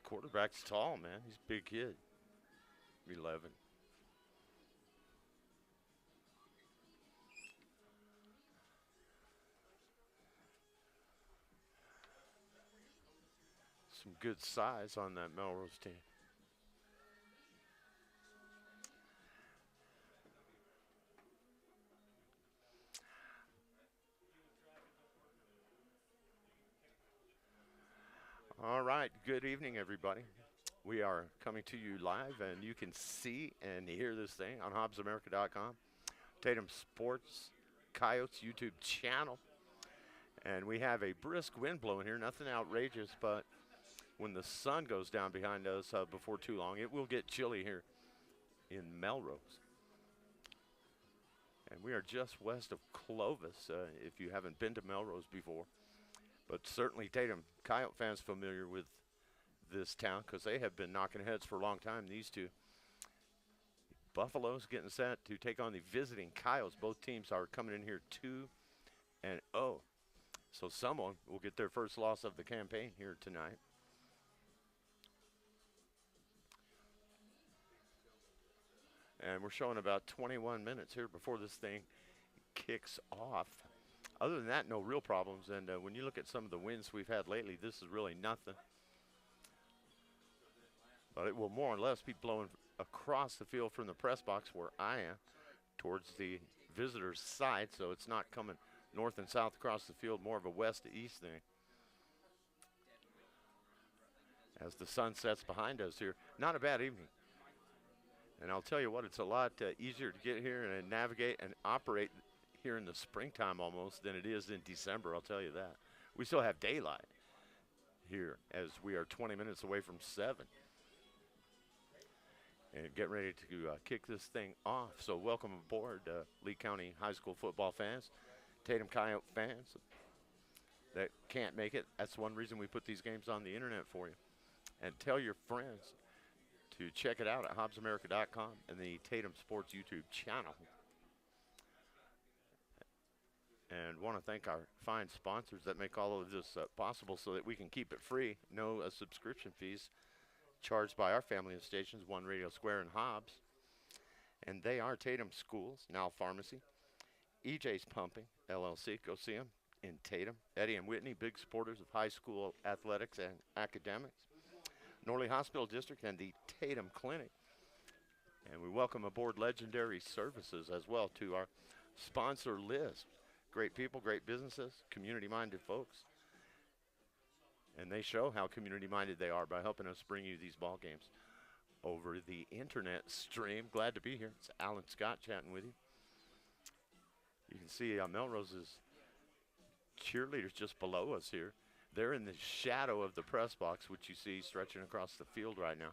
quarterback's tall, man. He's a big kid. 11. Some good size on that Melrose team. All right, good evening, everybody. We are coming to you live, and you can see and hear this thing on HobbsAmerica.com, Tatum Sports Coyotes YouTube channel. And we have a brisk wind blowing here, nothing outrageous, but when the sun goes down behind us before too long, it will get chilly here in Melrose. And we are just west of Clovis, if you haven't been to Melrose before. But certainly Tatum Coyote fans familiar with this town because they have been knocking heads for a long time. These two Buffaloes getting set to take on the visiting Coyotes. Both teams are coming in here 2-0. So someone will get their first loss of the campaign here tonight. And we're showing about 21 minutes here before this thing kicks off. Other than that, no real problems. And when you look at some of the wins we've had lately, this is really nothing. But it will more or less be blowing across the field from the press box where I am towards the visitor's side. So it's not coming north and south across the field, more of a west to east thing. As the sun sets behind us here, not a bad evening. And I'll tell you what, it's a lot easier to get here and navigate and operate here in the springtime almost than it is in December, I'll tell you that. We still have daylight here as we are 20 minutes away from 7. And getting ready to kick this thing off. So welcome aboard, Lee County High School football fans, Tatum Coyote fans that can't make it. That's one reason we put these games on the internet for you. And tell your friends to check it out at HobbsAmerica.com and the Tatum Sports YouTube channel. And want to thank our fine sponsors that make all of this possible so that we can keep it free. No subscription fees charged by our family of stations, One Radio Square and Hobbs. And they are Tatum Schools, now Pharmacy, EJ's Pumping, LLC. Go see them in Tatum. Eddie and Whitney, big supporters of high school athletics and academics. Norley Hospital District and the Tatum Clinic. And we welcome aboard Legendary Services as well to our sponsor list. Great people, great businesses, community-minded folks. And they show how community-minded they are by helping us bring you these ball games over the internet stream. Glad to be here. It's Alan Scott chatting with you. You can see Melrose's cheerleaders just below us here. They're in the shadow of the press box, which you see stretching across the field right now.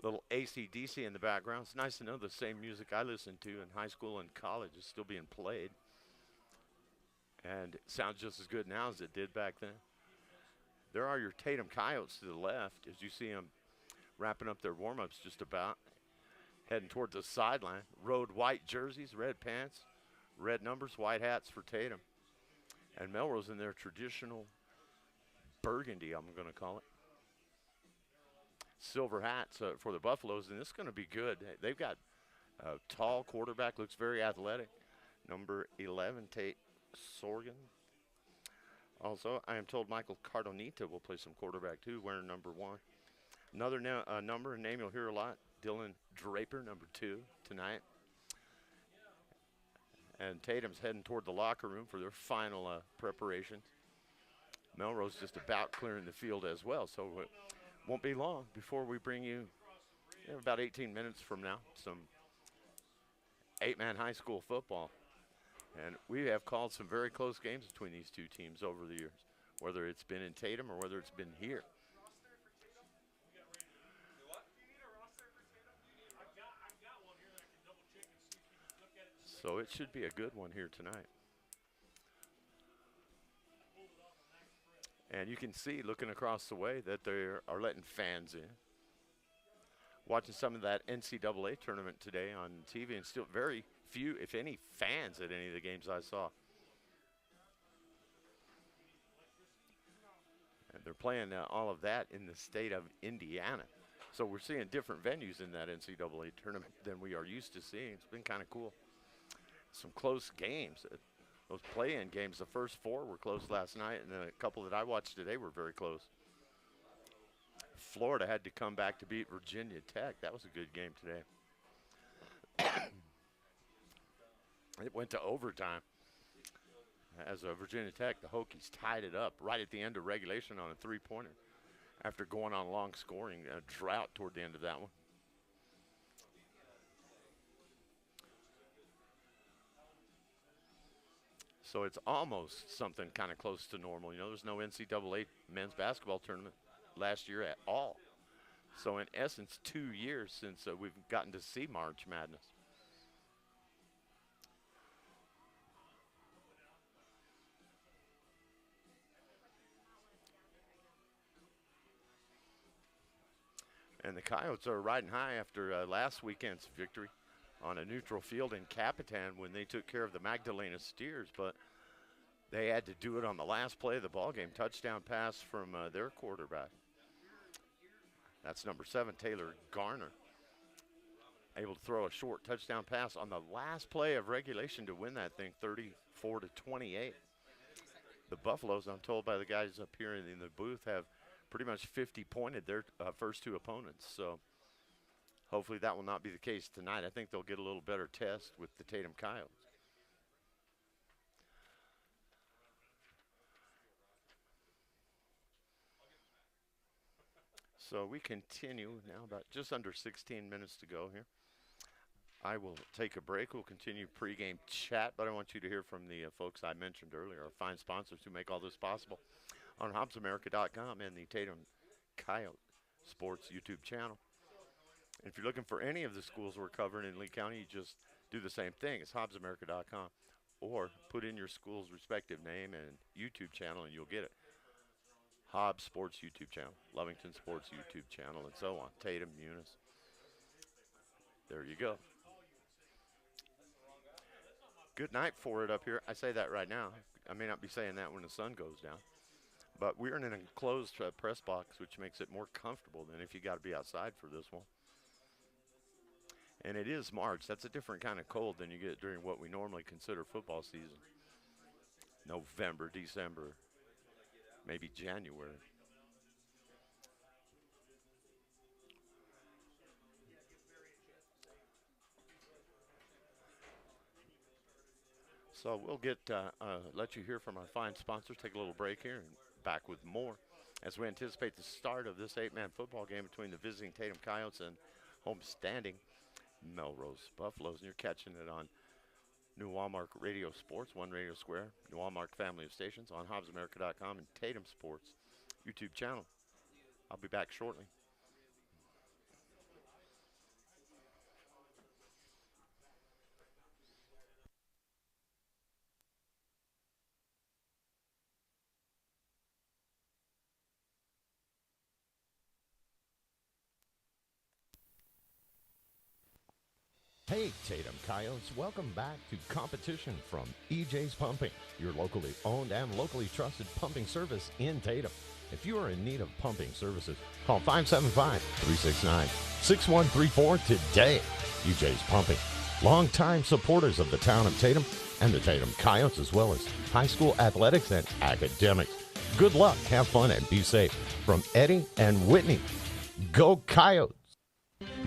Little AC/DC in the background. It's nice to know the same music I listened to in high school and college is still being played. And it sounds just as good now as it did back then. There are your Tatum Coyotes to the left as you see them wrapping up their warm-ups just about. Heading toward the sideline. Road white jerseys, red pants, red numbers, white hats for Tatum. And Melrose in their traditional burgundy, I'm going to call it. Silver hats for the Buffaloes, and this is going to be good. They've got a tall quarterback, looks very athletic. Number 11, Tate Sorgan. Also, I am told Michael Cardonita will play some quarterback too, wearing number 1. Another number and name you'll hear a lot, Dylan Draper, number 2 tonight. And Tatum's heading toward the locker room for their final preparations. Melrose just about clearing the field as well, so it won't be long before we bring you, about 18 minutes from now, some 8-man high school football. And we have called some very close games between these two teams over the years, whether it's been in Tatum or whether it's been here. So it should be a good one here tonight. And you can see, looking across the way, that they are letting fans in. Watching some of that NCAA tournament today on TV, and still very few, if any, fans at any of the games I saw. And they're playing all of that in the state of Indiana. So we're seeing different venues in that NCAA tournament than we are used to seeing. It's been kind of cool. Some close games. Those play-in games, the first 4 were close last night, and then a couple that I watched today were very close. Florida had to come back to beat Virginia Tech. That was a good game today. It went to overtime. As Virginia Tech, the Hokies tied it up right at the end of regulation on a 3-pointer after going on a long scoring drought toward the end of that one. So it's almost something kind of close to normal. You know, there's no NCAA men's basketball tournament last year at all. So in essence, 2 years since we've gotten to see March Madness. And the Coyotes are riding high after last weekend's victory on a neutral field in Capitan when they took care of the Magdalena Steers, but they had to do it on the last play of the ballgame. Touchdown pass from their quarterback. That's number 7, Taylor Garner. Able to throw a short touchdown pass on the last play of regulation to win that thing 34-28. The Buffaloes, I'm told by the guys up here in the booth, have pretty much 50-pointed their first 2 opponents. So hopefully that will not be the case tonight. I think they'll get a little better test with the Tatum Coyotes. So we continue now, about just under 16 minutes to go here. I will take a break. We'll continue pregame chat, but I want you to hear from the folks I mentioned earlier, our fine sponsors who make all this possible on HobbsAmerica.com and the Tatum Coyote Sports YouTube channel. If you're looking for any of the schools we're covering in Lee County, you just do the same thing. It's HobbsAmerica.com, or put in your school's respective name and YouTube channel, and you'll get it. Hobbs Sports YouTube channel, Lovington Sports YouTube channel, and so on. Tatum, Eunice. There you go. Good night for it up here. I say that right now. I may not be saying that when the sun goes down. But we're in an enclosed press box, which makes it more comfortable than if you got to be outside for this one. And it is March. That's a different kind of cold than you get during what we normally consider football season. November, December, maybe January. So we'll let you hear from our fine sponsors, take a little break here, and back with more as we anticipate the start of this 8-man football game between the visiting Tatum Coyotes and home-standing Melrose Buffaloes. And you're catching it on New Walmart Radio Sports, One Radio Square, New Walmart family of stations, on HobbsAmerica.com and Tatum Sports YouTube channel. I'll be back shortly. Hey, Tatum Coyotes, welcome back to competition from EJ's Pumping, your locally owned and locally trusted pumping service in Tatum. If you are in need of pumping services, call 575-369-6134 today. EJ's Pumping, longtime supporters of the town of Tatum and the Tatum Coyotes, as well as high school athletics and academics. Good luck, have fun, and be safe. From Eddie and Whitney, go Coyotes!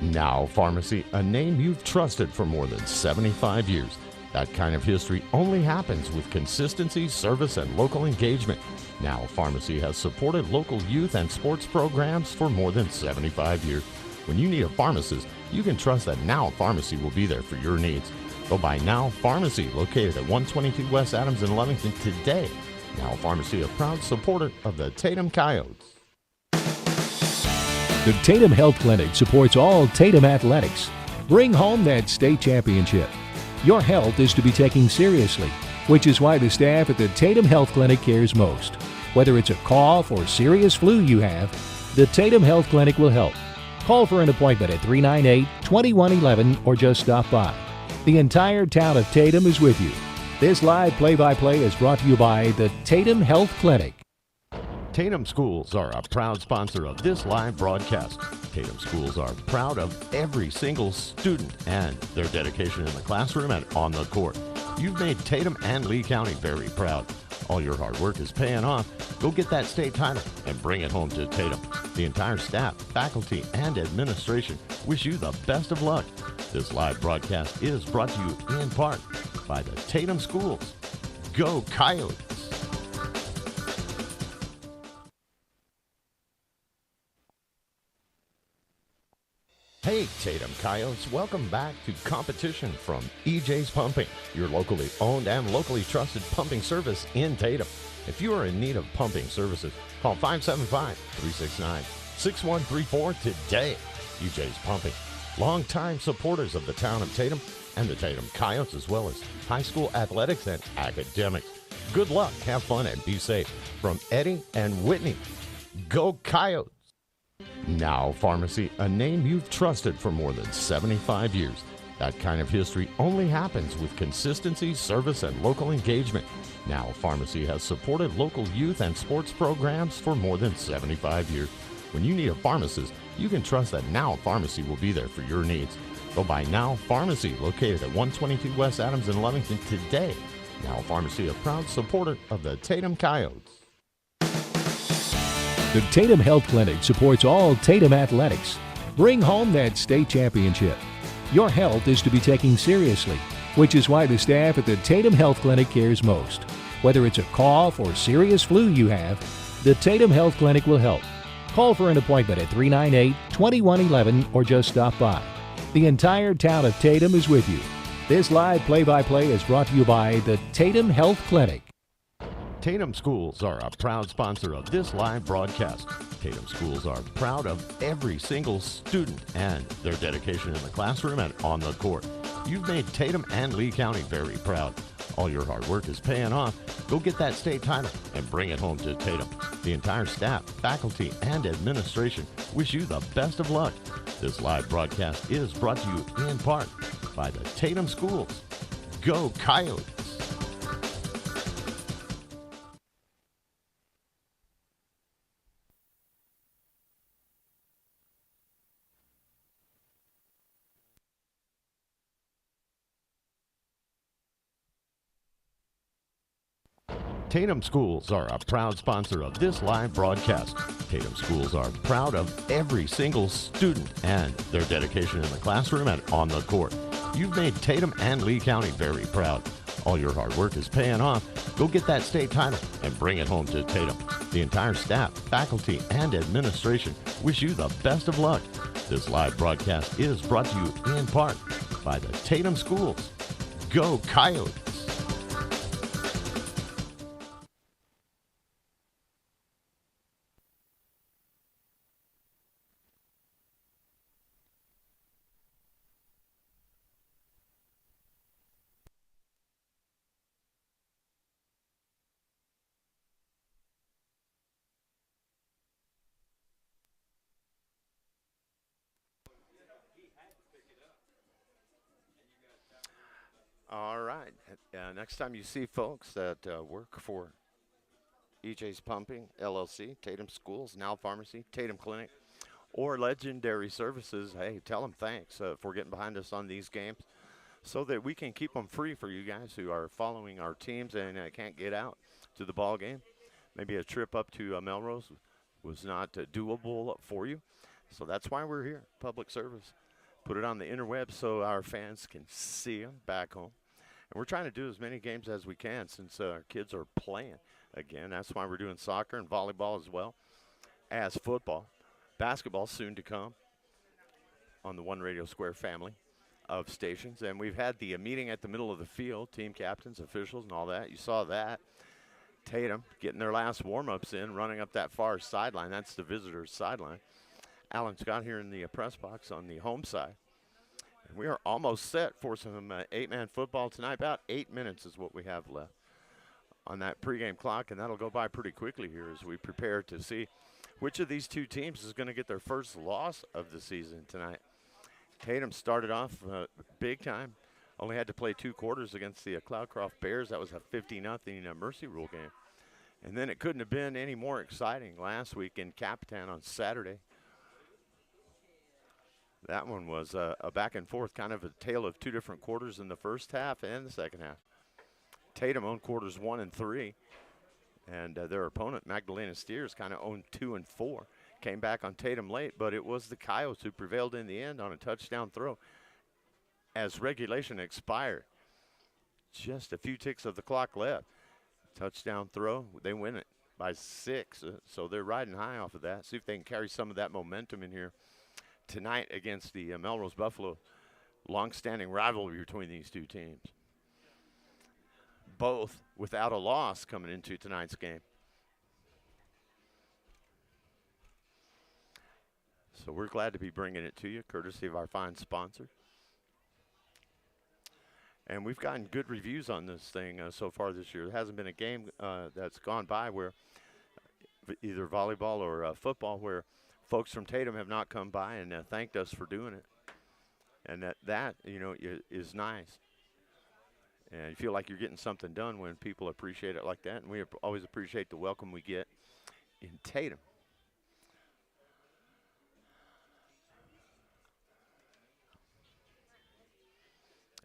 Now Pharmacy, a name you've trusted for more than 75 years. That kind of history only happens with consistency, service, and local engagement. Now Pharmacy has supported local youth and sports programs for more than 75 years. When you need a pharmacist, you can trust that Now Pharmacy will be there for your needs. Go by Now Pharmacy, located at 122 West Adams in Lovington today. Now Pharmacy, a proud supporter of the Tatum Coyotes. The Tatum Health Clinic supports all Tatum athletics. Bring home that state championship. Your health is to be taken seriously, which is why the staff at the Tatum Health Clinic cares most. Whether it's a cough or serious flu you have, the Tatum Health Clinic will help. Call for an appointment at 398-2111 or just stop by. The entire town of Tatum is with you. This live play-by-play is brought to you by the Tatum Health Clinic. Tatum Schools are a proud sponsor of this live broadcast. Tatum Schools are proud of every single student and their dedication in the classroom and on the court. You've made Tatum and Lee County very proud. All your hard work is paying off. Go get that state title and bring it home to Tatum. The entire staff, faculty, and administration wish you the best of luck. This live broadcast is brought to you in part by the Tatum Schools. Go Coyotes! Hey Tatum Coyotes, welcome back to competition from EJ's Pumping, your locally owned and locally trusted pumping service in Tatum. If you are in need of pumping services, call 575-369-6134 today. EJ's Pumping, longtime supporters of the town of Tatum and the Tatum Coyotes, as well as high school athletics and academics. Good luck, have fun, and be safe. From Eddie and Whitney, go Coyotes! Now Pharmacy, a name you've trusted for more than 75 years. That kind of history only happens with consistency, service, and local engagement. Now Pharmacy has supported local youth and sports programs for more than 75 years. When you need a pharmacist, you can trust that Now Pharmacy will be there for your needs. Go by Now Pharmacy, located at 122 West Adams in Lovington today. Now Pharmacy, a proud supporter of the Tatum Coyotes. The Tatum Health Clinic supports all Tatum athletics. Bring home that state championship. Your health is to be taken seriously, which is why the staff at the Tatum Health Clinic cares most. Whether it's a cough or serious flu you have, the Tatum Health Clinic will help. Call for an appointment at 398-2111 or just stop by. The entire town of Tatum is with you. This live play-by-play is brought to you by the Tatum Health Clinic. Tatum Schools are a proud sponsor of this live broadcast. Tatum Schools are proud of every single student and their dedication in the classroom and on the court. You've made Tatum and Lee County very proud. All your hard work is paying off. Go get that state title and bring it home to Tatum. The entire staff, faculty, and administration wish you the best of luck. This live broadcast is brought to you in part by the Tatum Schools. Go Coyotes! Tatum Schools are a proud sponsor of this live broadcast. Tatum Schools are proud of every single student and their dedication in the classroom and on the court. You've made Tatum and Lee County very proud. All your hard work is paying off. Go get that state title and bring it home to Tatum. The entire staff, faculty, and administration wish you the best of luck. This live broadcast is brought to you in part by the Tatum Schools. Go Coyotes! All right. Next time you see folks that work for EJ's Pumping, LLC, Tatum Schools, Now Pharmacy, Tatum Clinic, or Legendary Services, hey, tell them thanks for getting behind us on these games so that we can keep them free for you guys who are following our teams and can't get out to the ball game. Maybe a trip up to Melrose was not doable for you. So that's why we're here, public service. Put it on the interweb so our fans can see them back home. And we're trying to do as many games as we can since our kids are playing again. That's why we're doing soccer and volleyball as well as football. Basketball soon to come on the One Radio Square family of stations. And we've had the meeting at the middle of the field, team captains, officials, and all that. You saw that. Tatum getting their last warm-ups in, running up that far sideline. That's the visitors' sideline. Alan Scott here in the press box on the home side. And we are almost set for some eight-man football tonight. About 8 minutes is what we have left on that pregame clock, and that'll go by pretty quickly here as we prepare to see which of these two teams is going to get their first loss of the season tonight. Tatum started off big time. Only had to play 2 quarters against the Cloudcroft Bears. That was a 50-0 Mercy Rule game. And then it couldn't have been any more exciting last week in Capitan on Saturday. That one was a back and forth, kind of a tale of two different quarters in the first half and the second half. Tatum owned quarters 1 and 3, and their opponent, Magdalena Steers, kind of owned 2 and 4. Came back on Tatum late, but it was the Coyotes who prevailed in the end on a touchdown throw. As regulation expired, just a few ticks of the clock left. Touchdown throw, they win it by 6, so they're riding high off of that. See if they can carry some of that momentum in here tonight against the Melrose Buffalo. Long-standing rivalry between these two teams. Both without a loss coming into tonight's game. So we're glad to be bringing it to you, courtesy of our fine sponsor. And we've gotten good reviews on this thing so far this year. There hasn't been a game that's gone by where either volleyball or football where folks from Tatum have not come by and thanked us for doing it. And that is nice. And you feel like you're getting something done when people appreciate it like that. And we always appreciate the welcome we get in Tatum.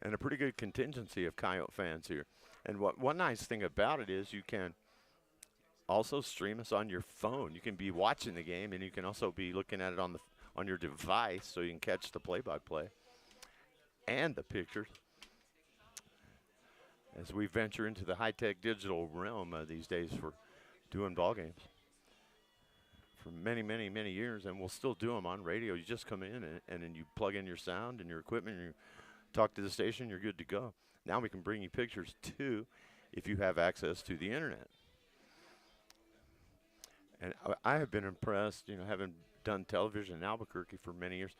And a pretty good contingency of Coyote fans here. And one nice thing about it is you can also stream us on your phone. You can be watching the game, and you can also be looking at it on your device, so you can catch the play-by-play and the pictures. As we venture into the high-tech digital realm these days for doing ball games for many, many, many years, and we'll still do them on radio. You just come in and then you plug in your sound and your equipment, and you talk to the station, you're good to go. Now we can bring you pictures too if you have access to the internet. And I have been impressed, having done television in Albuquerque for many years,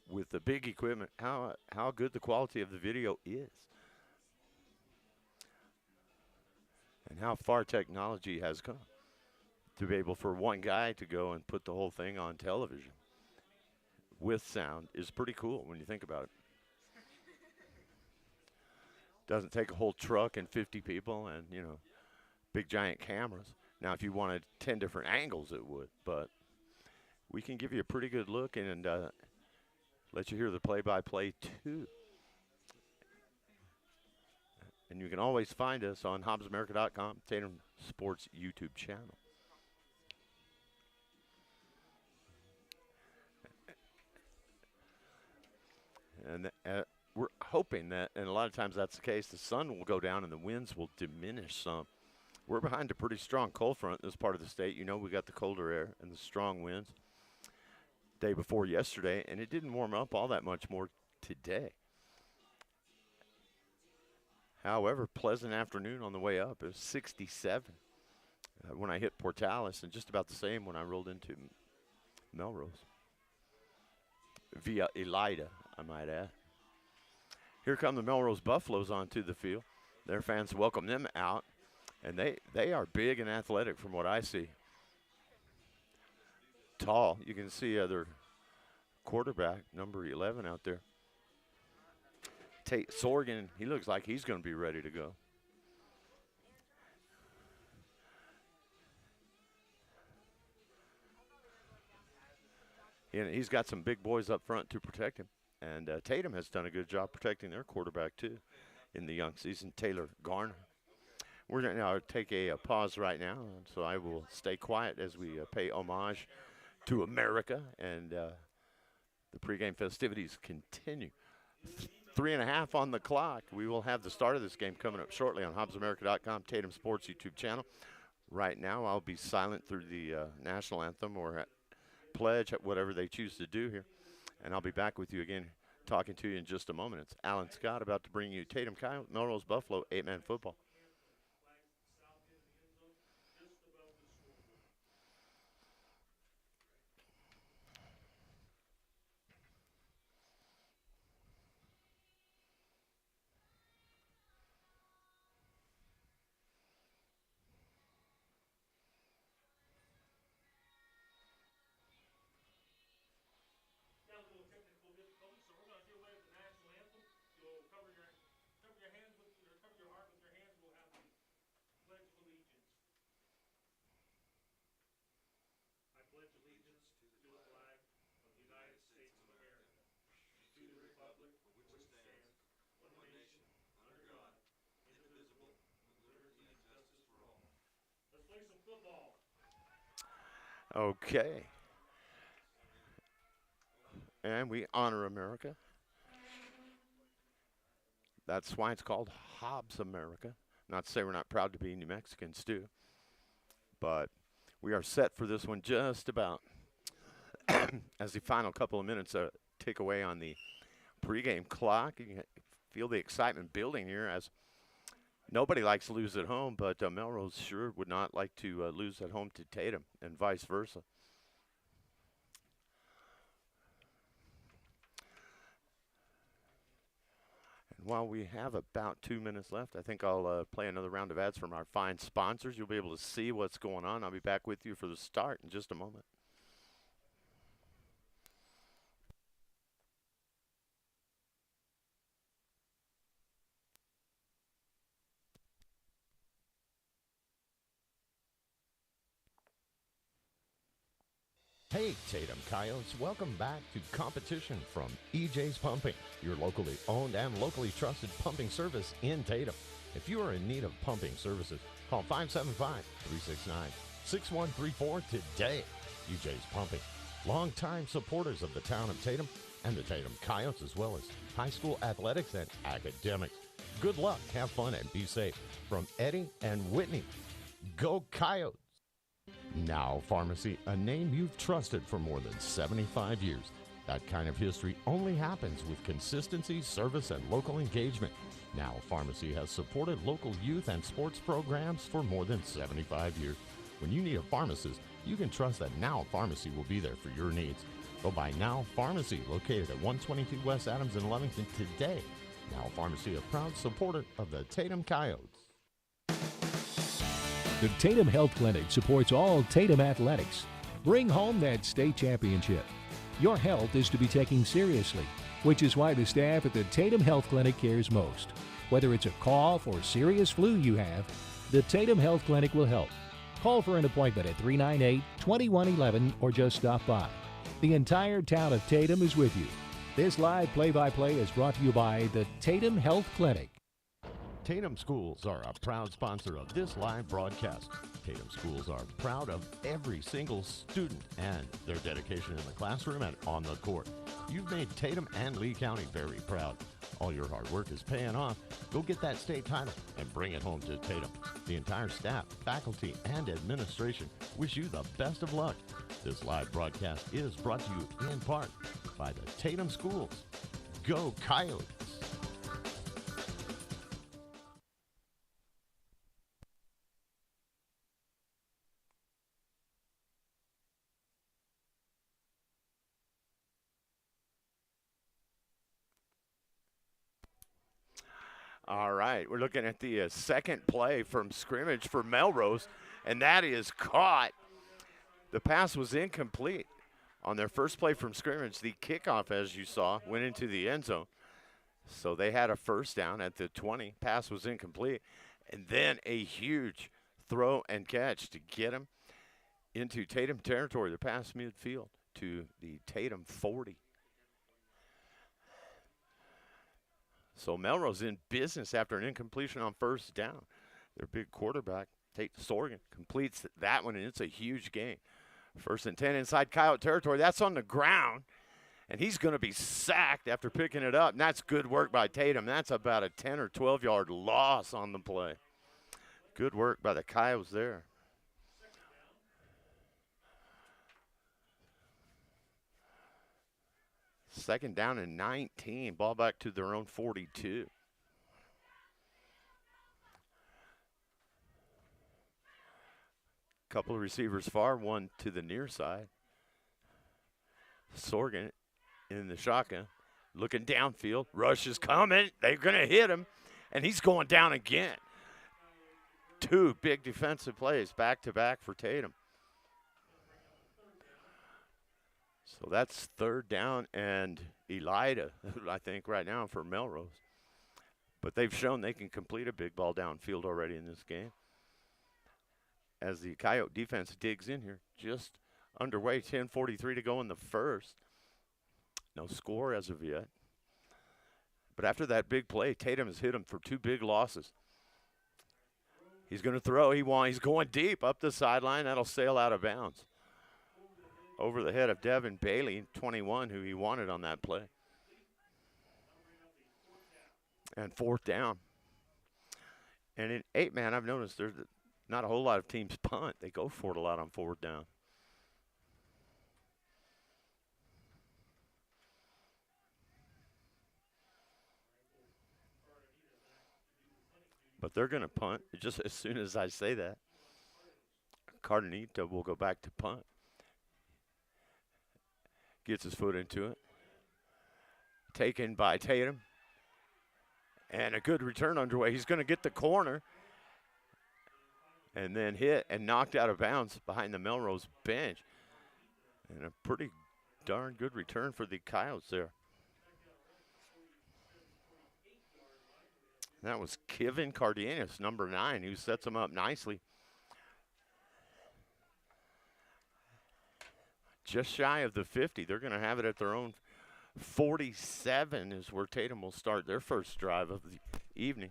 with the big equipment, how good the quality of the video is. And how far technology has come to be able for one guy to go and put the whole thing on television with sound is pretty cool when you think about it. Doesn't take a whole truck and 50 people and, big giant cameras. Now, if you wanted 10 different angles, it would, but we can give you a pretty good look and let you hear the play-by-play too. And you can always find us on HobbsAmerica.com, Tatum Sports YouTube channel. And we're hoping that, and a lot of times that's the case, the sun will go down and the winds will diminish some. We're behind a pretty strong cold front in this part of the state. We got the colder air and the strong winds day before yesterday, and it didn't warm up all that much more today. However, pleasant afternoon on the way up. It was 67 when I hit Portales, and just about the same when I rolled into Melrose. Via Elida, I might add. Here come the Melrose Buffaloes onto the field. Their fans welcome them out, and they are big and athletic from what I see. Tall. You can see their quarterback, number 11, out there. Tate Sorgan, he looks like he's going to be ready to go. And he's got some big boys up front to protect him. And Tatum has done a good job protecting their quarterback, too, in the young season, Taylor Garner. We're going to now take a pause right now, so I will stay quiet as we pay homage to America, and the pregame festivities continue. 3:30 on the clock. We will have the start of this game coming up shortly on HobbsAmerica.com, Tatum Sports YouTube channel. Right now, I'll be silent through the national anthem or pledge, whatever they choose to do here. And I'll be back with you again, talking to you in just a moment. It's Alan Scott about to bring you Tatum Coyote, Melrose Buffalo 8-man football. Okay. And we honor America. That's why it's called Hobbs America. Not to say we're not proud to be New Mexicans, too. But we are set for this one just about as the final couple of minutes tick away on the pregame clock. You can feel the excitement building here as nobody likes to lose at home, but Melrose sure would not like to lose at home to Tatum and vice versa. And while we have about 2 minutes left, I think I'll play another round of ads from our fine sponsors. You'll be able to see what's going on. I'll be back with you for the start in just a moment. Hey, Tatum Coyotes, welcome back to competition from EJ's Pumping, your locally owned and locally trusted pumping service in Tatum. If you are in need of pumping services, call 575-369-6134 today. EJ's Pumping, longtime supporters of the town of Tatum and the Tatum Coyotes, as well as high school athletics and academics. Good luck, have fun, and be safe. From Eddie and Whitney, go Coyotes! Now Pharmacy, a name you've trusted for more than 75 years. That kind of history only happens with consistency, service, and local engagement. Now Pharmacy has supported local youth and sports programs for more than 75 years. When you need a pharmacist, you can trust that Now Pharmacy will be there for your needs. Go by Now Pharmacy, located at 122 West Adams in Lovington today. Now Pharmacy, a proud supporter of the Tatum Coyotes. The Tatum Health Clinic supports all Tatum athletics. Bring home that state championship. Your health is to be taken seriously, which is why the staff at the Tatum Health Clinic cares most. Whether it's a cough or serious flu you have, the Tatum Health Clinic will help. Call for an appointment at 398-2111 or just stop by. The entire town of Tatum is with you. This live play-by-play is brought to you by the Tatum Health Clinic. Tatum Schools are a proud sponsor of this live broadcast. Tatum Schools are proud of every single student and their dedication in the classroom and on the court. You've made Tatum and Lee County very proud. All your hard work is paying off. Go get that state title and bring it home to Tatum. The entire staff, faculty, and administration wish you the best of luck. This live broadcast is brought to you in part by the Tatum Schools. Go Coyotes! All right, we're looking at the second play from scrimmage for Melrose, and that is caught. The pass was incomplete. On their first play from scrimmage, the kickoff, as you saw, went into the end zone. So they had a first down at the 20. Pass was incomplete. And then a huge throw and catch to get him into Tatum territory. The pass midfield to the Tatum 40. So Melrose in business after an incompletion on first down. Their big quarterback, Tate Sorgan, completes that one, and it's a huge gain. First and 10 inside Coyote territory. That's on the ground, and he's going to be sacked after picking it up, and that's good work by Tatum. That's about a 10 or 12-yard loss on the play. Good work by the Coyotes there. Second down and 19. Ball back to their own 42. Couple of receivers far, one to the near side. Sorgan in the shotgun, looking downfield. Rush is coming. They're going to hit him, and he's going down again. Two big defensive plays back-to-back for Tatum. So that's third down and Elida, I think, right now for Melrose. But they've shown they can complete a big ball downfield already in this game. As the Coyote defense digs in here, just underway, 10:43 to go in the first. No score as of yet. But after that big play, Tatum has hit him for two big losses. He's going to throw. He's going deep up the sideline. That'll sail out of bounds. Over the head of Devin Bailey, 21, who he wanted on that play. And fourth down. And in 8-man, I've noticed there's not a whole lot of teams punt. They go for it a lot on fourth down. But they're going to punt just as soon as I say that. Cardenito will go back to punt. Gets his foot into it. Taken by Tatum. And a good return underway. He's going to get the corner. And then hit and knocked out of bounds behind the Melrose bench. And a pretty darn good return for the Coyotes there. That was Kevin Cardenas, number 9, who sets him up nicely. Just shy of the 50. They're going to have it at their own 47 is where Tatum will start their first drive of the evening.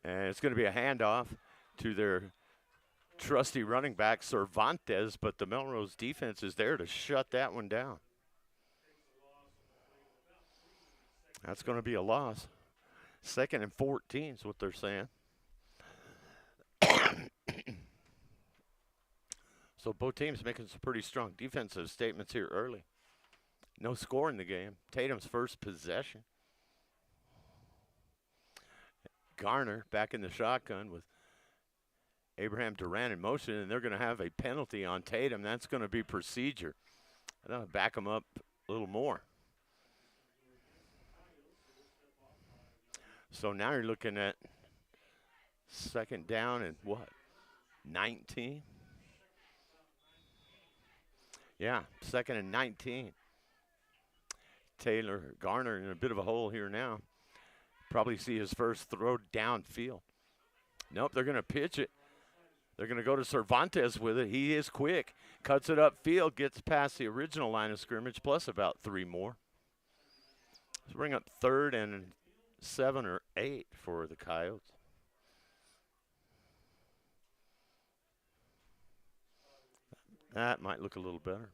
And it's going to be a handoff to their trusty running back, Cervantes, but the Melrose defense is there to shut that one down. That's going to be a loss. 2nd and 14 is what they're saying. So both teams making some pretty strong defensive statements here early. No score in the game. Tatum's first possession. Garner back in the shotgun with Abraham Duran in motion, and they're going to have a penalty on Tatum. That's going to be procedure. That'll back him up a little more. So now you're looking at 2nd down and what? 19? Yeah, 2nd and 19. Garner in a bit of a hole here now. Probably see his first throw downfield. Nope, they're going to pitch it. They're going to go to Cervantes with it. He is quick. Cuts it upfield, gets past the original line of scrimmage, plus about 3 more. Let's bring up 3rd and 7 or 8 for the Coyotes. That might look a little better.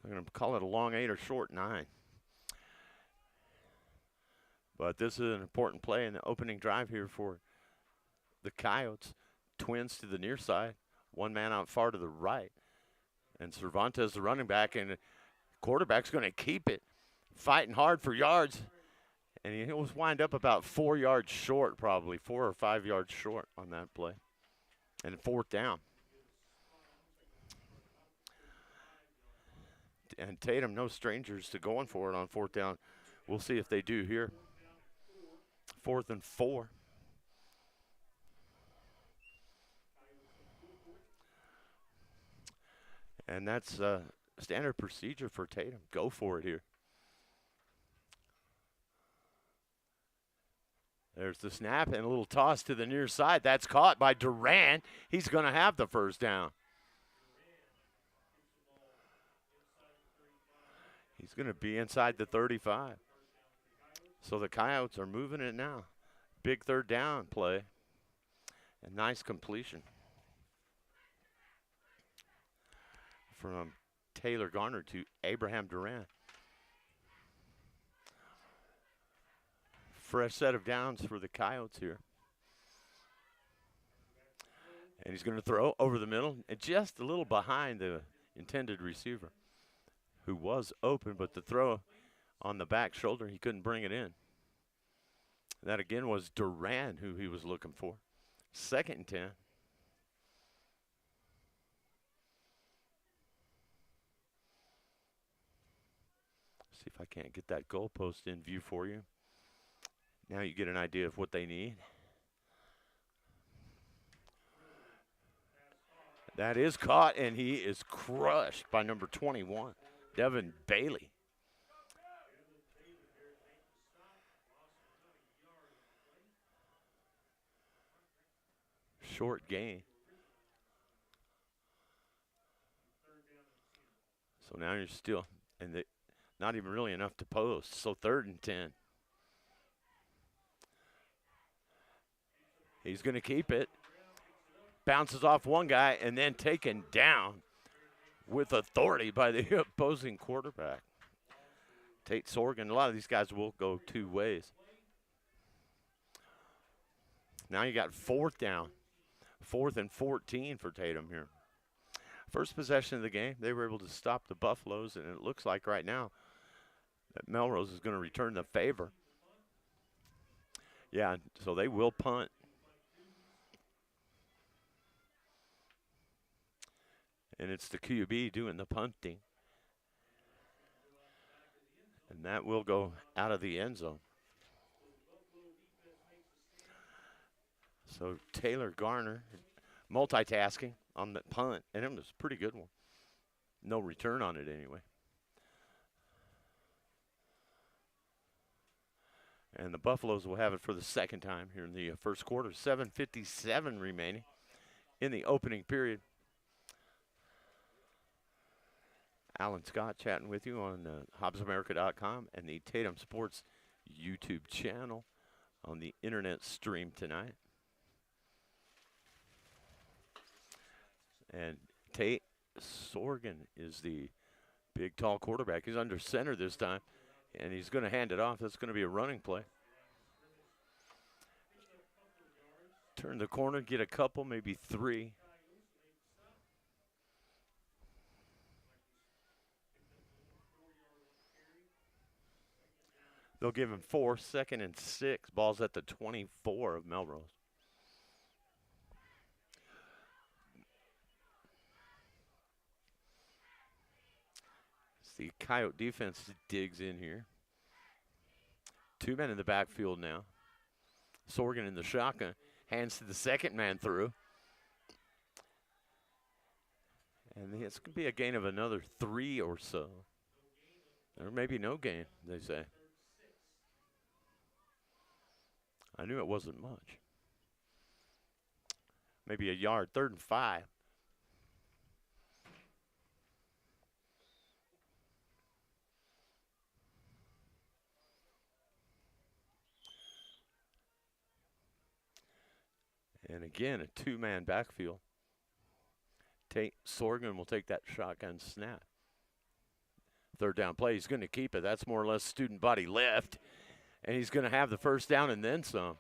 They're going to call it a long 8 or short 9. But this is an important play in the opening drive here for the Coyotes. Twins to the near side. One man out far to the right. And Cervantes, the running back, and the quarterback's going to keep it. Fighting hard for yards. And he was wind up about 4 yards short, probably 4 or 5 yards short on that play. And 4th down. And Tatum, no strangers to going for it on 4th down. We'll see if they do here. 4th and 4. And that's standard procedure for Tatum. Go for it here. There's the snap and a little toss to the near side. That's caught by Duran. He's going to have the first down. He's going to be inside the 35. So the Coyotes are moving it now. Big 3rd down play. And nice completion from Taylor Garner to Abraham Duran. Fresh set of downs for the Coyotes here. And he's going to throw over the middle and just a little behind the intended receiver, who was open, but the throw on the back shoulder, he couldn't bring it in. That again was Duran who he was looking for. 2nd and 10. See if I can't get that goalpost in view for you. Now you get an idea of what they need. That is caught, and he is crushed by number 21, Devin Bailey. Short gain. So now you're still, and not even really enough to post. So 3rd and 10. He's going to keep it. Bounces off one guy and then taken down with authority by the opposing quarterback. Tate Sorgan, a lot of these guys will go 2 ways. Now you got 4th down. 4th and 14 for Tatum here. First possession of the game, they were able to stop the Buffaloes, and it looks like right now that Melrose is going to return the favor. Yeah, so they will punt. And it's the QB doing the punting. And that will go out of the end zone. So Taylor Garner multitasking on the punt, and it was a pretty good one. No return on it anyway. And the Buffaloes will have it for the second time here in the first quarter. 7:57 remaining in the opening period. Alan Scott chatting with you on HobbsAmerica.com and the Tatum Sports YouTube channel on the internet stream tonight. And Tate Sorgan is the big, tall quarterback. He's under center this time, and he's going to hand it off. That's going to be a running play. Turn the corner, get a couple, maybe 3. They'll give him 4, 2nd and 6. Ball's at the 24 of Melrose. The Coyote defense digs in here. 2 men in the backfield now. Sorgan in the shotgun. Hands to the second man through. And it's going to be a gain of another 3 or so. Or maybe no gain, they say. I knew it wasn't much. Maybe a yard, 3rd and 5. And again, a 2-man backfield. Tate Sorgan will take that shotgun snap. 3rd down play, he's going to keep it. That's more or less student body left. And he's going to have the first down and then some.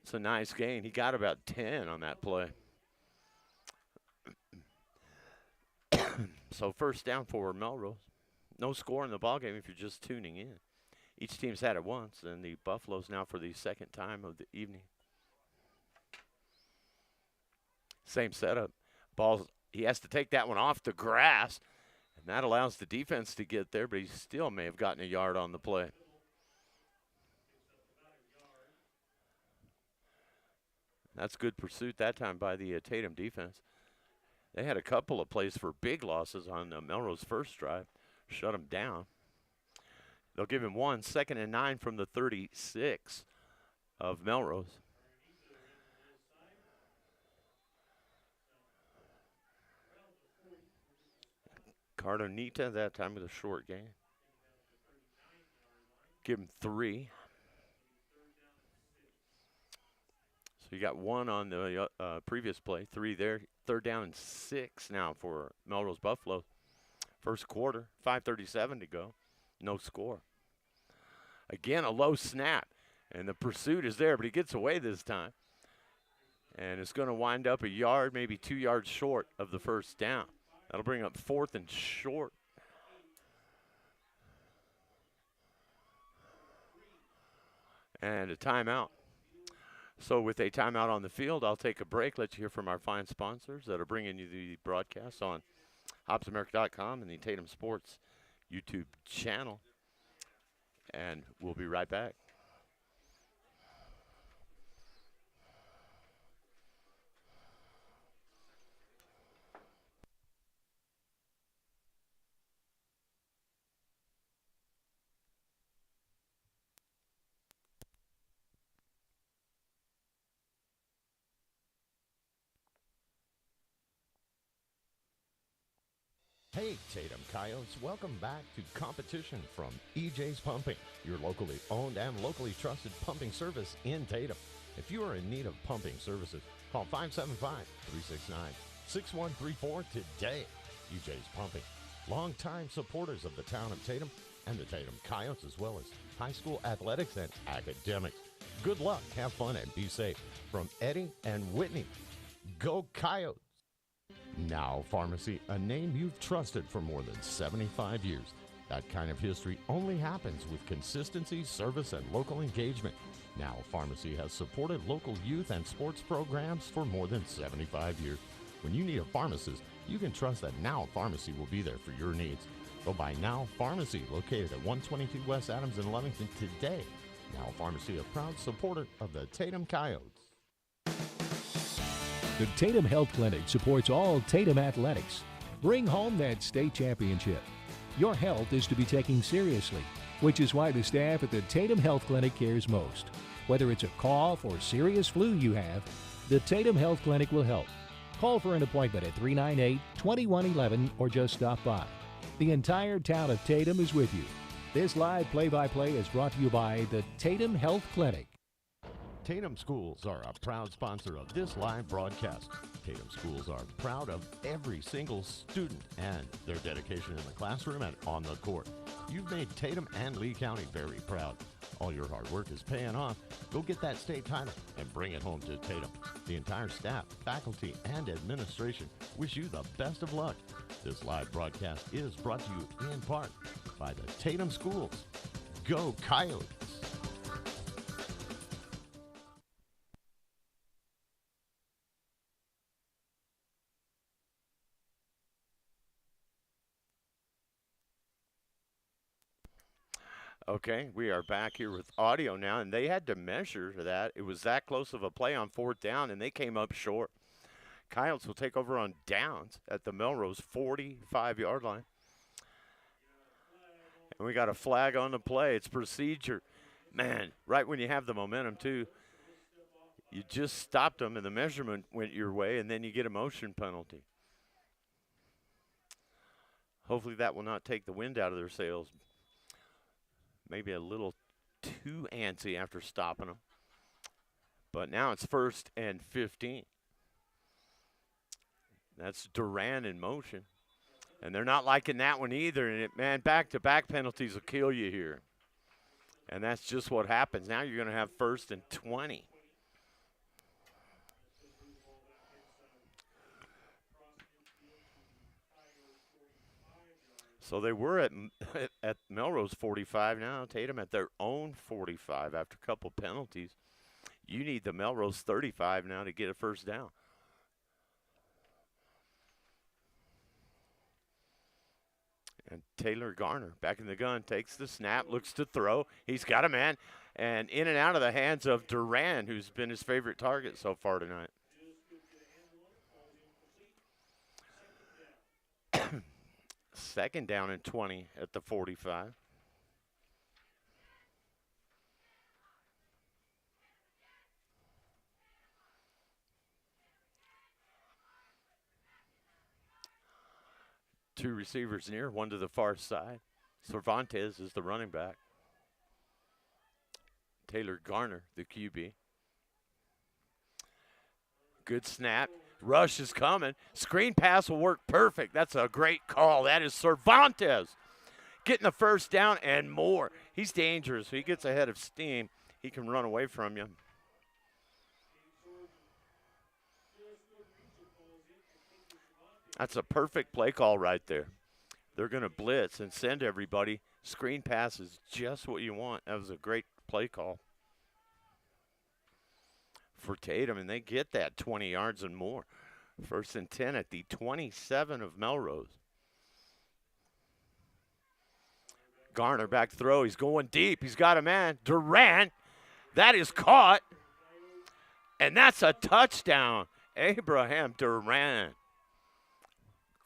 It's a nice gain. He got about 10 on that play. So first down for Melrose. No score in the ballgame if you're just tuning in. Each team's had it once, and the Buffaloes now for the second time of the evening. Same setup. He has to take that one off the grass, and that allows the defense to get there, but he still may have gotten a yard on the play. That's good pursuit that time by the Tatum defense. They had a couple of plays for big losses on Melrose first drive. Shut them down. They'll give him 1, 2nd and 9 from the 36 of Melrose. Cardonita that time with a short gain. Give him 3. So you got 1 on the previous play, 3 there. 3rd down and 6 now for Melrose Buffalo. First quarter, 5:37 to go. No score. Again, a low snap, and the pursuit is there, but he gets away this time. And it's going to wind up a yard, maybe 2 yards short of the first down. That'll bring up 4th and short. And a timeout. So with a timeout on the field, I'll take a break, let you hear from our fine sponsors that are bringing you the broadcast on HobbsAmerica.com and the Tatum Sports YouTube channel. And we'll be right back. Hey, Tatum Coyotes, welcome back to competition from EJ's Pumping, your locally owned and locally trusted pumping service in Tatum. If you are in need of pumping services, call 575-369-6134 today. EJ's Pumping, longtime supporters of the town of Tatum and the Tatum Coyotes, as well as high school athletics and academics. Good luck, have fun, and be safe. From Eddie and Whitney, go Coyotes! Now Pharmacy, a name you've trusted for more than 75 years. That kind of history only happens with consistency, service, and local engagement. Now Pharmacy has supported local youth and sports programs for more than 75 years. When you need a pharmacist, you can trust that Now Pharmacy will be there for your needs. Go by Now Pharmacy, located at 122 West Adams in Lovington today. Now Pharmacy, a proud supporter of the Tatum Coyotes. The Tatum Health Clinic supports all Tatum athletics. Bring home that state championship. Your health is to be taken seriously, which is why the staff at the Tatum Health Clinic cares most. Whether it's a cough or serious flu you have, the Tatum Health Clinic will help. Call for an appointment at 398-2111 or just stop by. The entire town of Tatum is with you. This live play-by-play is brought to you by the Tatum Health Clinic. Tatum Schools are a proud sponsor of this live broadcast. Tatum Schools are proud of every single student and their dedication in the classroom and on the court. You've made Tatum and Lee County very proud. All your hard work is paying off. Go get that state title and bring it home to Tatum. The entire staff, faculty, and administration wish you the best of luck. This live broadcast is brought to you in part by the Tatum Schools. Go Coyotes! Okay, we are back here with audio now, and they had to measure that. It was that close of a play on fourth down, and they came up short. Coyotes will take over on downs at the Melrose 45-yard line. And we got a flag on the play. It's procedure. Man, right when you have the momentum, too, you just stopped them, and the measurement went your way, and then you get a motion penalty. Hopefully that will not take the wind out of their sails. Maybe a little too antsy after stopping them. But now it's 1st and 15. That's Duran in motion. And they're not liking that one either. And, man, back-to-back penalties will kill you here. And that's just what happens. Now you're going to have 1st and 20. So they were at Melrose 45 now. Tatum at their own 45 after a couple penalties. You need the Melrose 35 now to get a first down. And Taylor Garner back in the gun, takes the snap, looks to throw. He's got a man, and in and out of the hands of Duran, who's been his favorite target so far tonight. Second down and 20 at the 45. Two receivers near, one to the far side. Cervantes is the running back. Taylor Garner, the QB. Good snap. Rush is coming. Screen pass will work perfect. That's a great call. That is Cervantes getting the first down and more. He's dangerous. He gets ahead of steam. He can run away from you. That's a perfect play call right there. They're going to blitz and send everybody. Screen pass is just what you want. That was a great play call for Tatum, and they get that 20 yards and more. 1st and 10 at the 27 of Melrose. Garner back throw. He's going deep. He's got a man. Durant. That is caught. And that's a touchdown. Abraham Durant.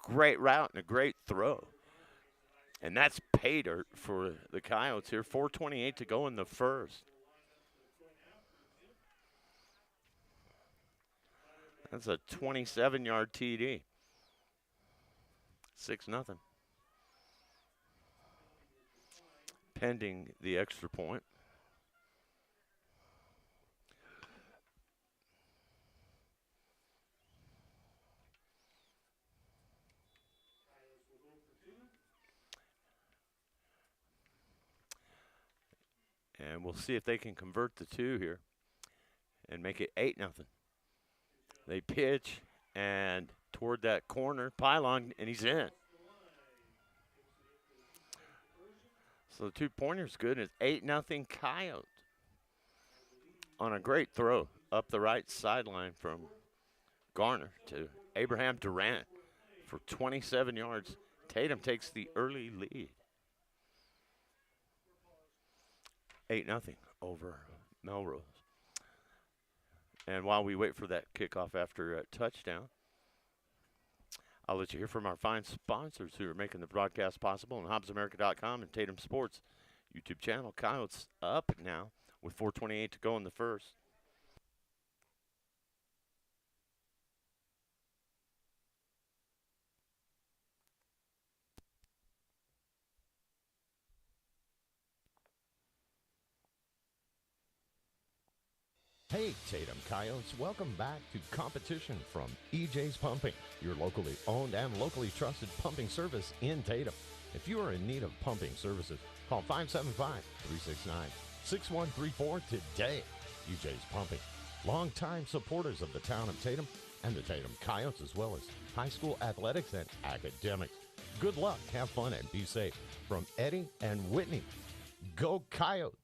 Great route and a great throw. And that's pay dirt for the Coyotes here. 4:28 to go in the first. That's a 27-yard TD. 6-0. Pending the extra point. And we'll see if they can convert the 2 here and make it 8-0. They pitch and toward that corner pylon, and he's in. So the 2-pointer's good. It's 8-0 Coyotes on a great throw up the right sideline from Garner to Abraham Durant for 27 yards. Tatum takes the early lead. 8-0 over Melrose. And while we wait for that kickoff after a touchdown, I'll let you hear from our fine sponsors who are making the broadcast possible on HobbsAmerica.com and Tatum Sports YouTube channel. Coyotes up now with 4:28 to go in the first. Hey, Tatum Coyotes, welcome back to competition from EJ's Pumping, your locally owned and locally trusted pumping service in Tatum. If you are in need of pumping services, call 575-369-6134 today. EJ's Pumping, longtime supporters of the town of Tatum and the Tatum Coyotes, as well as high school athletics and academics. Good luck, have fun, and be safe. From Eddie and Whitney, go Coyotes!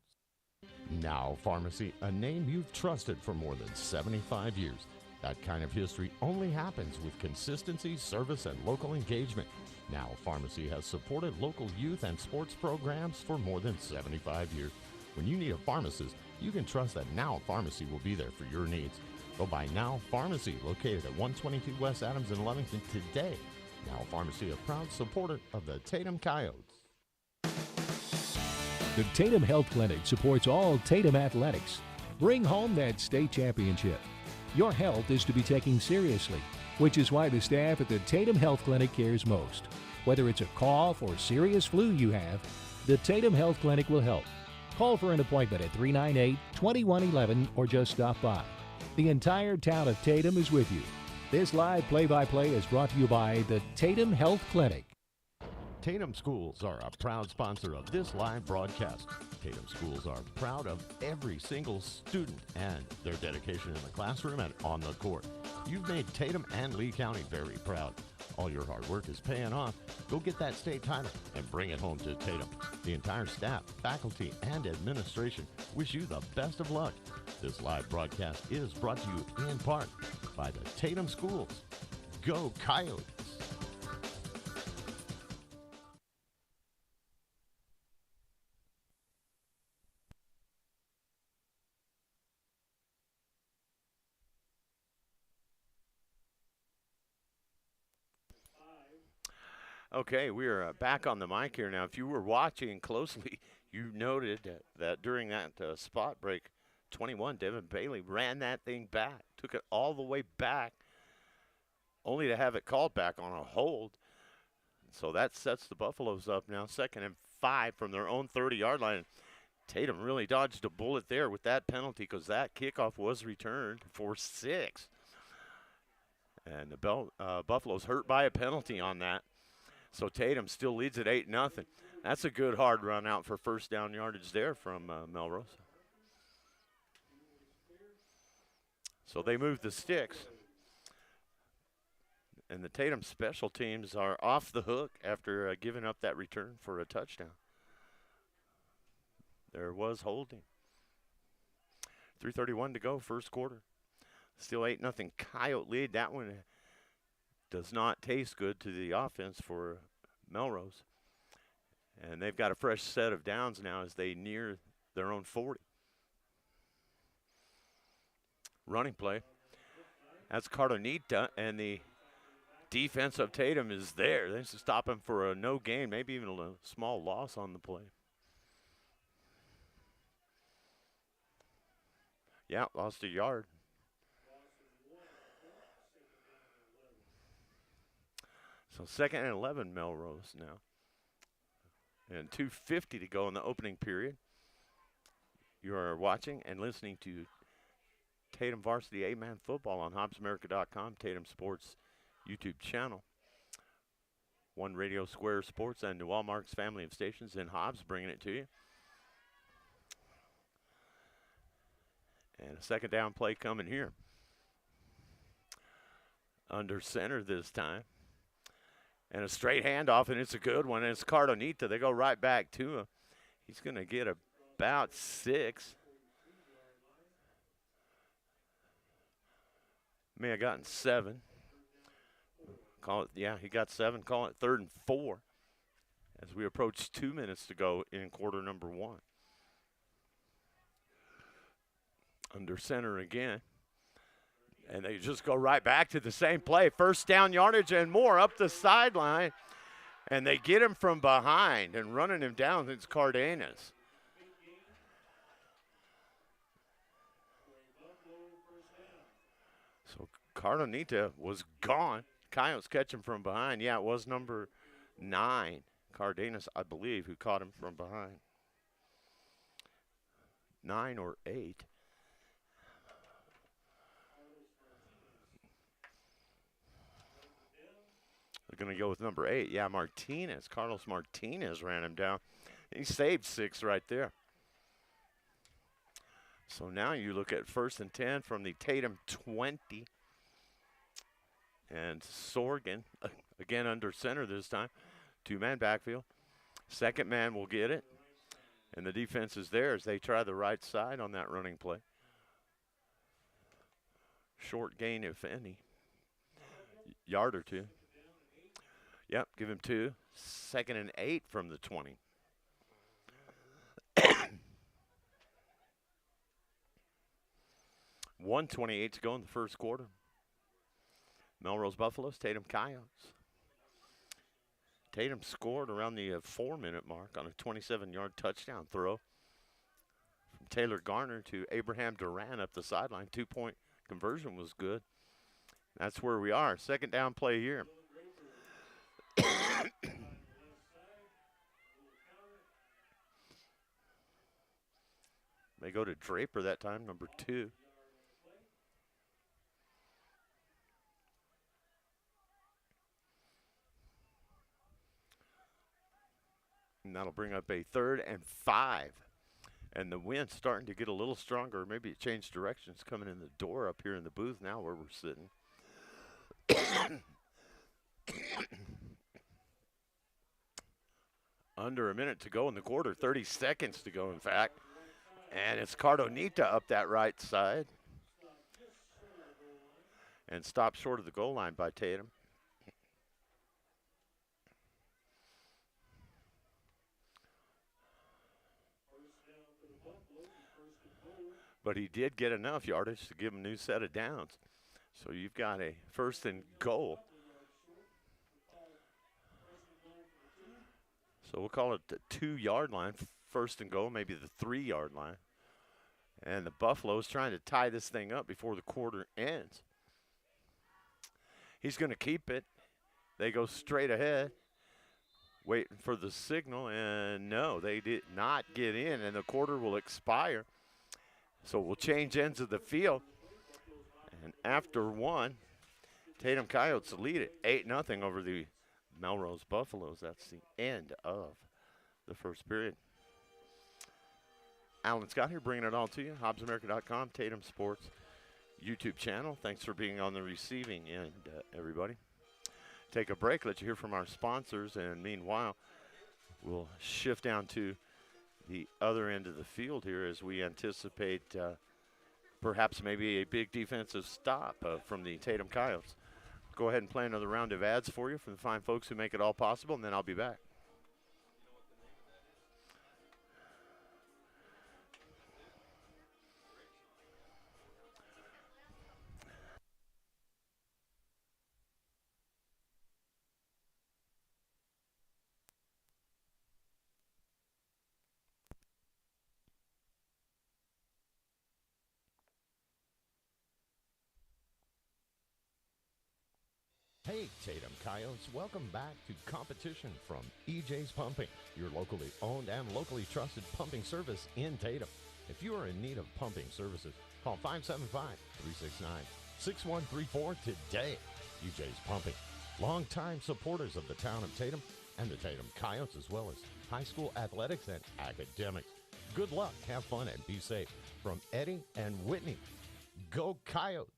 Now Pharmacy, a name you've trusted for more than 75 years. That kind of history only happens with consistency, service, and local engagement. Now Pharmacy has supported local youth and sports programs for more than 75 years. When you need a pharmacist, you can trust that Now Pharmacy will be there for your needs. Go by Now Pharmacy, located at 122 West Adams in Lovington today. Now Pharmacy, a proud supporter of the Tatum Coyotes. The Tatum Health Clinic supports all Tatum athletics. Bring home that state championship. Your health is to be taken seriously, which is why the staff at the Tatum Health Clinic cares most. Whether it's a cough or serious flu you have, the Tatum Health Clinic will help. Call for an appointment at 398-2111 or just stop by. The entire town of Tatum is with you. This live play-by-play is brought to you by the Tatum Health Clinic. Tatum Schools are a proud sponsor of this live broadcast. Tatum Schools are proud of every single student and their dedication in the classroom and on the court. You've made Tatum and Lee County very proud. All your hard work is paying off. Go get that state title and bring it home to Tatum. The entire staff, faculty, and administration wish you the best of luck. This live broadcast is brought to you in part by the Tatum Schools. Go Coyotes! Okay, we are back on the mic here now. If you were watching closely, you noted that during that spot break, 21, Devin Bailey ran that thing back, took it all the way back, only to have it called back on a hold. So that sets the Buffaloes up now, 2nd and 5 from their own 30-yard line. Tatum really dodged a bullet there with that penalty because that kickoff was returned for 6. And the Buffaloes hurt by a penalty on that. So Tatum still leads at 8-0. That's a good hard run out for first down yardage there from Melrose. So they move the sticks. And the Tatum special teams are off the hook after giving up that return for a touchdown. There was holding. 3:31 to go, first quarter. Still 8-0 Coyote lead. That one does not taste good to the offense for Melrose. And they've got a fresh set of downs now as they near their own 40. Running play. That's Cardonita, and the defense of Tatum is there. They just stop him for a no gain, maybe even a small loss on the play. Yeah, lost a yard. So 2nd and 11, Melrose now. And 2:50 to go in the opening period. You are watching and listening to Tatum Varsity 8-Man Football on HobbsAmerica.com, Tatum Sports YouTube channel. One Radio Square Sports and New Mark's family of stations in Hobbs bringing it to you. And a second down play coming here. Under center this time. And a straight handoff, and it's a good one. And it's Cardonita. They go right back to him. He's going to get about 6. May have gotten 7. Call it, yeah, he got 7. Call it 3rd and 4 as we approach 2 minutes to go in quarter number 1. Under center again. And they just go right back to the same play. First down yardage and more up the sideline. And they get him from behind and running him down. It's Cardenas. So Cardonita was gone. Coyotes catch him from behind. Yeah, it was number 9, Cardenas, I believe, who caught him from behind. 9 or 8. They're going to go with number 8. Yeah, Martinez. Carlos Martinez ran him down. He saved 6 right there. So now you look at 1st and 10 from the Tatum 20. And Sorgan, again under center this time. 2-man backfield. Second man will get it. And the defense is there as they try the right side on that running play. Short gain, if any. Yard or 2. Yep, give him 2. 2nd and 8 from the 20. $1:28 to go in the first quarter. Melrose Buffaloes, Tatum Coyotes. Tatum scored around the 4-minute mark on a 27-yard touchdown throw from Taylor Garner to Abraham Duran up the sideline. 2-point conversion was good. That's where we are. Second down play here. They go to Draper that time, number 2. And that'll bring up a 3rd and 5. And the wind's starting to get a little stronger. Maybe it changed directions coming in the door up here in the booth now where we're sitting. Under a minute to go in the quarter. 30 seconds to go, in fact. And it's Cardonita up that right side. And stopped short of the goal line by Tatum. But he did get enough yardage to give him a new set of downs. So you've got a 1st and goal. So we'll call it the 2-yard line, 1st and goal, maybe the 3-yard line. And the Buffaloes trying to tie this thing up before the quarter ends. He's going to keep it. They go straight ahead, waiting for the signal, and no, they did not get in, and the quarter will expire. So we'll change ends of the field. And after 1, Tatum Coyotes lead it 8-0 over the Melrose Buffaloes. That's the end of the first period. Alan Scott here bringing it all to you. HobbsAmerica.com, Tatum Sports YouTube channel. Thanks for being on the receiving end, everybody. Take a break, let you hear from our sponsors, and meanwhile, we'll shift down to the other end of the field here as we anticipate perhaps maybe a big defensive stop from the Tatum Coyotes. Go ahead and play another round of ads for you from the fine folks who make it all possible, and then I'll be back. Hey, Tatum Coyotes, welcome back to competition from EJ's Pumping, your locally owned and locally trusted pumping service in Tatum. If you are in need of pumping services, call 575-369-6134 today. EJ's Pumping, longtime supporters of the town of Tatum and the Tatum Coyotes, as well as high school athletics and academics. Good luck, have fun, and be safe. From Eddie and Whitney, go Coyotes!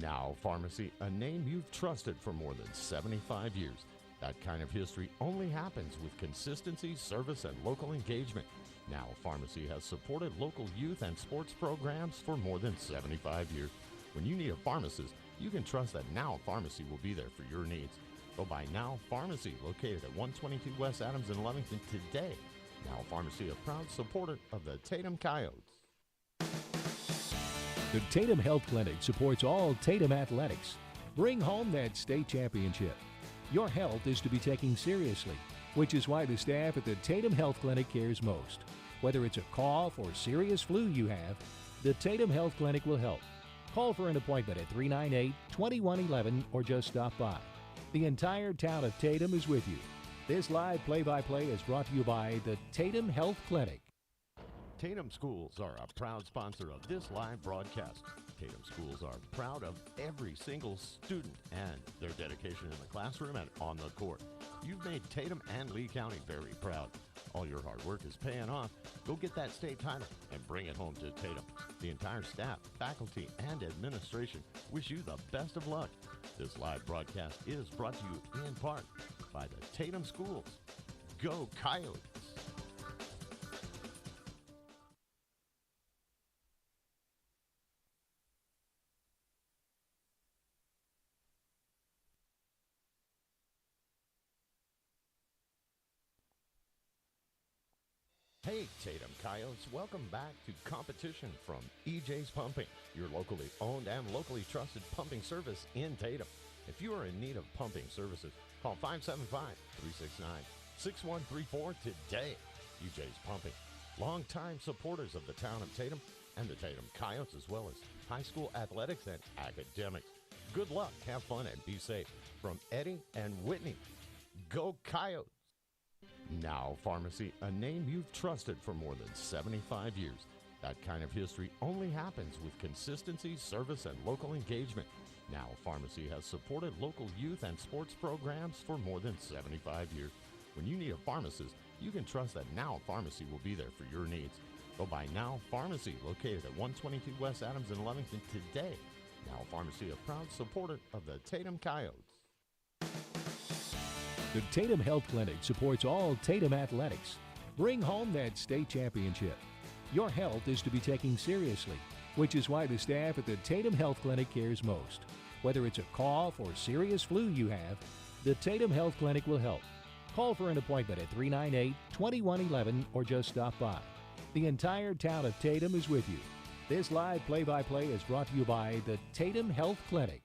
Now Pharmacy, a name you've trusted for more than 75 years. That kind of history only happens with consistency, service, and local engagement. Now Pharmacy has supported local youth and sports programs for more than 75 years. When you need a pharmacist, you can trust that Now Pharmacy will be there for your needs. Go by Now Pharmacy, located at 122 West Adams in Lovington today. Now Pharmacy, a proud supporter of the Tatum Coyotes. The Tatum Health Clinic supports all Tatum athletics. Bring home that state championship. Your health is to be taken seriously, which is why the staff at the Tatum Health Clinic cares most. Whether it's a cough or serious flu you have, the Tatum Health Clinic will help. Call for an appointment at 398-2111 or just stop by. The entire town of Tatum is with you. This live play-by-play is brought to you by the Tatum Health Clinic. Tatum Schools are a proud sponsor of this live broadcast. Tatum Schools are proud of every single student and their dedication in the classroom and on the court. You've made Tatum and Lee County very proud. All your hard work is paying off. Go get that state title and bring it home to Tatum. The entire staff, faculty, and administration wish you the best of luck. This live broadcast is brought to you in part by the Tatum Schools. Go Coyotes! Hey, Tatum Coyotes, welcome back to competition from EJ's Pumping, your locally owned and locally trusted pumping service in Tatum. If you are in need of pumping services, call 575-369-6134 today. EJ's Pumping, longtime supporters of the town of Tatum and the Tatum Coyotes, as well as high school athletics and academics. Good luck, have fun, and be safe. From Eddie and Whitney, go Coyotes! Now Pharmacy, a name you've trusted for more than 75 years. That kind of history only happens with consistency, service, and local engagement. Now Pharmacy has supported local youth and sports programs for more than 75 years. When you need a pharmacist, you can trust that Now Pharmacy will be there for your needs. Go by Now Pharmacy, located at 122 West Adams in Lovington today. Now Pharmacy, a proud supporter of the Tatum Coyotes. The Tatum Health Clinic supports all Tatum athletics. Bring home that state championship. Your health is to be taken seriously, which is why the staff at the Tatum Health Clinic cares most. Whether it's a cough or serious flu you have, the Tatum Health Clinic will help. Call for an appointment at 398-2111 or just stop by. The entire town of Tatum is with you. This live play-by-play is brought to you by the Tatum Health Clinic.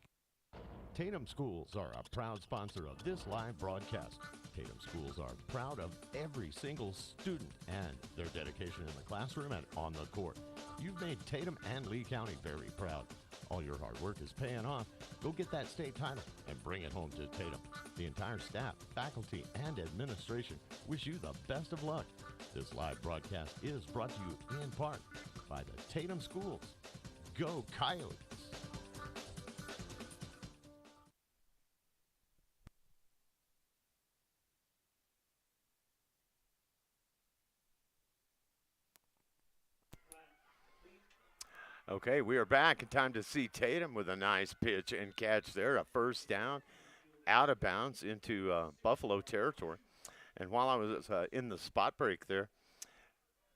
Tatum Schools are a proud sponsor of this live broadcast. Tatum Schools are proud of every single student and their dedication in the classroom and on the court. You've made Tatum and Lee County very proud. All your hard work is paying off. Go get that state title and bring it home to Tatum. The entire staff, faculty, and administration wish you the best of luck. This live broadcast is brought to you in part by the Tatum Schools. Go Coyotes! Okay, we are back in time to see Tatum with a nice pitch and catch there. A first down, out of bounds into Buffalo territory. And while I was in the spot break there,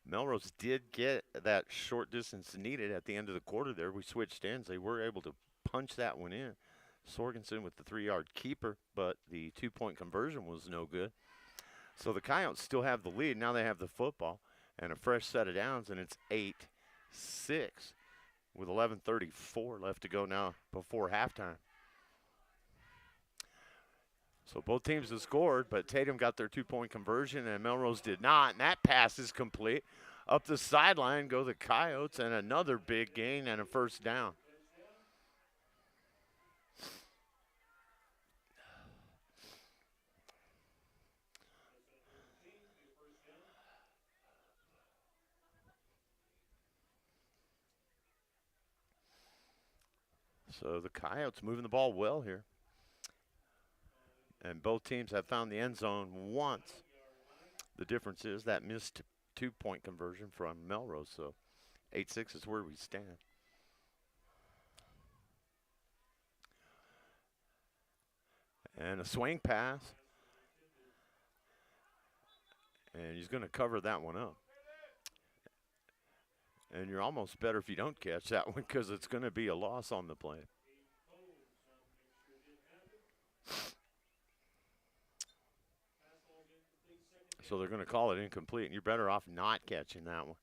Melrose did get that short distance needed at the end of the quarter there. We switched ends. They were able to punch that one in. Sorgensen with the 3-yard keeper, but the 2-point conversion was no good. So the Coyotes still have the lead. Now they have the football and a fresh set of downs, and it's 8-6 with 11:34 left to go now before halftime. So both teams have scored, but Tatum got their 2-point conversion and Melrose did not, and that pass is complete. Up the sideline go the Coyotes, and another big gain and a first down. So the Coyotes moving the ball well here. And both teams have found the end zone once. The difference is that missed 2-point conversion from Melrose. So 8-6 is where we stand. And a swing pass. And he's going to cover that one up. And you're almost better if you don't catch that one because it's going to be a loss on the play. So they're going to call it incomplete, and you're better off not catching that one.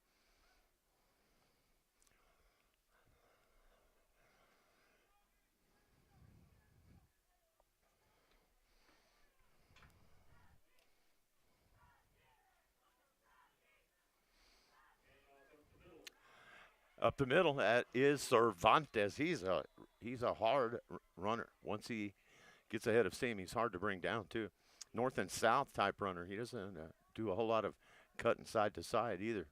Up the middle, that is Cervantes. He's a hard runner. Once he gets ahead of steam, he's hard to bring down, too. North and south type runner. He doesn't do a whole lot of cutting side to side either.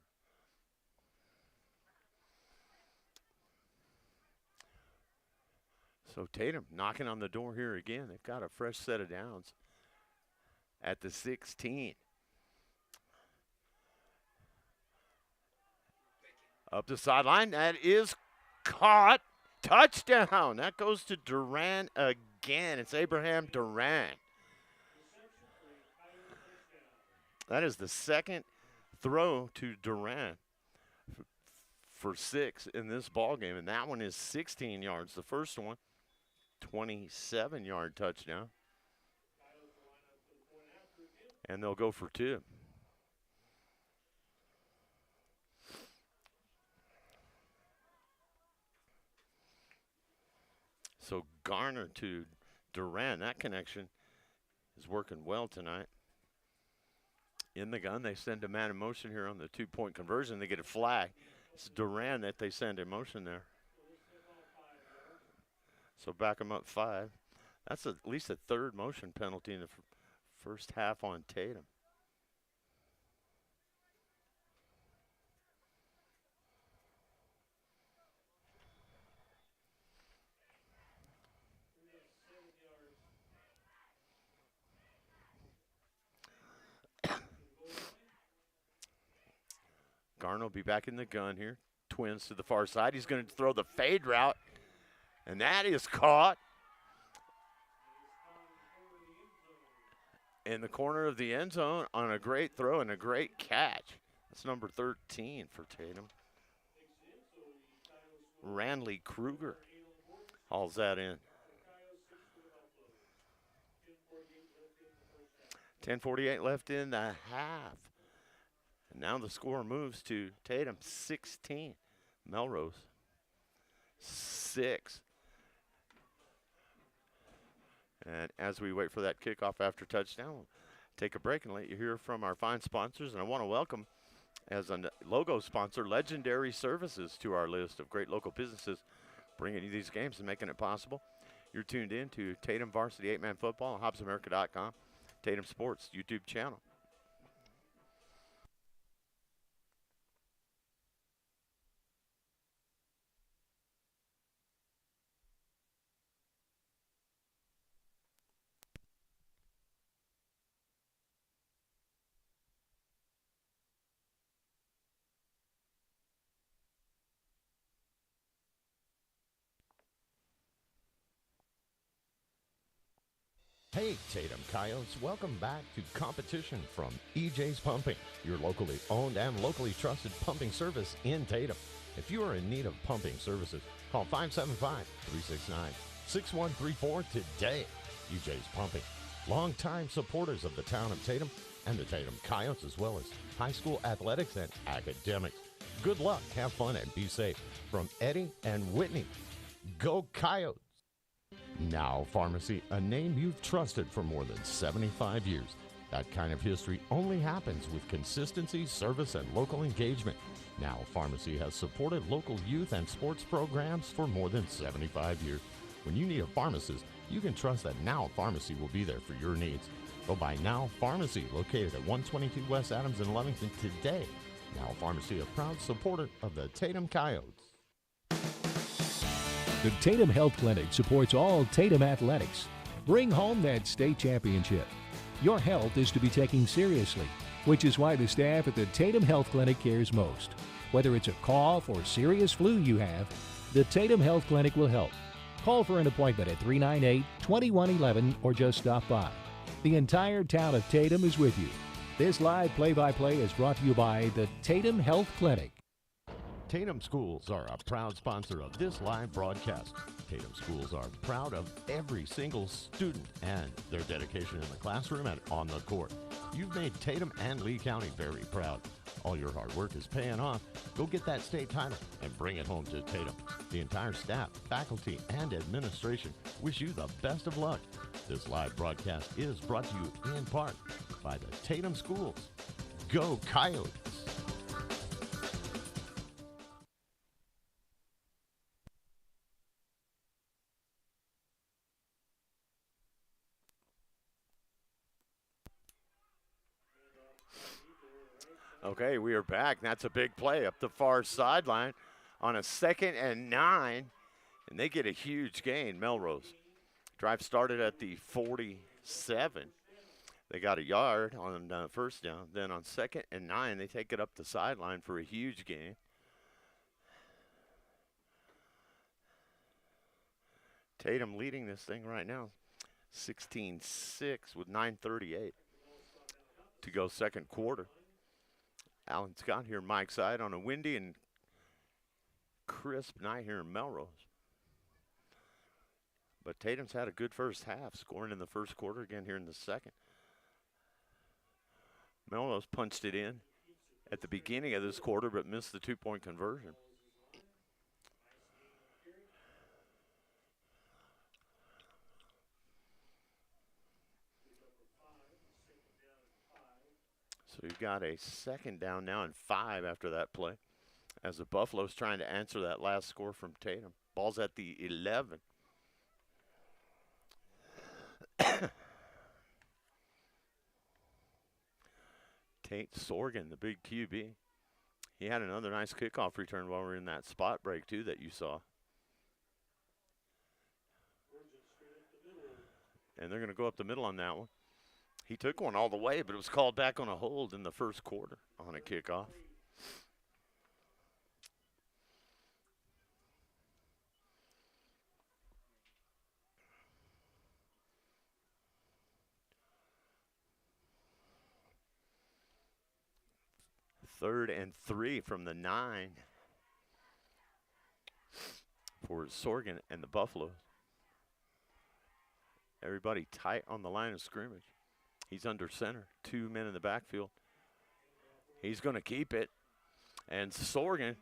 So Tatum knocking on the door here again. They've got a fresh set of downs at the 16. Up the sideline. That is caught. Touchdown. That goes to Duran again. It's Abraham Duran. That is the second throw to Duran for 6 in this ball game, and that one is 16 yards. The first one, 27-yard touchdown. And they'll go for 2. So Garner to Duran, that connection is working well tonight. In the gun, they send a man in motion here on the 2-point conversion. They get a flag. It's Duran that they send in motion there. So back them up 5. That's at least a third motion penalty in the first half on Tatum. Garner will be back in the gun here. Twins to the far side. He's going to throw the fade route, and that is caught in the corner of the end zone on a great throw and a great catch. That's number 13 for Tatum. Ranley Kruger hauls that in. 10:48 left in the half. And now the score moves to Tatum 16, Melrose 6. And as we wait for that kickoff after touchdown, we'll take a break and let you hear from our fine sponsors. And I want to welcome, as a logo sponsor, Legendary Services to our list of great local businesses bringing you these games and making it possible. You're tuned in to Tatum Varsity 8-Man Football, HobbsAmerica.com, Tatum Sports YouTube channel. Hey, Tatum Coyotes, welcome back to competition from EJ's Pumping, your locally owned and locally trusted pumping service in Tatum. If you are in need of pumping services, call 575-369-6134 today. EJ's Pumping, longtime supporters of the town of Tatum and the Tatum Coyotes, as well as high school athletics and academics. Good luck, have fun, and be safe. From Eddie and Whitney, go Coyotes! Now Pharmacy, a name you've trusted for more than 75 years. That kind of history only happens with consistency, service, and local engagement. Now Pharmacy has supported local youth and sports programs for more than 75 years. When you need a pharmacist, you can trust that Now Pharmacy will be there for your needs. Go by Now Pharmacy, located at 122 West Adams in Lovington today. Now Pharmacy, a proud supporter of the Tatum Coyotes. The Tatum Health Clinic supports all Tatum athletics. Bring home that state championship. Your health is to be taken seriously, which is why the staff at the Tatum Health Clinic cares most. Whether it's a cough or serious flu you have, the Tatum Health Clinic will help. Call for an appointment at 398-2111 or just stop by. The entire town of Tatum is with you. This live play-by-play is brought to you by the Tatum Health Clinic. Tatum Schools are a proud sponsor of this live broadcast. Tatum Schools are proud of every single student and their dedication in the classroom and on the court. You've made Tatum and Lee County very proud. All your hard work is paying off. Go get that state title and bring it home to Tatum. The entire staff, faculty, and administration wish you the best of luck. This live broadcast is brought to you in part by the Tatum Schools. Go Coyotes! Okay, we are back. That's a big play up the far sideline on a 2nd and 9, and they get a huge gain, Melrose. Drive started at the 47. They got a yard on first down. Then on 2nd and 9, they take it up the sideline for a huge gain. Tatum leading this thing right now, 16-6 with 9:38 to go second quarter. Alan Scott here, Mike's side, on a windy and crisp night here in Melrose. But Tatum's had a good first half, scoring in the first quarter, again here in the second. Melrose punched it in at the beginning of this quarter, but missed the two-point conversion. So you've got a 2nd down now and 5 after that play, as the Buffalo's trying to answer that last score from Tatum. Ball's at the 11. Tate Sorgan, the big QB. He had another nice kickoff return while we were in that spot break, too, that you saw. And they're going to go up the middle on that one. He took one all the way, but it was called back on a hold in the first quarter on a kickoff. Third and 3 from the 9 for Sorgan and the Buffaloes. Everybody tight on the line of scrimmage. He's under center. 2 men in the backfield. He's going to keep it. And Sorgan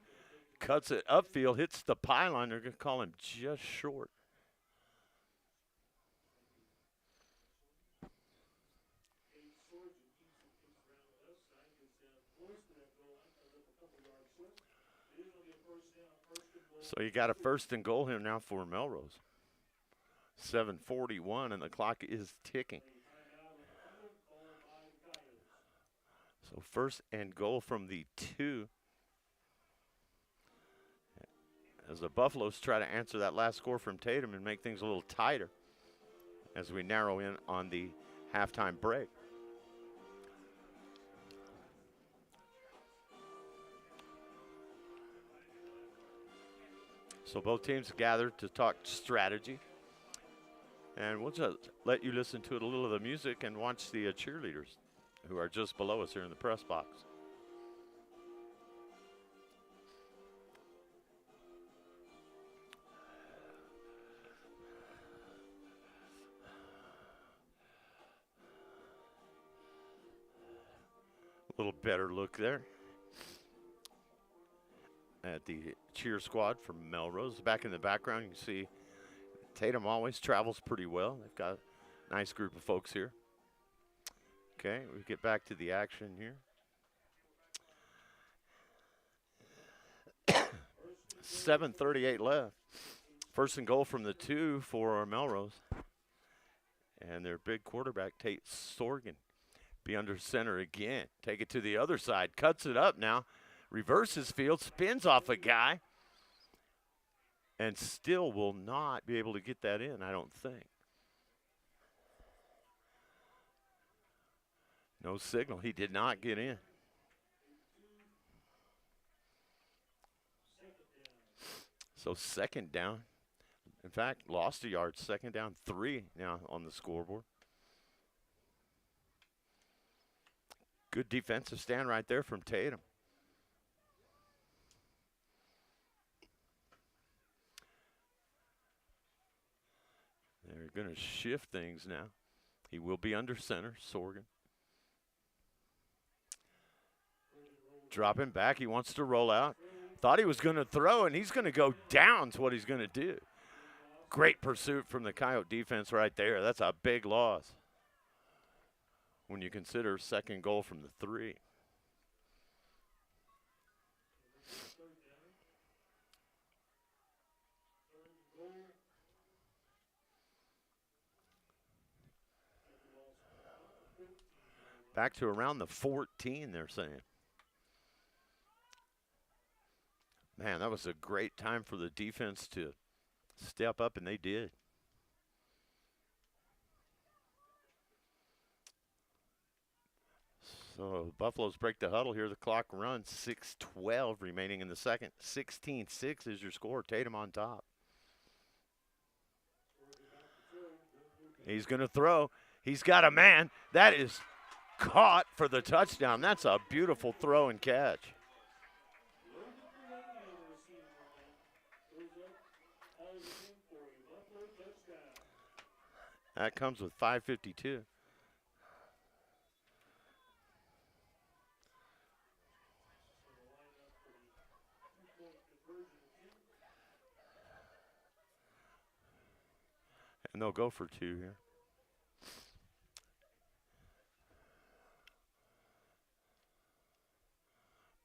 cuts it upfield, hits the pylon. They're going to call him just short. So you got a 1st and goal here now for Melrose. 7:41, and the clock is ticking. So 1st and goal from the 2. As the Buffaloes try to answer that last score from Tatum and make things a little tighter as we narrow in on the halftime break. So both teams gathered to talk strategy. And we'll just let you listen to a little of the music and watch the cheerleaders who are just below us here in the press box. A little better look there at the cheer squad from Melrose. Back in the background, you can see Tatum always travels pretty well. They've got a nice group of folks here. Okay, we get back to the action here. 7:38 left. 1st and goal from the 2 for Melrose. And their big quarterback, Tate Sorgan, be under center again. Take it to the other side. Cuts it up now. Reverses field. Spins off a guy. and still will not be able to get that in, I don't think. No signal. He did not get in. So second down. In fact, lost a yard. Second down, 3 now on the scoreboard. Good defensive stand right there from Tatum. They're going to shift things now. He will be under center, Sorgan. Dropping back. He wants to roll out. Thought he was going to throw, and he's going to go down is what he's going to do. Great pursuit from the Coyote defense right there. That's a big loss when you consider second goal from the 3. Back to around the 14, they're saying. Man, that was a great time for the defense to step up, and they did. So Buffaloes break the huddle here. The clock runs. 6:12 remaining in the second. 16-6 is your score. Tatum on top. He's going to throw. He's got a man. That is caught for the touchdown. That's a beautiful throw and catch. That comes with 5:52. And they'll go for 2 here.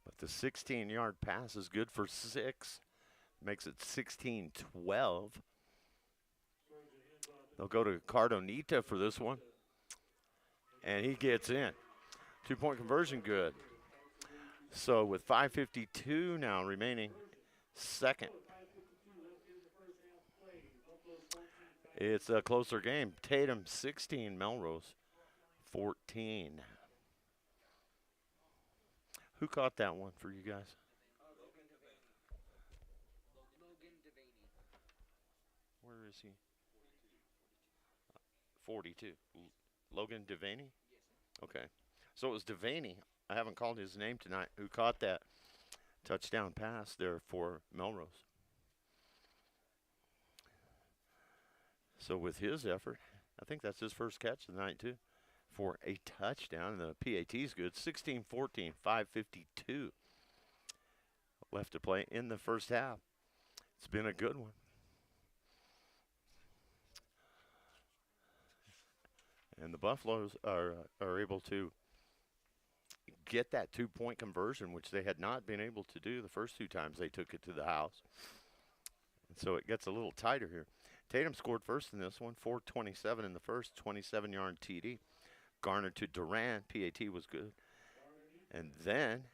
But the 16-yard pass is good for 6. Makes it 16-12. They'll go to Cardonita for this one. And he gets in. 2-point conversion good. So with 5:52 now remaining, second. It's a closer game. Tatum 16, Melrose 14. Who caught that one for you guys? Where is he? 42. Logan Devaney? Okay. So it was Devaney. I haven't called his name tonight. Who caught that touchdown pass there for Melrose? So with his effort, I think that's his first catch of the night too, for a touchdown. And the PAT's good. 16-14, 5:52 left to play in the first half. It's been a good one. And the Buffaloes are able to get that 2-point conversion, which they had not been able to do the first 2 times they took it to the house. And so it gets a little tighter here. Tatum scored first in this one, 4:27 in the first, 27-yard TD. Garner to Durant, PAT was good. And then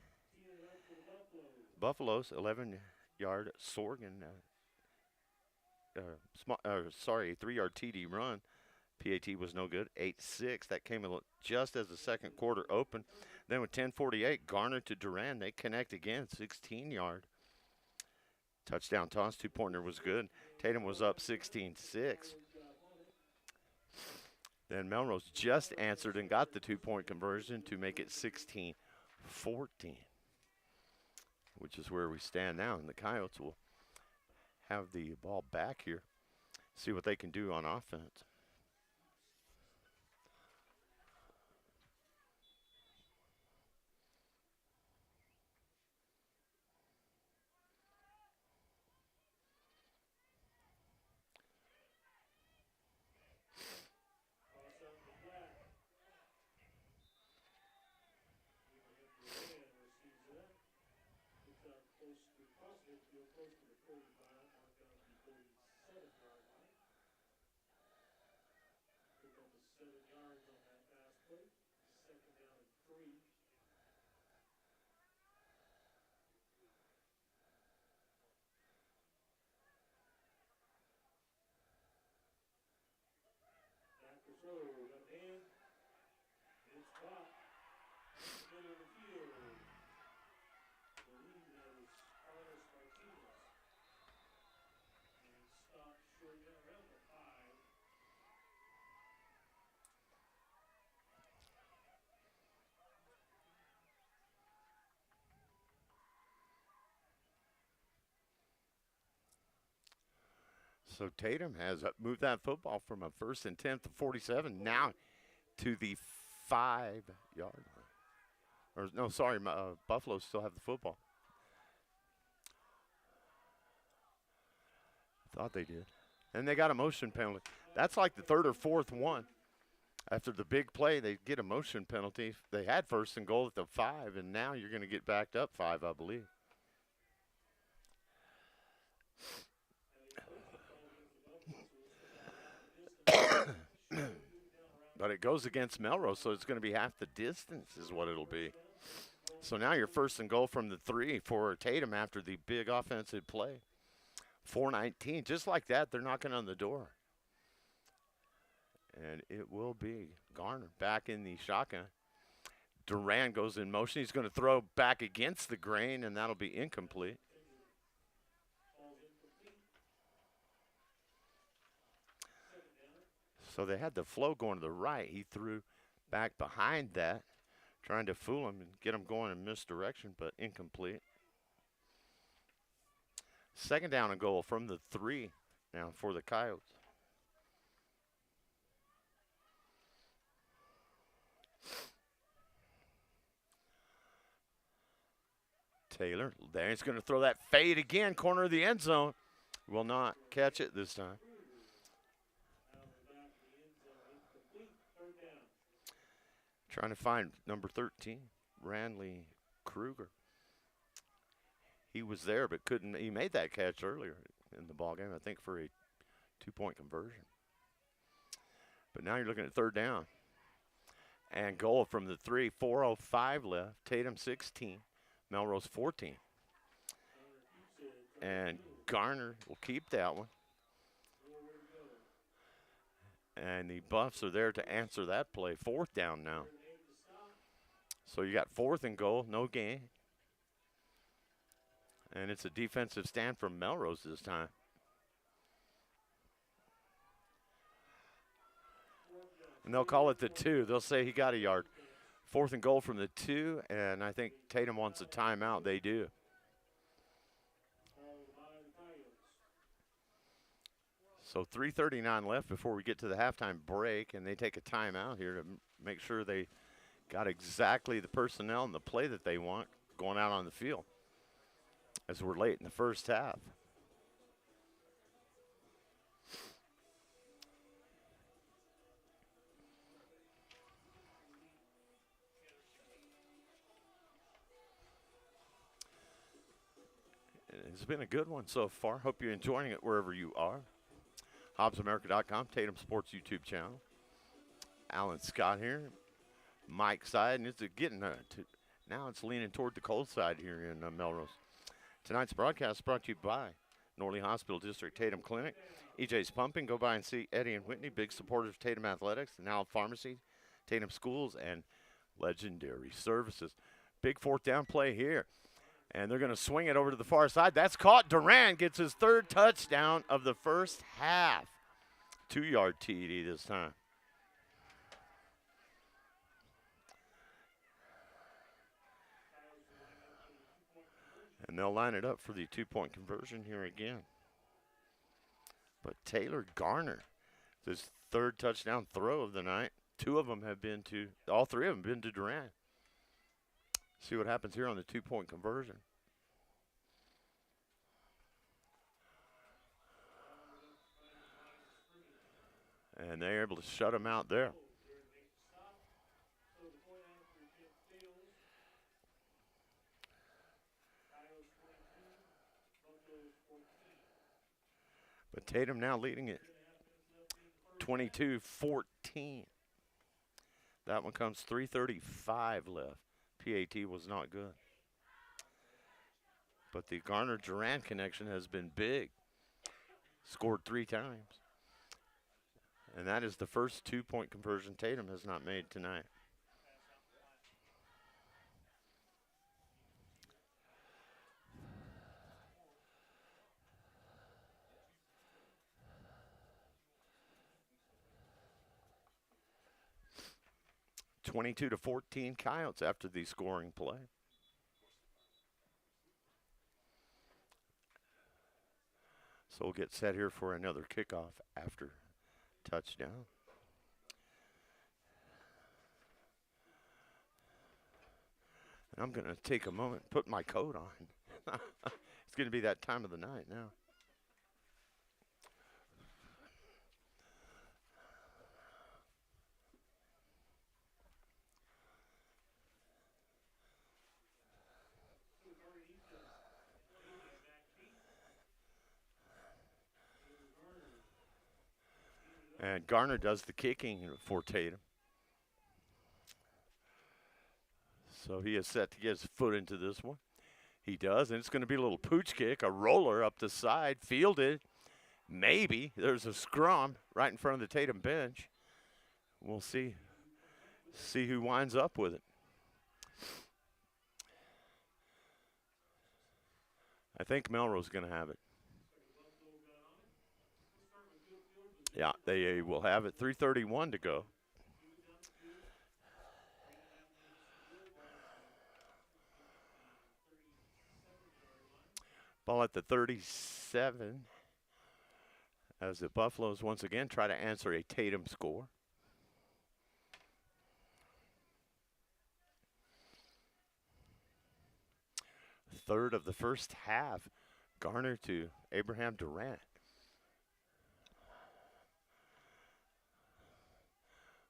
Buffalo's 11-yard Sorgan, 3-yard TD run. PAT was no good, 8-6. That came just as the second quarter opened. Then with 10:48, Garner to Durant, they connect again, 16-yard. Touchdown toss, 2-pointer was good. Tatum was up 16-6. Then Melrose just answered and got the 2-point conversion to make it 16-14, which is where we stand now. And the Coyotes will have the ball back here, see what they can do on offense. So Tatum has moved that football from a 1st and 10 to 47 now to the 5-yard line. Or no, sorry, Buffalo still have the football. Thought they did. And they got a motion penalty. That's like the 3rd or 4th one. After the big play, they get a motion penalty. They had 1st and goal at the 5, and now you're going to get backed up 5, I believe. But it goes against Melrose, so it's going to be half the distance is what it'll be. So now you're 1st and goal from the 3 for Tatum after the big offensive play. 4:19, just like that, they're knocking on the door. And it will be Garner back in the shotgun. Duran goes in motion. He's going to throw back against the grain, and that'll be incomplete. So they had the flow going to the right. He threw back behind that, trying to fool him and get him going in misdirection, but incomplete. 2nd down and goal from the 3 now for the Coyotes. Taylor, there he's going to throw that fade again, corner of the end zone. Will not catch it this time. Trying to find number 13, Ranley Kruger. He was there but couldn't. He made that catch earlier in the ballgame, I think, for a 2-point conversion. But now you're looking at 3rd down. And goal from the 3, 4:05 left. Tatum 16, Melrose 14. And Garner will keep that one. And the Buffs are there to answer that play. 4th down now. So you got 4th and goal, no gain. And it's a defensive stand from Melrose this time. And they'll call it the 2. They'll say he got a yard. 4th and goal from the 2, and I think Tatum wants a timeout. They do. So 3:39 left before we get to the halftime break, and they take a timeout here to make sure they got exactly the personnel and the play that they want going out on the field as we're late in the first half. It's been a good one so far. Hope you're enjoying it wherever you are. HobbsAmerica.com, Tatum Sports YouTube channel. Alan Scott here. Mike side, and it's getting now it's leaning toward the cold side here in Melrose. Tonight's broadcast is brought to you by Norley Hospital District Tatum Clinic, EJ's Pumping. Go by and see Eddie and Whitney, big supporters of Tatum Athletics, the Now Pharmacy, Tatum Schools, and Legendary Services. Big 4th down play here. And they're going to swing it over to the far side. That's caught. Duran gets his 3rd touchdown of the first half. 2-yard TD this time. And they'll line it up for the 2-point conversion here again. But Taylor Garner, his 3rd touchdown throw of the night. All 3 of them been to Duran. See what happens here on the 2-point conversion. And they're able to shut him out there. But Tatum now leading it 22-14. That one comes 3:35 left. PAT was not good. But the Garner-Duran connection has been big. Scored 3 times. And that is the first 2-point conversion Tatum has not made tonight. (22-14) Coyotes after the scoring play. So we'll get set here for another kickoff after touchdown. And I'm going to take a moment and put my coat on. It's going to be that time of the night now. And Garner does the kicking for Tatum. So he is set to get his foot into this one. He does, and it's going to be a little pooch kick, a roller up the side, fielded. Maybe. There's a scrum right in front of the Tatum bench. We'll see who winds up with it. I think Melrose is going to have it. Yeah, they will have it. 3:31 to go. Ball at the 37 as the Buffaloes once again try to answer a Tatum score. Third of the first half. Garner to Abraham Durant.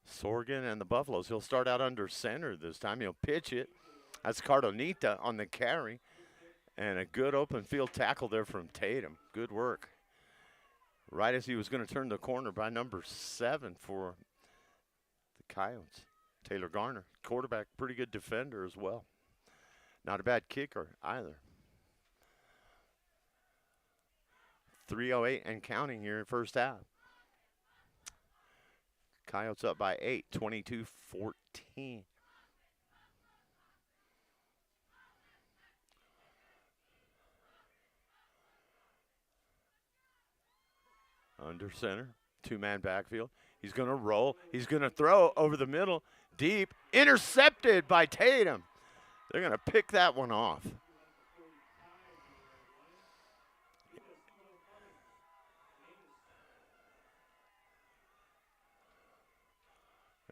Sorgan and the Buffaloes. He'll start out under center this time. He'll pitch it. That's Cardonita on the carry. And a good open field tackle there from Tatum. Good work. Right as he was going to turn the corner by number 7 for the Coyotes. Taylor Garner. Quarterback, pretty good defender as well. Not a bad kicker either. 3:08 and counting here in first half. Coyotes up by 8, 22-14. Under center, two-man backfield. He's going to roll. He's going to throw over the middle, deep, intercepted by Tatum. They're going to pick that one off.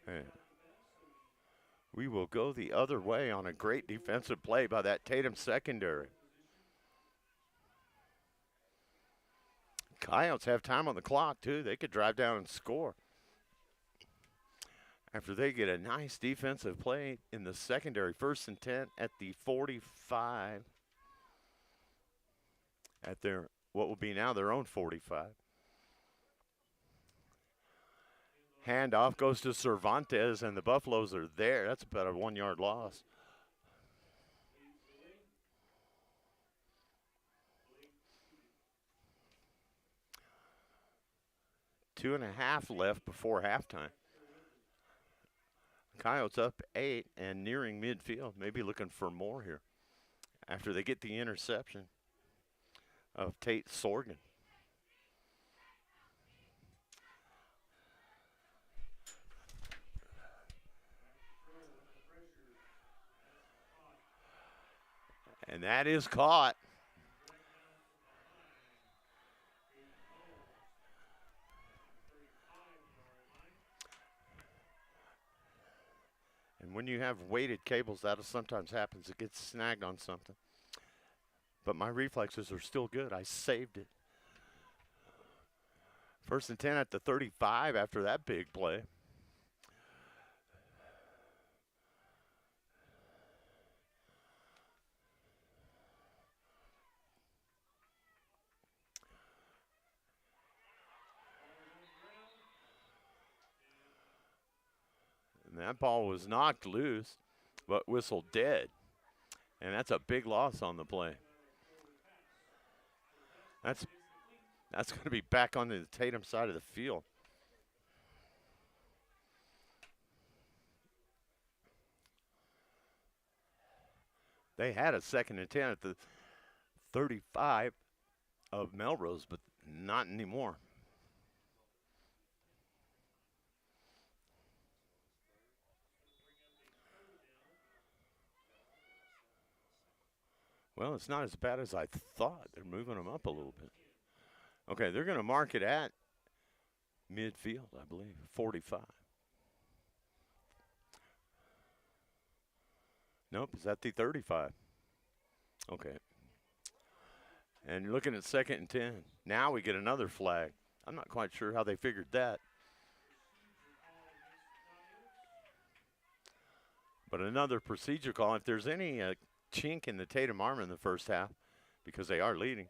And we will go the other way on a great defensive play by that Tatum secondary. Coyotes have time on the clock, too. They could drive down and score. After they get a nice defensive play in the secondary. 1st and 10 at the 45. At their, what will be now their own 45. Handoff goes to Cervantes, and the Buffaloes are there. That's about a 1-yard loss. Two and a half left before halftime. Coyotes up 8 and nearing midfield. Maybe looking for more here after they get the interception of Tate Sorgan. And that is caught. And when you have weighted cables, that sometimes happens. It gets snagged on something. But my reflexes are still good. I saved it. 1st and 10 at the 35 after that big play. And that ball was knocked loose, but whistled dead. And that's a big loss on the play. That's going to be back on the Tatum side of the field. They had a 2nd and 10 at the 35 of Melrose, but not anymore. Well, it's not as bad as I thought. They're moving them up a little bit. Okay, they're going to mark it at midfield, I believe, 45. Nope, it's at the 35. Okay. And you're looking at 2nd and 10. Now we get another flag. I'm not quite sure how they figured that. But another procedure call. If there's any chink in the Tatum armor in the first half, because they are leading,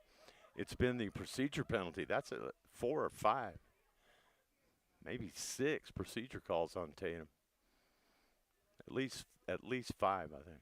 it's been the procedure penalty. That's a 4 or 5, maybe 6 procedure calls on Tatum. At least 5, I think.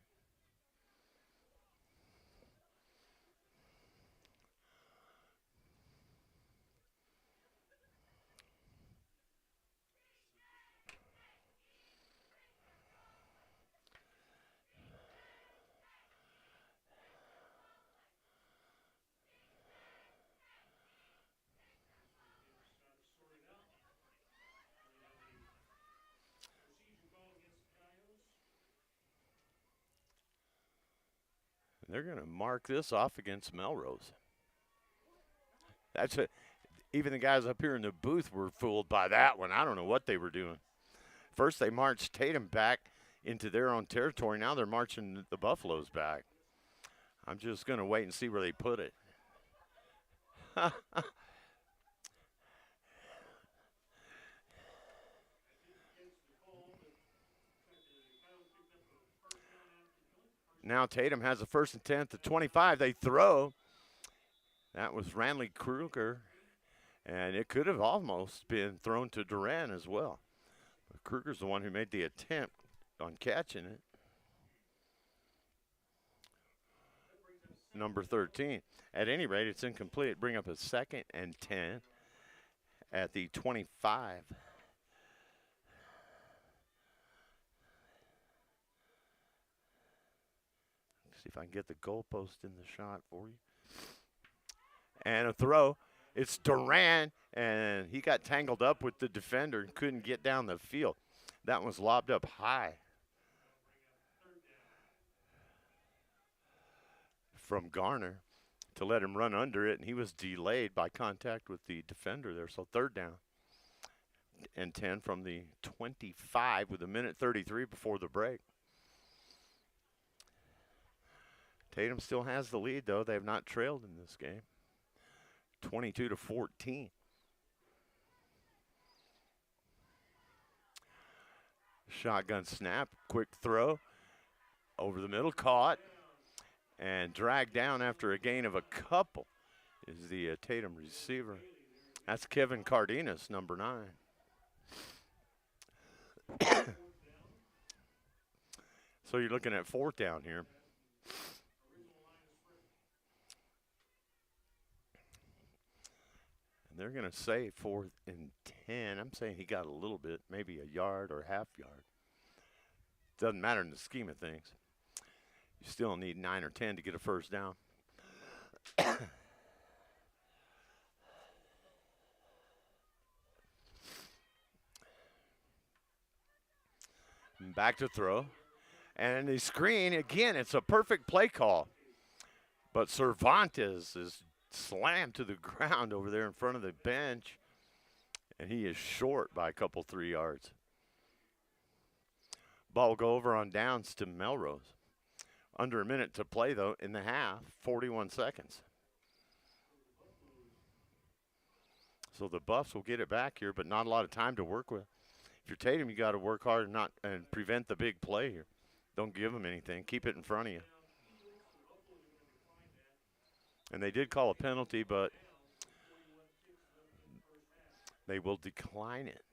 They're going to mark this off against Melrose. That's it. Even the guys up here in the booth were fooled by that one. I don't know what they were doing. First, they marched Tatum back into their own territory. Now they're marching the Buffaloes back. I'm just going to wait and see where they put it. Now Tatum has a 1st and 10 at the 25. They throw. That was Ranley Kruger, and it could have almost been thrown to Duran as well. But Kruger's the one who made the attempt on catching it. Number 13. At any rate, it's incomplete. Bring up a 2nd and 10 at the 25. See if I can get the goalpost in the shot for you. And a throw. It's Duran, and he got tangled up with the defender and couldn't get down the field. That was lobbed up high from Garner to let him run under it, and he was delayed by contact with the defender there. So 3rd down and 10 from the 25 with 1:33 before the break. Tatum still has the lead, though. They have not trailed in this game. 22-14. Shotgun snap, quick throw over the middle, caught and dragged down after a gain of a couple is the Tatum receiver. That's Kevin Cardenas, number 9. So you're looking at 4th down here. And they're going to say 4th and 10. I'm saying he got a little bit, maybe a yard or half yard. Doesn't matter in the scheme of things. You still need 9 or 10 to get a 1st down. Back to throw. And the screen, again, it's a perfect play call. But Cervantes is slammed to the ground over there in front of the bench. And he is short by a couple, 3 yards. Ball will go over on downs to Melrose. Under a minute to play, though, in the half, 41 seconds. So the Buffs will get it back here, but not a lot of time to work with. If you're Tatum, you got to work hard and prevent the big play here. Don't give them anything. Keep it in front of you. And they did call a penalty, but they will decline it.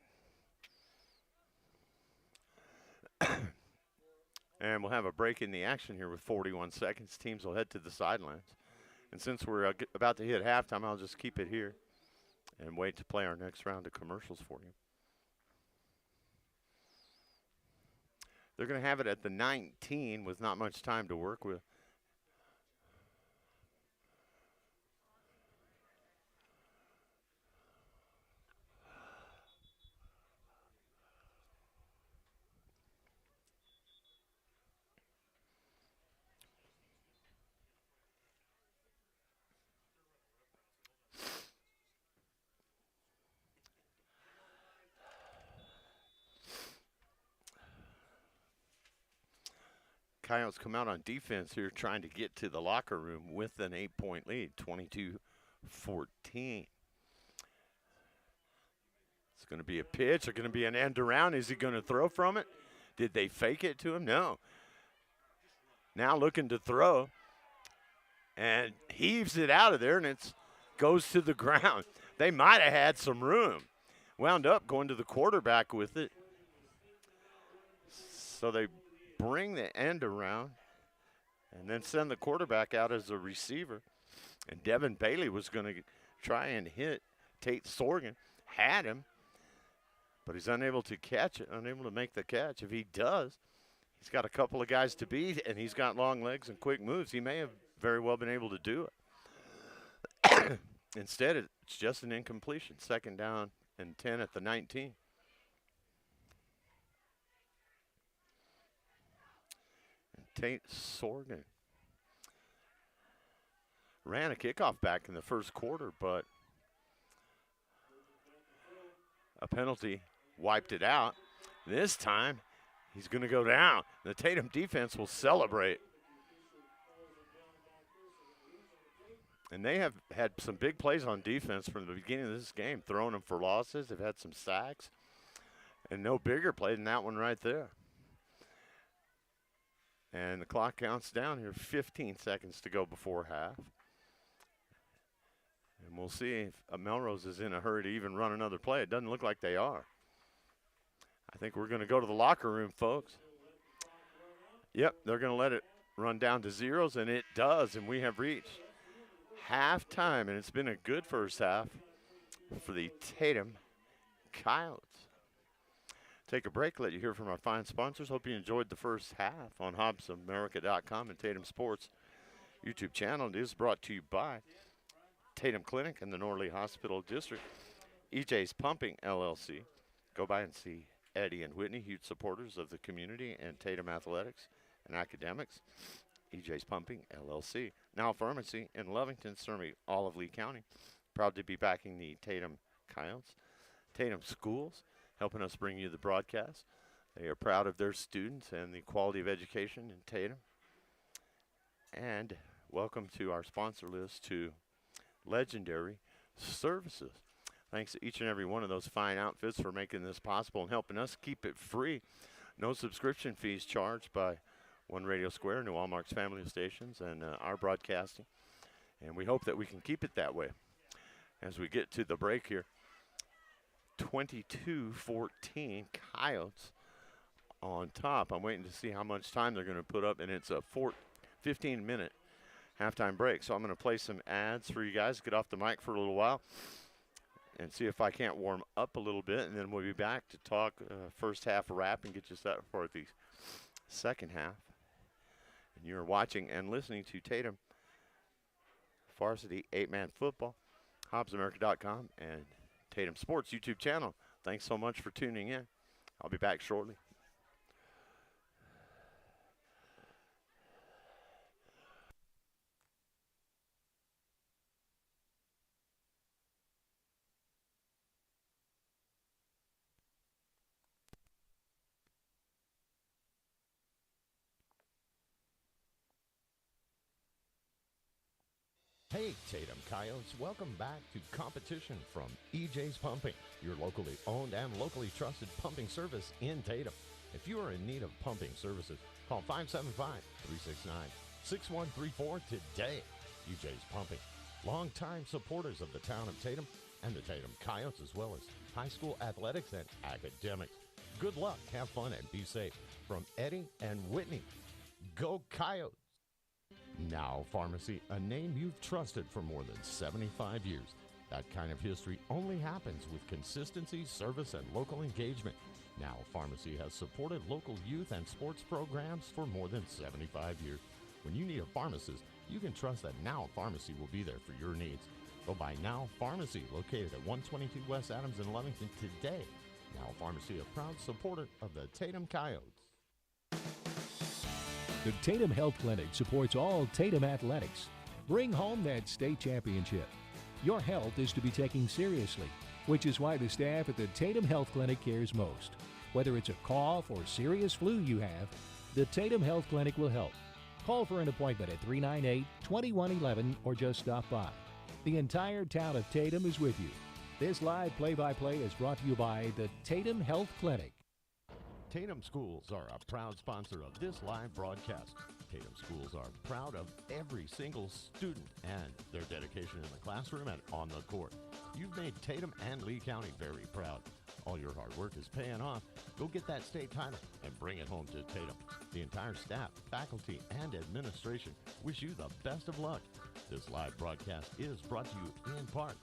And we'll have a break in the action here with 41 seconds. Teams will head to the sidelines. And since we're about to hit halftime, I'll just keep it here and wait to play our next round of commercials for you. They're going to have it at the 19 with not much time to work with. Coyotes come out on defense here trying to get to the locker room with an 8-point lead, 22-14. It's going to be a pitch. It's going to be an end around. Is he going to throw from it? Did they fake it to him? No. Now looking to throw and heaves it out of there, and it goes to the ground. They might have had some room. Wound up going to the quarterback with it. So they bring the end around and then send the quarterback out as a receiver. And Devin Bailey was going to try and hit Tate Sorgan. Had him. But he's unable to catch it, unable to make the catch. If he does, he's got a couple of guys to beat, and he's got long legs and quick moves. He may have very well been able to do it. Instead, it's just an incompletion. 2nd down and 10 at the 19. And Tate Sorgan ran a kickoff back in the first quarter, but a penalty wiped it out. This time, he's going to go down. The Tatum defense will celebrate. And they have had some big plays on defense from the beginning of this game, throwing them for losses. They've had some sacks. And no bigger play than that one right there. And the clock counts down here, 15 seconds to go before half. And we'll see if Melrose is in a hurry to even run another play. It doesn't look like they are. I think we're going to go to the locker room, folks. Yep, they're going to let it run down to zeros, and it does, and we have reached halftime, and it's been a good first half for the Tatum Coyotes. Take a break, let you hear from our fine sponsors. Hope you enjoyed the first half on HobbsAmerica.com and Tatum Sports YouTube channel. It is brought to you by Tatum Clinic and the Norley Hospital District, EJ's Pumping LLC. Go by and see Eddie and Whitney, huge supporters of the community and Tatum athletics and academics. EJ's Pumping LLC. Now Pharmacy in Lovington, serving all of Lee County. Proud to be backing the Tatum Coyotes. Tatum Schools, helping us bring you the broadcast. They are proud of their students and the quality of education in Tatum. And welcome to our sponsor list to Legendary Services. Thanks to each and every one of those fine outfits for making this possible and helping us keep it free. No subscription fees charged by One Radio Square, New Allmark's family of stations, and our broadcasting. And we hope that we can keep it that way. As we get to the break here, 22-14, Coyotes on top. I'm waiting to see how much time they're going to put up, and it's a 15-minute halftime break. So I'm going to play some ads for you guys, get off the mic for a little while, and see if I can't warm up a little bit, and then we'll be back to talk first half wrap and get you set for the second half. And you're watching and listening to Tatum Varsity 8-Man Football, HobbsAmerica.com, and Tatum Sports YouTube channel. Thanks so much for tuning in. I'll be back shortly. Hey, Tatum Coyotes, welcome back to competition from EJ's Pumping, your locally owned and locally trusted pumping service in Tatum. If you are in need of pumping services, call 575-369-6134 today. EJ's Pumping, longtime supporters of the town of Tatum and the Tatum Coyotes, as well as high school athletics and academics. Good luck, have fun, and be safe. From Eddie and Whitney, go Coyotes! Now Pharmacy, a name you've trusted for more than 75 years. That kind of history only happens with consistency, service, and local engagement. Now Pharmacy has supported local youth and sports programs for more than 75 years. When you need a pharmacist, you can trust that Now Pharmacy will be there for your needs. Go by Now Pharmacy, located at 122 West Adams in Lovington today. Now Pharmacy, a proud supporter of the Tatum Coyotes. The Tatum Health Clinic supports all Tatum athletics. Bring home that state championship. Your health is to be taken seriously, which is why the staff at the Tatum Health Clinic cares most. Whether it's a cough or serious flu you have, The Tatum Health Clinic will help. Call for an appointment at 398 2111 or just stop by. The entire town of Tatum is with you. This live play-by-play is brought to you by the Tatum Health Clinic. Tatum Schools are a proud sponsor of this live broadcast. Tatum Schools are proud of every single student and their dedication in the classroom and on the court. You've made Tatum and Lee County very proud. All your hard work is paying off. Go get that state title and bring it home to Tatum. The entire staff, faculty, and administration wish you the best of luck. This live broadcast is brought to you in part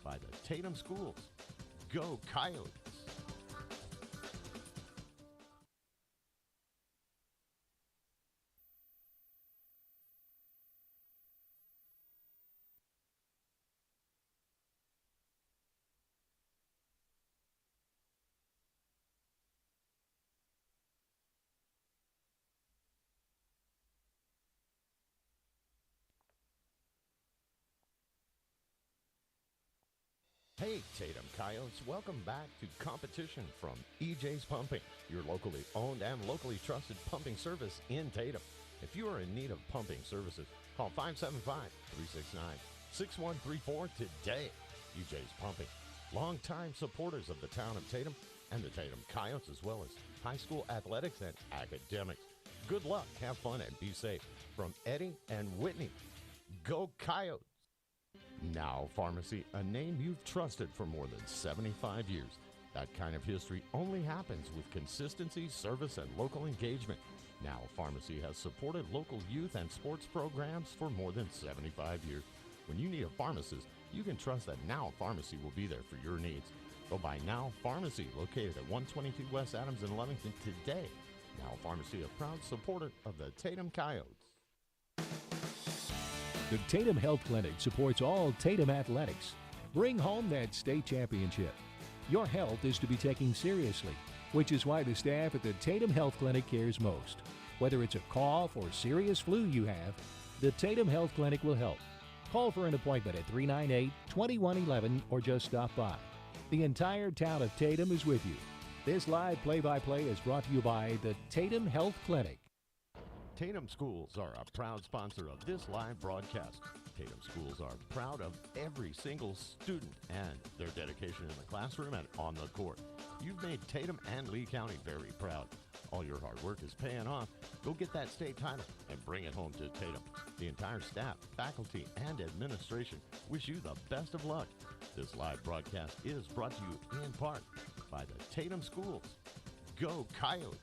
by the Tatum Schools. Go Coyotes! Hey, Tatum Coyotes, welcome back to competition from EJ's Pumping, your locally owned and locally trusted pumping service in Tatum. If you are in need of pumping services, call 575-369-6134 today. EJ's Pumping, longtime supporters of the town of Tatum and the Tatum Coyotes, as well as high school athletics and academics. Good luck, have fun, and be safe. From Eddie and Whitney, go Coyotes! Now Pharmacy, a name you've trusted for more than 75 years. That kind of history only happens with consistency, service, and local engagement. Now Pharmacy has supported local youth and sports programs for more than 75 years. When you need a pharmacist, you can trust that Now Pharmacy will be there for your needs. Go by Now Pharmacy, located at 122 West Adams in Lovington today. Now Pharmacy, a proud supporter of the Tatum Coyotes. The Tatum Health Clinic supports all Tatum athletics. Bring home that state championship. Your health is to be taken seriously, which is why the staff at the Tatum Health Clinic cares most. Whether it's a cough or serious flu you have, the Tatum Health Clinic will help. Call for an appointment at 398 2111 or just stop by. The entire town of Tatum is with you. This live play-by-play is brought to you by the Tatum Health Clinic. Tatum Schools are a proud sponsor of this live broadcast. Tatum Schools are proud of every single student and their dedication in the classroom and on the court. You've made Tatum and Lee County very proud. All your hard work is paying off. Go get that state title and bring it home to Tatum. The entire staff, faculty, and administration wish you the best of luck. This live broadcast is brought to you in part by the Tatum Schools. Go Coyotes!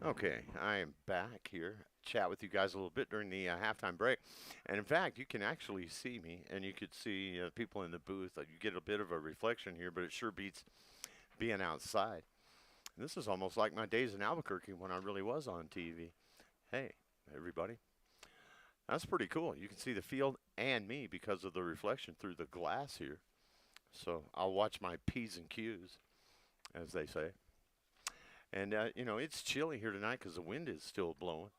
Okay, I am back here. Chat with you guys a little bit during the halftime break. And in fact, you can actually see me, and you could see people in the booth. You get a bit of a reflection here, but it sure beats being outside. And this is almost like my days in Albuquerque when I really was on TV. Hey, everybody. That's pretty cool. You can see the field and me because of the reflection through the glass here. So I'll watch my P's and Q's, as they say. And, it's chilly here tonight because the wind is still blowing.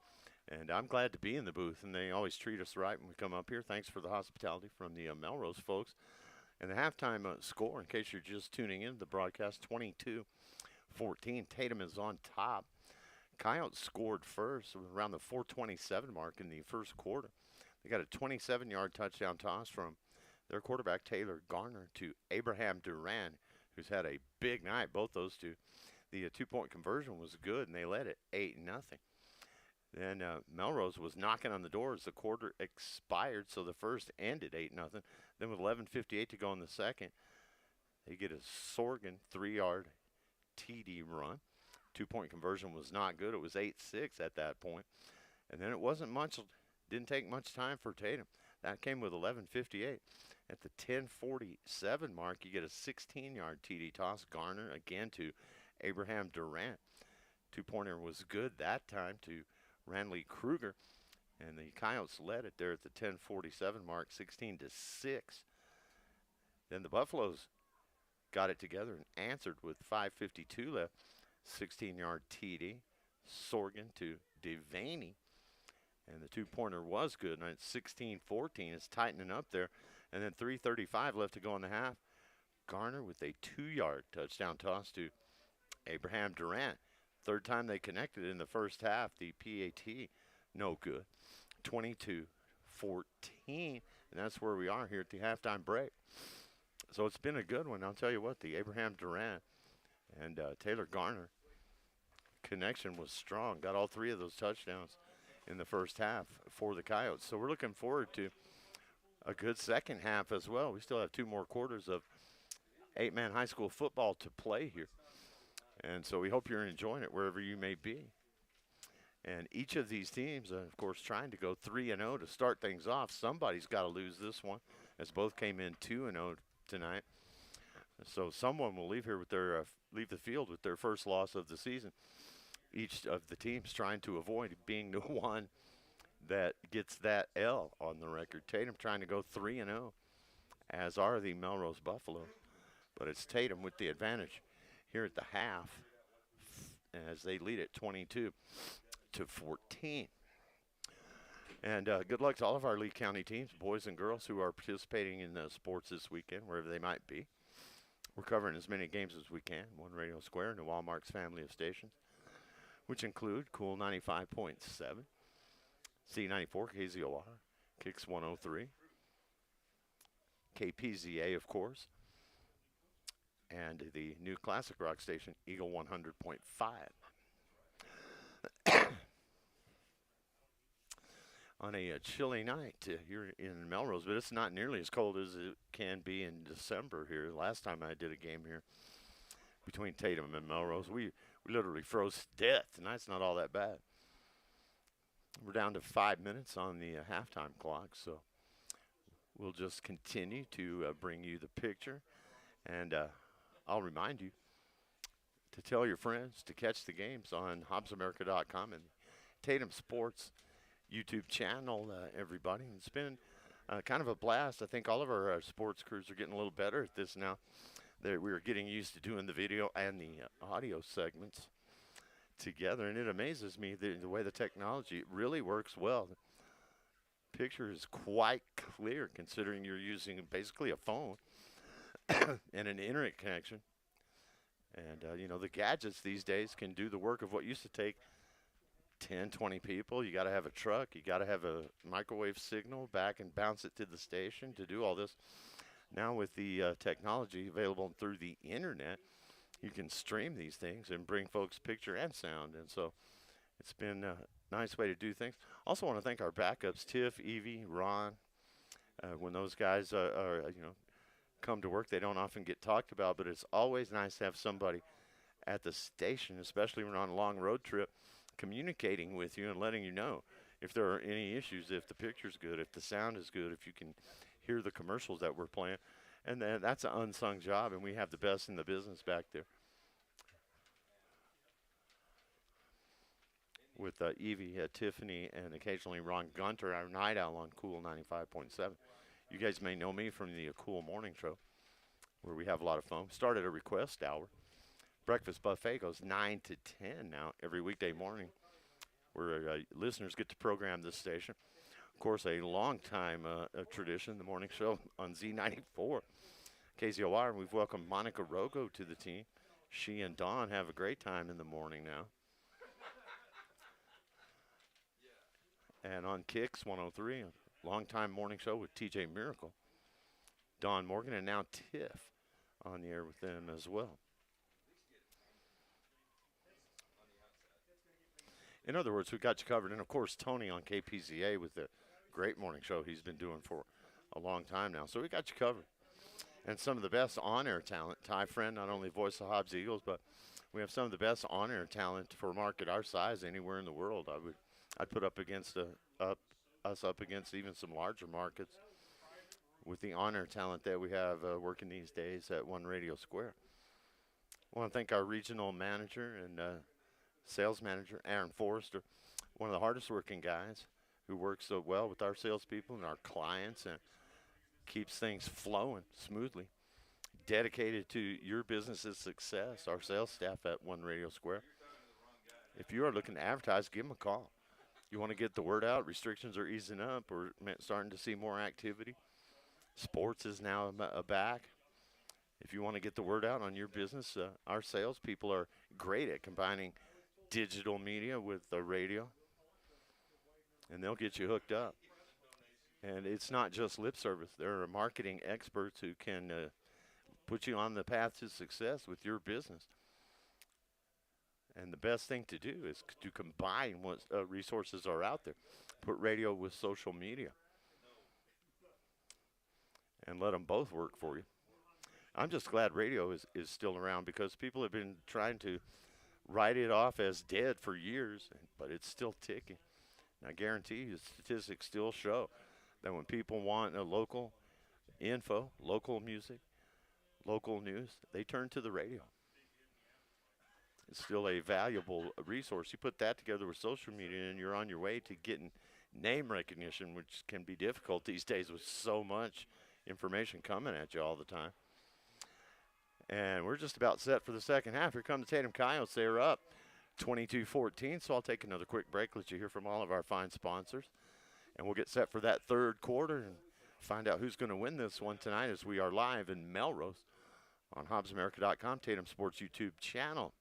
And I'm glad to be in the booth, and they always treat us right when we come up here. Thanks for the hospitality from the Melrose folks. And the halftime score, in case you're just tuning in, the broadcast 22-14. Tatum is on top. Coyotes scored first around the 4:27 mark in the first quarter. They got a 27-yard touchdown toss from their quarterback, Taylor Garner, to Abraham Duran, who's had a big night, both those two. The two-point conversion was good, and they led it 8-0. Then Melrose was knocking on the door as the quarter expired, so the first ended 8-0. Then with 11:58 to go in the second, they get a Sorgan 3-yard TD run. Two-point conversion was not good. It was 8-6 at that point. And then it wasn't much, didn't take much time for Tatum. That came with 11:58. At the 10:47 mark, you get a 16-yard TD toss. Garner again to Abraham Durant. Two-pointer was good that time to Ranley Kruger, and the Coyotes led it there at the 10:47 mark, 16 to 6. Then the Buffaloes got it together and answered with 5:52 left. 16-yard TD. Sorgan to Devaney. And the two-pointer was good. And it's 16-14. It's tightening up there. And then 3:35 left to go in the half. Garner with a 2-yard touchdown toss to Abraham Durant. Third time they connected in the first half. The PAT, no good. 22-14. And that's where we are here at the halftime break. So it's been a good one. I'll tell you what, the Abraham Durant and Taylor Garner connection was strong. Got all three of those touchdowns in the first half for the Coyotes. So we're looking forward to a good second half as well. We still have 2 more quarters of 8-man high school football to play here. And so we hope you're enjoying it wherever you may be. And each of these teams, of course, trying to go 3-0 to start things off. Somebody's got to lose this one, as both came in 2-0 tonight. So someone will leave here with their leave the field with their first loss of the season. Each of the teams trying to avoid being the one that gets that L on the record. Tatum trying to go 3-0, as are the Melrose Buffalo. But it's Tatum with the advantage here at the half, as they lead at 22-14. And good luck to all of our Lee County teams, boys and girls, who are participating in the sports this weekend, wherever they might be. We're covering as many games as we can. One Radio Square and the Walmart's family of stations, which include Cool 95.7, C94 KZOR, Kicks 103, KPZA, of course, and the new classic rock station, Eagle 100.5. On a chilly night here in Melrose, but it's not nearly as cold as it can be in December here. Last time I did a game here between Tatum and Melrose, we literally froze to death. Tonight's not all that bad. We're down to 5 minutes on the halftime clock, so we'll just continue to bring you the picture. And I'll remind you to tell your friends to catch the games on HobbsAmerica.com and Tatum Sports YouTube channel, everybody. It's been kind of a blast. I think all of our sports crews are getting a little better at this now. We're getting used to doing the video and the audio segments together, and it amazes me the way the technology really works well. The picture is quite clear considering you're using basically a phone and an internet connection. And, the gadgets these days can do the work of what used to take 10, 20 people. You got to have a truck. You got to have a microwave signal back and bounce it to the station to do all this. Now with the technology available through the internet, you can stream these things and bring folks picture and sound. And so it's been a nice way to do things. Also want to thank our backups, Tiff, Evie, Ron. When those guys come to work, they don't often get talked about, but it's always nice to have somebody at the station, especially when we're on a long road trip, communicating with you and letting you know if there are any issues, if the picture's good, if the sound is good, if you can hear the commercials that we're playing. And that's an unsung job, and we have the best in the business back there. With Evie, Tiffany, and occasionally Ron Gunter, our night owl on Cool 95.7. You guys may know me from the Cool Morning Show, where we have a lot of fun. Started a request hour. Breakfast buffet goes 9 to 10 now every weekday morning, where listeners get to program this station. Of course, a long-time tradition, the morning show on Z94, KZOR. We've welcomed Monica Rogo to the team. She and Dawn have a great time in the morning now. And on Kicks 103, a long-time morning show with TJ Miracle, Dawn Morgan, and now Tiff on the air with them as well. In other words, we've got you covered. And, of course, Tony on KPZA with the great morning show he's been doing for a long time now. So we got you covered. And some of the best on-air talent. Ty Friend, not only voice of Hobbs Eagles, but we have some of the best on-air talent for a market our size anywhere in the world. I'd put up against us up against even some larger markets with the on-air talent that we have working these days at One Radio Square. I want to thank our regional manager and sales manager, Aaron Forrester, one of the hardest working guys who works so well with our salespeople and our clients and keeps things flowing smoothly. Dedicated to your business's success, our sales staff at One Radio Square. If you are looking to advertise, give them a call. You want to get the word out, restrictions are easing up, we're starting to see more activity. Sports is now back. If you want to get the word out on your business, our salespeople are great at combining digital media with the radio, and they'll get you hooked up. And it's not just lip service. There are marketing experts who can put you on the path to success with your business. And the best thing to do is to combine what resources are out there. Put radio with social media and let them both work for you. I'm just glad radio is still around because people have been trying to write it off as dead for years, but it's still ticking. And I guarantee you, statistics still show that when people want a local info, local music, local news, they turn to the radio. It's still a valuable resource. You put that together with social media, and you're on your way to getting name recognition, which can be difficult these days with so much information coming at you all the time. And we're just about set for the second half. Here come the Tatum Coyotes. They're up 22-14, so I'll take another quick break, let you hear from all of our fine sponsors. And we'll get set for that third quarter and find out who's going to win this one tonight as we are live in Melrose on HobbsAmerica.com, Tatum Sports YouTube channel.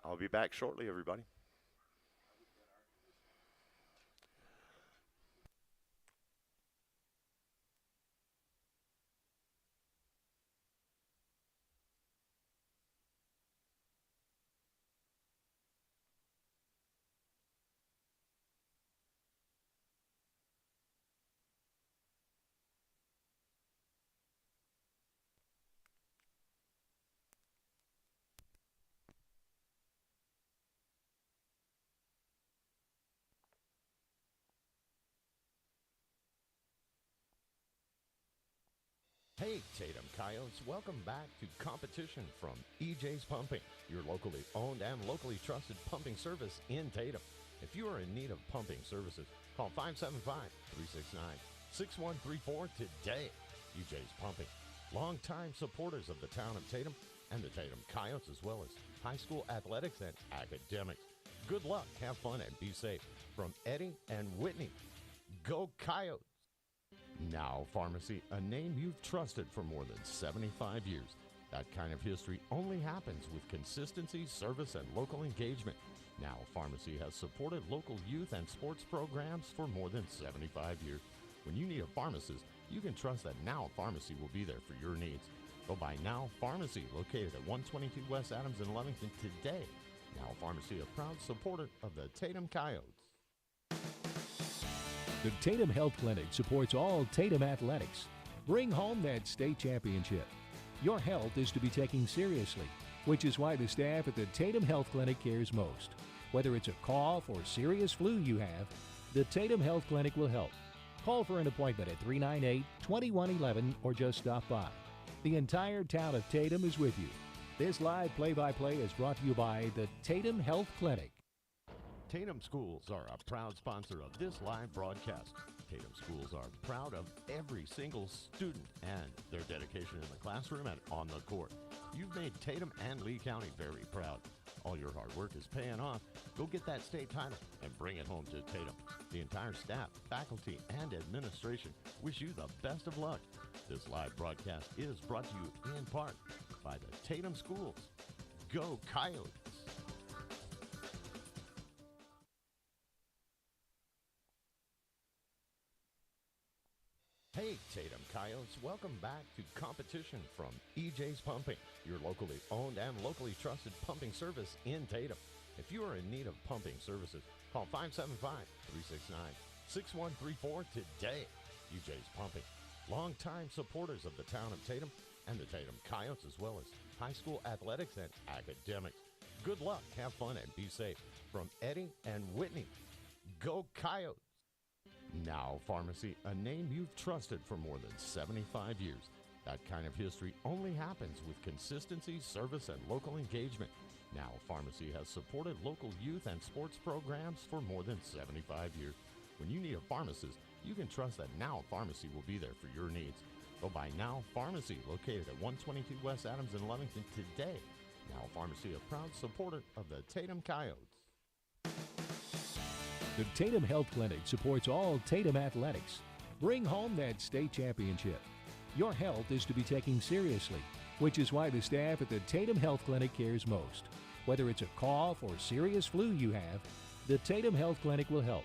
I'll be back shortly, everybody. Hey, Tatum Coyotes, welcome back to competition from EJ's Pumping, your locally owned and locally trusted pumping service in Tatum. If you are in need of pumping services, call 575-369-6134 today. EJ's Pumping, longtime supporters of the town of Tatum and the Tatum Coyotes, as well as high school athletics and academics. Good luck, have fun, and be safe. From Eddie and Whitney, go Coyotes! Now Pharmacy, a name you've trusted for more than 75 years. That kind of history only happens with consistency, service, and local engagement. Now Pharmacy has supported local youth and sports programs for more than 75 years. When you need a pharmacist, you can trust that Now Pharmacy will be there for your needs. Go by Now Pharmacy, located at 122 West Adams in Lovington today. Now Pharmacy, a proud supporter of the Tatum Coyotes. The Tatum Health Clinic supports all Tatum athletics. Bring home that state championship. Your health is to be taken seriously, which is why the staff at the Tatum Health Clinic cares most. Whether it's a cough or serious flu you have, the Tatum Health Clinic will help. Call for an appointment at 398-2111 or just stop by. The entire town of Tatum is with you. This live play-by-play is brought to you by the Tatum Health Clinic. Tatum Schools are a proud sponsor of this live broadcast. Tatum Schools are proud of every single student and their dedication in the classroom and on the court. You've made Tatum and Lee County very proud. All your hard work is paying off. Go get that state title and bring it home to Tatum. The entire staff, faculty, and administration wish you the best of luck. This live broadcast is brought to you in part by the Tatum Schools. Go Coyotes! Hey, Tatum Coyotes, welcome back to competition from EJ's Pumping, your locally owned and locally trusted pumping service in Tatum. If you are in need of pumping services, call 575-369-6134 today. EJ's Pumping, longtime supporters of the town of Tatum and the Tatum Coyotes, as well as high school athletics and academics. Good luck, have fun, and be safe. From Eddie and Whitney, go Coyotes! Now Pharmacy, a name you've trusted for more than 75 years. That kind of history only happens with consistency, service, and local engagement. Now Pharmacy has supported local youth and sports programs for more than 75 years. When you need a pharmacist, you can trust that Now Pharmacy will be there for your needs. Go by Now Pharmacy, located at 122 West Adams in Lovington today. Now Pharmacy, a proud supporter of the Tatum Coyotes. The Tatum Health Clinic supports all Tatum athletics. Bring home that state championship. Your health is to be taken seriously, which is why the staff at the Tatum Health Clinic cares most. Whether it's a cough or serious flu you have, the Tatum Health Clinic will help.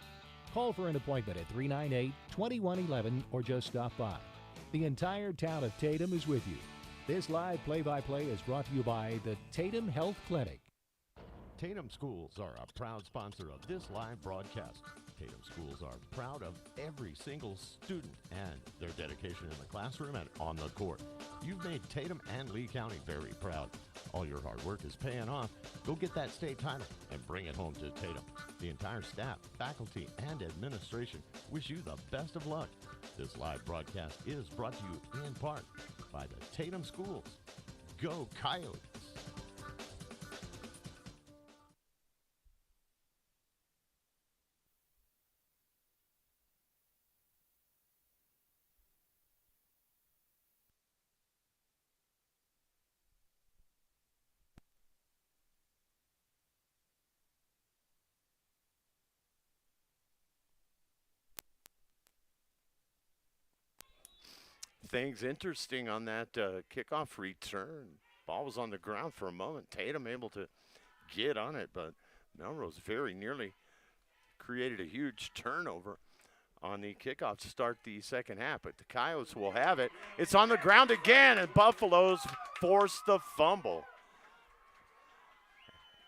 Call for an appointment at 398-2111 or just stop by. The entire town of Tatum is with you. This live play-by-play is brought to you by the Tatum Health Clinic. Tatum Schools are a proud sponsor of this live broadcast. Tatum Schools are proud of every single student and their dedication in the classroom and on the court. You've made Tatum and Lee County very proud. All your hard work is paying off. Go get that state title and bring it home to Tatum. The entire staff, faculty, and administration wish you the best of luck. This live broadcast is brought to you in part by the Tatum Schools. Go Coyotes! Things interesting on that kickoff return. Ball was on the ground for a moment. Tatum able to get on it, but Melrose very nearly created a huge turnover on the kickoff to start the second half. But the Coyotes will have it. It's on the ground again, and Buffaloes force the fumble.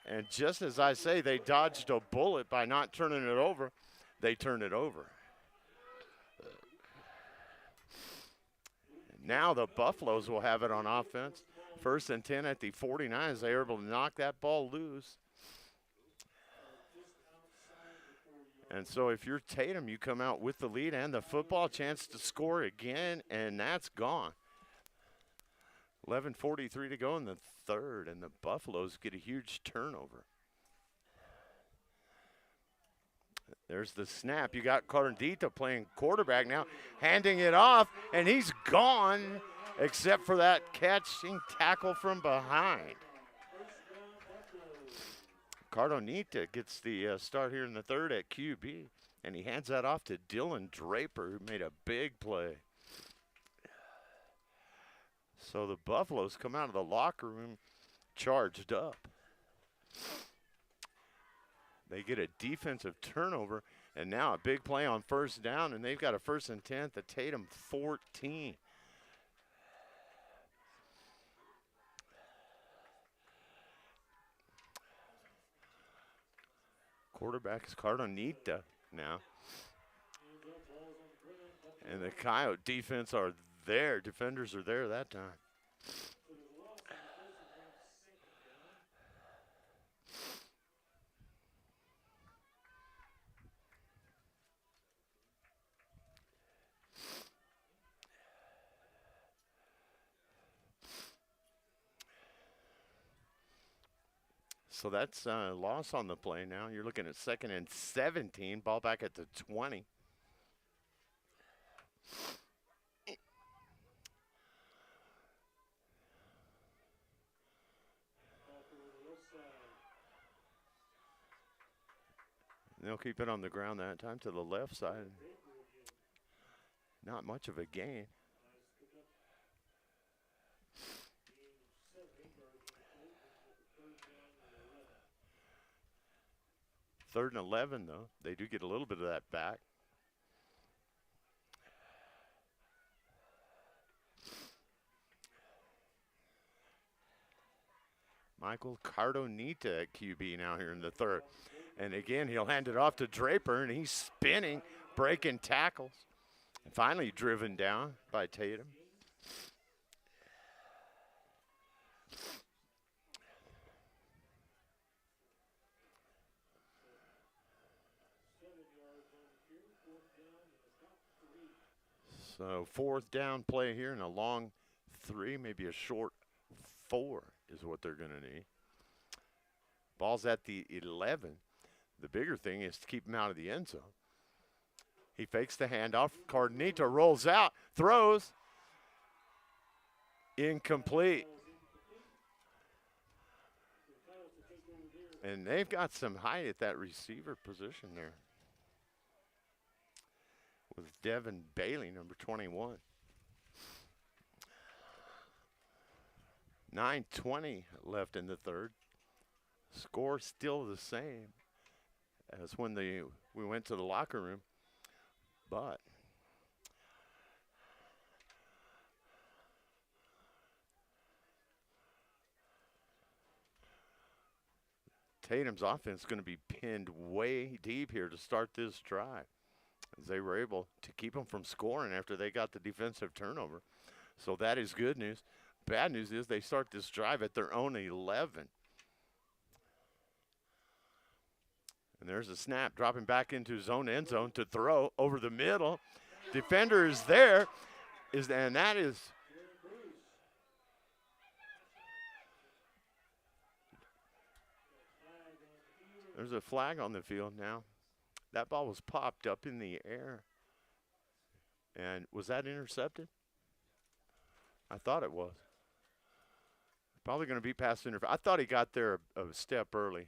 And just as I say, they dodged a bullet by not turning it over. They turn it over. Now the Buffaloes will have it on offense. 1st and 10 at the 49 as they are able to knock that ball loose. And so if you're Tatum, you come out with the lead and the football, chance to score again, and that's gone. 11:43 to go in the third, and the Buffaloes get a huge turnover. There's the snap. You got Cardita playing quarterback now, handing it off, and he's gone, except for that catching tackle from behind. Cardonita gets the start here in the third at QB, and he hands that off to Dylan Draper, who made a big play. So the Buffaloes come out of the locker room charged up. They get a defensive turnover, and now a big play on 1st down, and they've got a 1st and 10 at the Tatum 14. Quarterback is Cardonita now. And the Coyote defense are there. Defenders are there that time. So that's a loss on the play now. You're looking at 2nd and 17. Ball back at the 20. They'll keep it on the ground that time to the left side. Not much of a gain. Third and 11, though. They do get a little bit of that back. Michael Cardonita at QB now here in the third. And again, he'll hand it off to Draper, and he's spinning, breaking tackles. And finally driven down by Tatum. So 4th down play here and a long 3, maybe a short 4 is what they're going to need. Ball's at the 11. The bigger thing is to keep him out of the end zone. He fakes the handoff. Cardenito rolls out, throws. Incomplete. And they've got some height at that receiver position there with Devin Bailey, number 21. 9:20 left in the third. Score still the same as when we went to the locker room, but Tatum's offense is going to be pinned way deep here to start this drive, as they were able to keep them from scoring after they got the defensive turnover. So that is good news. Bad news is they start this drive at their own 11. And there's a snap, dropping back into his own end zone to throw over the middle. Defender is there, and that is there's a flag on the field now. That ball was popped up in the air. And was that intercepted? I thought it was. Probably going to be past interference. I thought he got there a step early.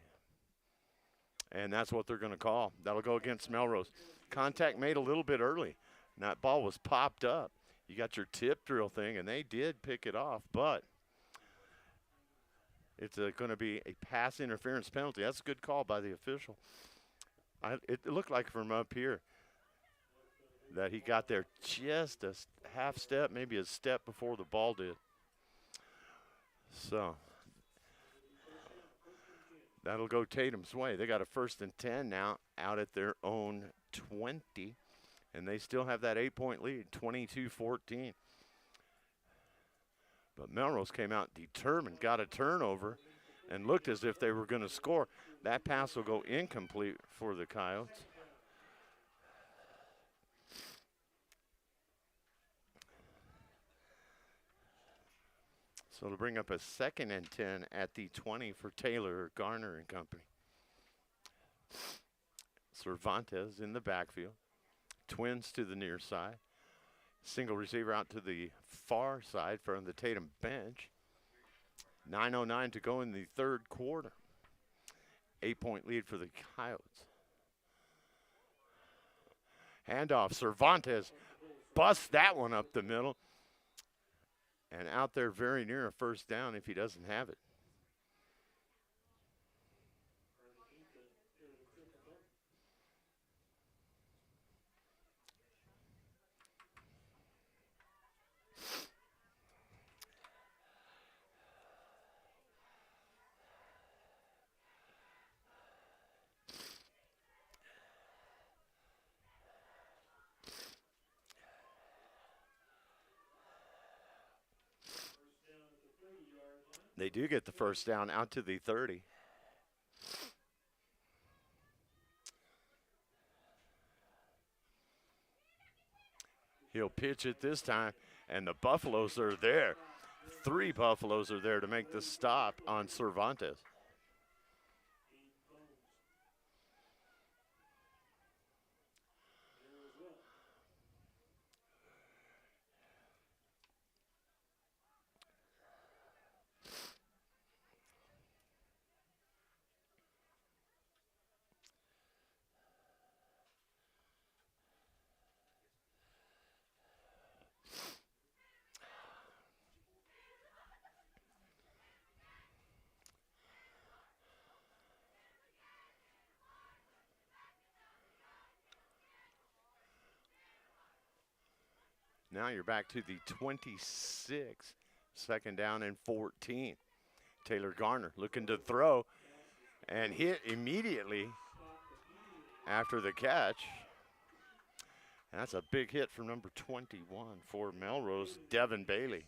And that's what they're going to call. That'll go against Melrose. Contact made a little bit early. And that ball was popped up. You got your tip drill thing, and they did pick it off. But it's going to be a pass interference penalty. That's a good call by the official. It looked like from up here that he got there just a half step, maybe a step before the ball did. So that'll go Tatum's way. They got a 1st and 10 now out at their own 20, and they still have that 8-point lead, 22-14. But Melrose came out determined, got a turnover, and looked as if they were going to score. That pass will go incomplete for the Coyotes. So to bring up a 2nd and 10 at the 20 for Taylor, Garner, and company. Cervantes in the backfield. Twins to the near side. Single receiver out to the far side from the Tatum bench. 9:09 to go in the third quarter. 8-point lead for the Coyotes. Handoff. Cervantes busts that one up the middle. And out there very near a 1st down if he doesn't have it. They do get the 1st down out to the 30. He'll pitch it this time, and the Buffaloes are there. 3 Buffaloes are there to make the stop on Cervantes. Now you're back to the 26, 2nd down and 14. Taylor Garner looking to throw and hit immediately after the catch. That's a big hit from number 21 for Melrose, Devin Bailey.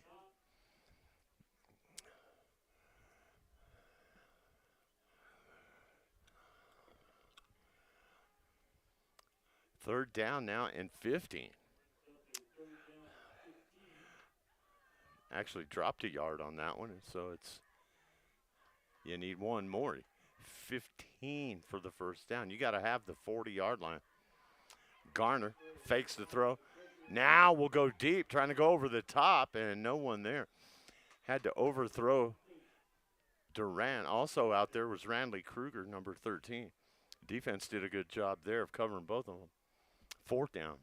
Third down now and 15. Actually dropped a yard on that one, and so you need one more. 15 for the first down. You got to have the 40-yard line. Garner fakes the throw. Now we'll go deep, trying to go over the top, and no one there. Had to overthrow Durant. Also out there was Randley Kruger, number 13. Defense did a good job there of covering both of them. Fourth down.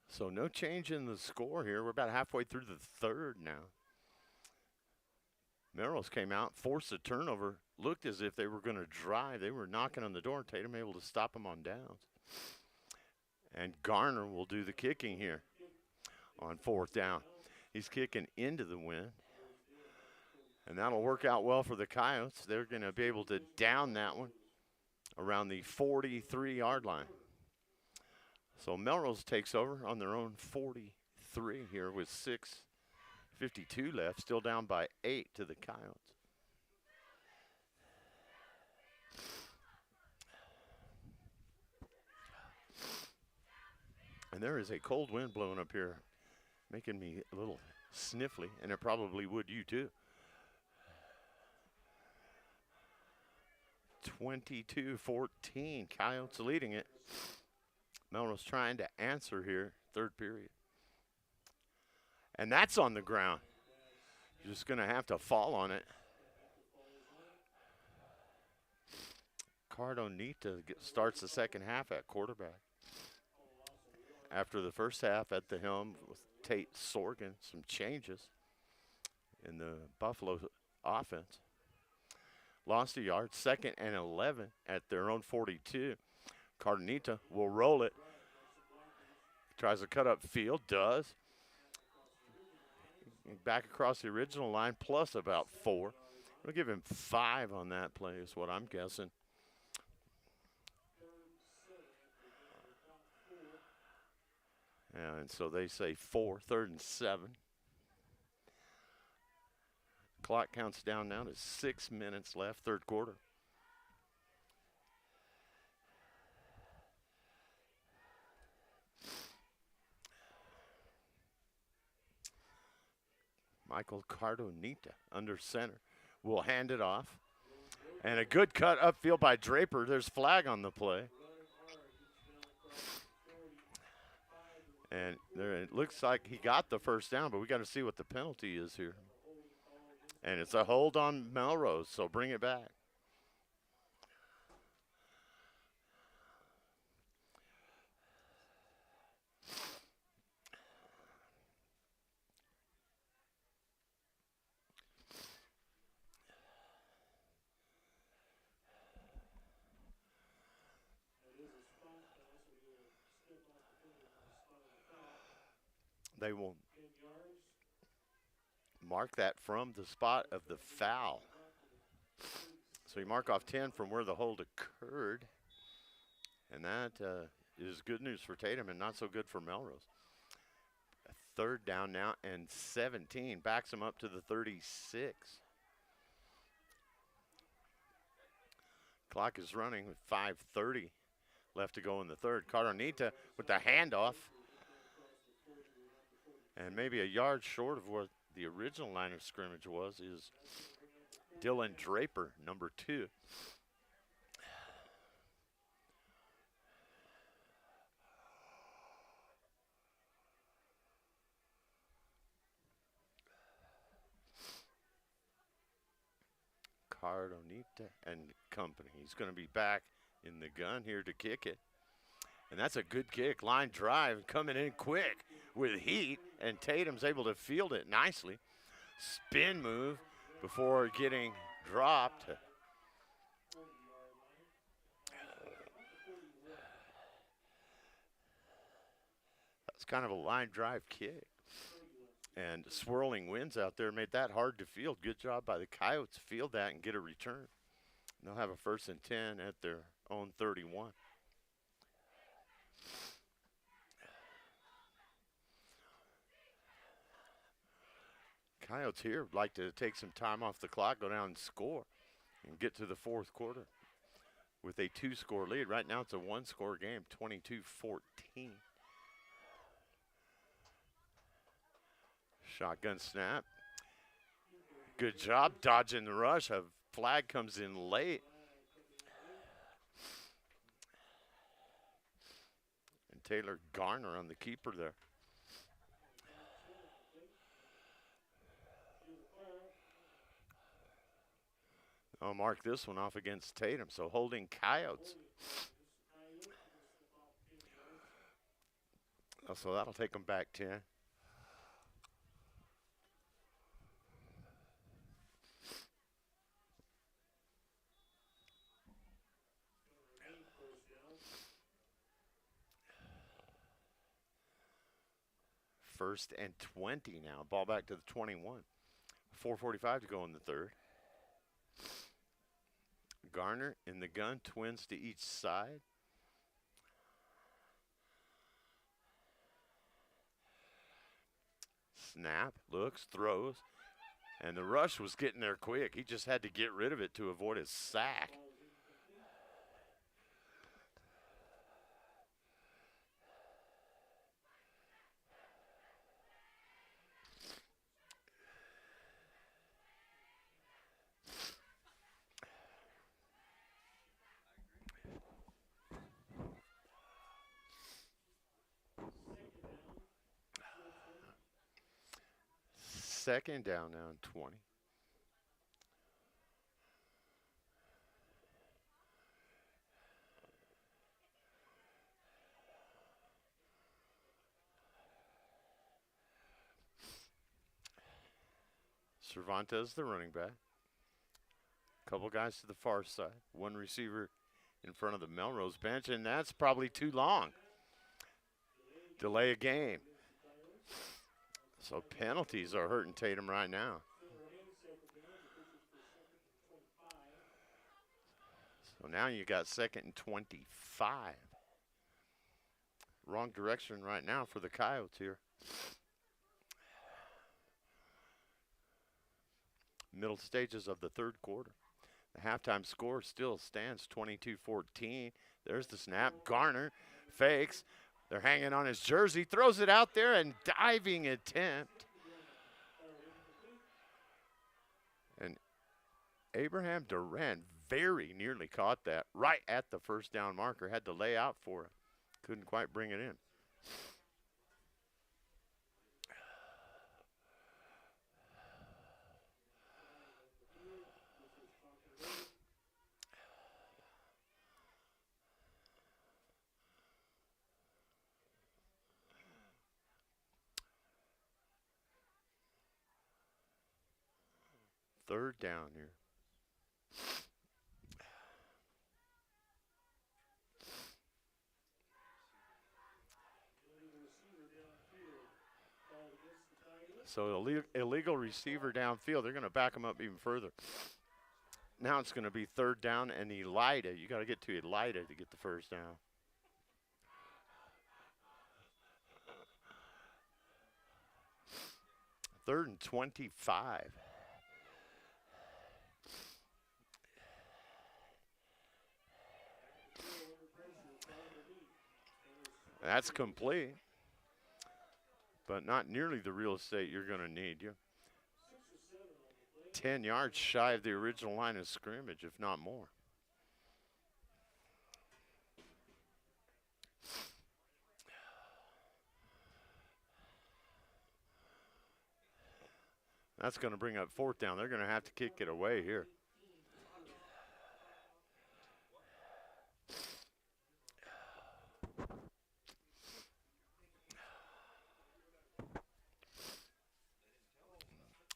So no change in the score here. We're about halfway through the third now. Melrose came out, forced a turnover, looked as if they were going to drive. They were knocking on the door. Tatum able to stop them on downs. And Garner will do the kicking here on fourth down. He's kicking into the wind. And that'll work out well for the Coyotes. They're going to be able to down that one around the 43-yard line. So Melrose takes over on their own 43 here with 6:52 left, still down by 8 to the Coyotes. And there is a cold wind blowing up here, making me a little sniffly, and it probably would you too. 22-14, Coyotes leading it. Melrose trying to answer here, third period. And that's on the ground. You're just going to have to fall on it. Cardonita starts the second half at quarterback. After the first half at the helm with Tate Sorgan, some changes in the Buffalo offense. Lost a yard, 2nd and 11 at their own 42. Cardonita will roll it. Tries to cut up field, does. Back across the original line, plus about 4. We'll give him 5 on that play is what I'm guessing. And so they say 4, 3rd and 7. Clock counts down now to 6 minutes left, third quarter. Michael Cardonita under center will hand it off. And a good cut upfield by Draper. There's flag on the play. And there, it looks like he got the first down, but we got to see what the penalty is here. And it's a hold on Melrose, so bring it back. They will mark that from the spot of the foul. So you mark off 10 from where the hold occurred. And that is good news for Tatum and not so good for Melrose. A third down now and 17. Backs them up to the 36. Clock is running with 5:30 left to go in the third. Cardonita with the handoff. And maybe a yard short of what the original line of scrimmage was is Dylan Draper, number 2. Cardonita and company. He's going to be back in the gun here to kick it. And that's a good kick. Line drive coming in quick with heat, and Tatum's able to field it nicely. Spin move before getting dropped. That's kind of a line drive kick. And swirling winds out there made that hard to field. Good job by the Coyotes to field that and get a return. They'll have a 1st and 10 at their own 31. Coyotes here would like to take some time off the clock, go down and score, and get to the fourth quarter with a 2-score lead. Right now it's a 1-score game, 22-14. Shotgun snap. Good job dodging the rush. A flag comes in late. And Taylor Garner on the keeper there. I'll mark this one off against Tatum. So holding Coyotes. So that'll take them back 10. First and 20 now. Ball back to the 21. 4:45 to go in the third. Garner in the gun, twins to each side. Snap, looks, throws. And the rush was getting there quick. He just had to get rid of it to avoid a sack. Second down now and 20. Cervantes, the running back. Couple guys to the far side. One receiver in front of the Melrose bench, and that's probably too long. Delay a game. So penalties are hurting Tatum right now. So now you got second and 25. Wrong direction right now for the Coyotes here. Middle stages of the third quarter. The halftime score still stands 22-14. There's the snap. Garner fakes. They're hanging on his jersey. Throws it out there and diving attempt. And Abraham Durant very nearly caught that right at the first down marker. Had to lay out for it. Couldn't quite bring it in. Third down here. So illegal receiver downfield. They're going to back him up even further. Now it's going to be third down and Elida. You got to get to Elida to get the first down. Third and 25. That's complete, but not nearly the real estate you're going to need. You're 10 yards shy of the original line of scrimmage, if not more. That's going to bring up fourth down. They're going to have to kick it away here.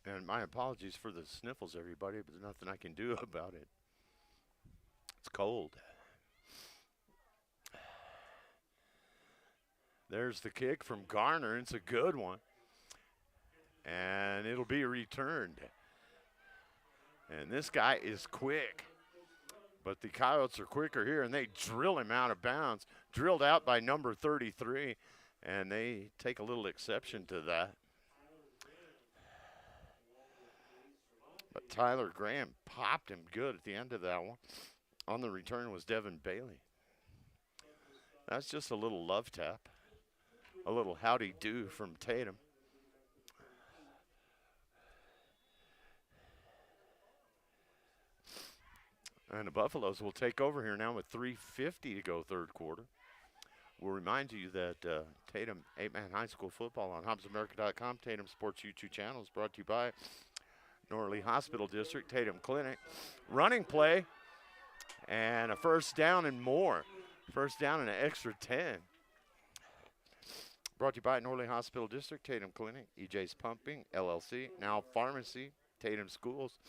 And my apologies for the sniffles, everybody, but there's nothing I can do about it. It's cold. There's the kick from Garner. It's a good one. And it'll be returned. And this guy is quick. But the Coyotes are quicker here, and they drill him out of bounds. Drilled out by number 33, and they take a little exception to that. But Tyler Graham popped him good at the end of that one. On the return was Devin Bailey. That's just a little love tap. A little howdy-do from Tatum. And the Buffaloes will take over here now with 3:50 to go third quarter. We'll remind you that Tatum 8-man high school football on HobbsAmerica.com, Tatum Sports YouTube channel is brought to you by Norley Hospital District, Tatum Clinic. Running play and a first down and more. First down and an extra 10. Brought to you by Norley Hospital District, Tatum Clinic, EJ's Pumping, LLC, Now Pharmacy, Tatum Schools,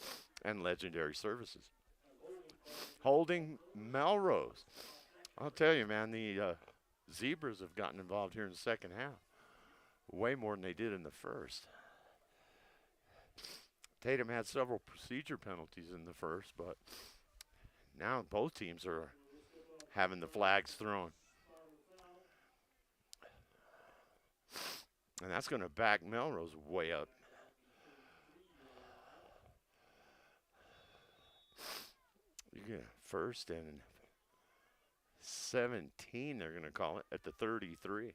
and Legendary Services. Holding Melrose. I'll tell you, man, the Zebras have gotten involved here in the second half. Way more than they did in the first. Tatum had several procedure penalties in the first, but now both teams are having the flags thrown. And that's going to back Melrose way up. You get first and 17, they're going to call it, at the 33.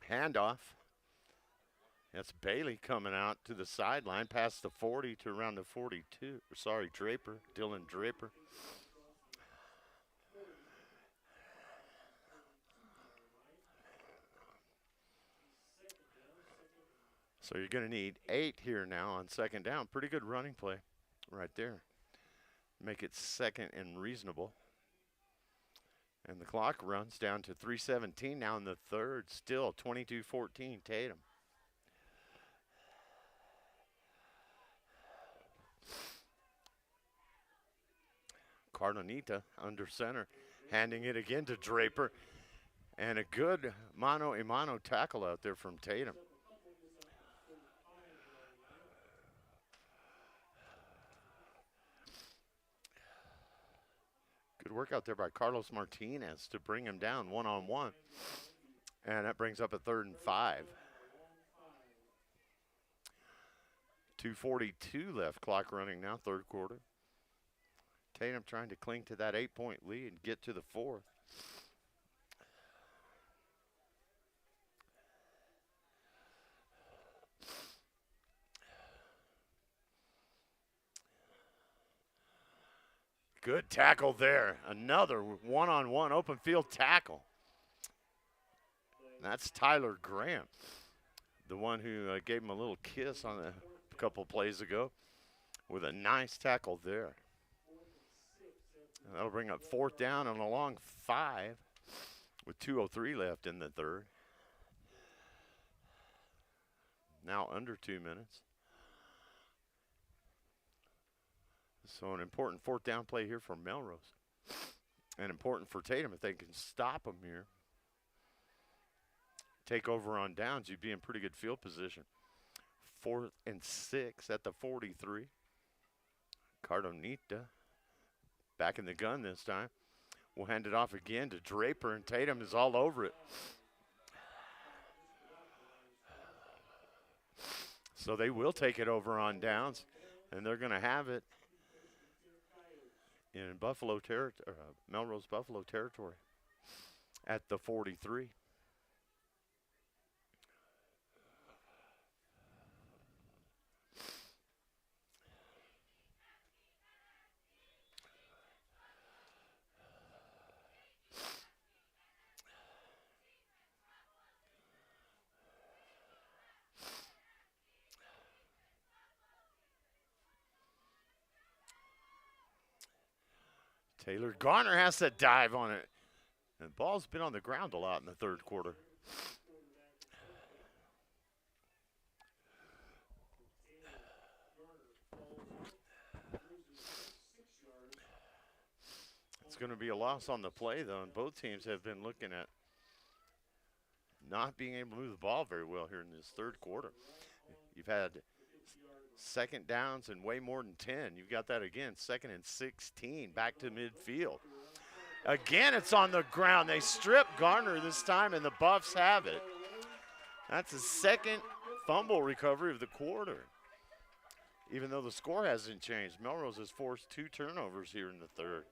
Handoff. That's Bailey coming out to the sideline past the 40 to around the 42. Sorry, Draper, Dylan Draper. So you're going to need 8 here now on second down. Pretty good running play right there. Make it second and reasonable. And the clock runs down to 3:17 now in the third. Still 22-14 Tatum. Cardonita under center, handing it again to Draper. And a good mano-a-mano tackle out there from Tatum. Good work out there by Carlos Martinez to bring him down one-on-one. And that brings up a 3rd and 5. 2:42 left, clock running now, third quarter. Tatum trying to cling to that 8-point lead and get to the fourth. Good tackle there. Another one-on-one open field tackle. That's Tyler Graham, the one who gave him a little kiss on a couple plays ago with a nice tackle there. And that'll bring up 4th down and a long 5 with 2:03 left in the third. Now under 2 minutes. So an important 4th down play here for Melrose. And important for Tatum if they can stop them here. Take over on downs, you'd be in pretty good field position. 4th and 6 at the 43. Cardonita back in the gun this time. We'll hand it off again to Draper, and Tatum is all over it. So they will take it over on downs, and they're going to have it in Melrose Buffalo territory at the 43. Taylor Garner has to dive on it. And the ball's been on the ground a lot in the third quarter. It's going to be a loss on the play, though, and both teams have been looking at not being able to move the ball very well here in this third quarter. You've had second downs and way more than 10. You've got that again, 2nd and 16, back to midfield. Again, it's on the ground. They strip Garner this time, and the Buffs have it. That's the second fumble recovery of the quarter. Even though the score hasn't changed, Melrose has forced 2 turnovers here in the third.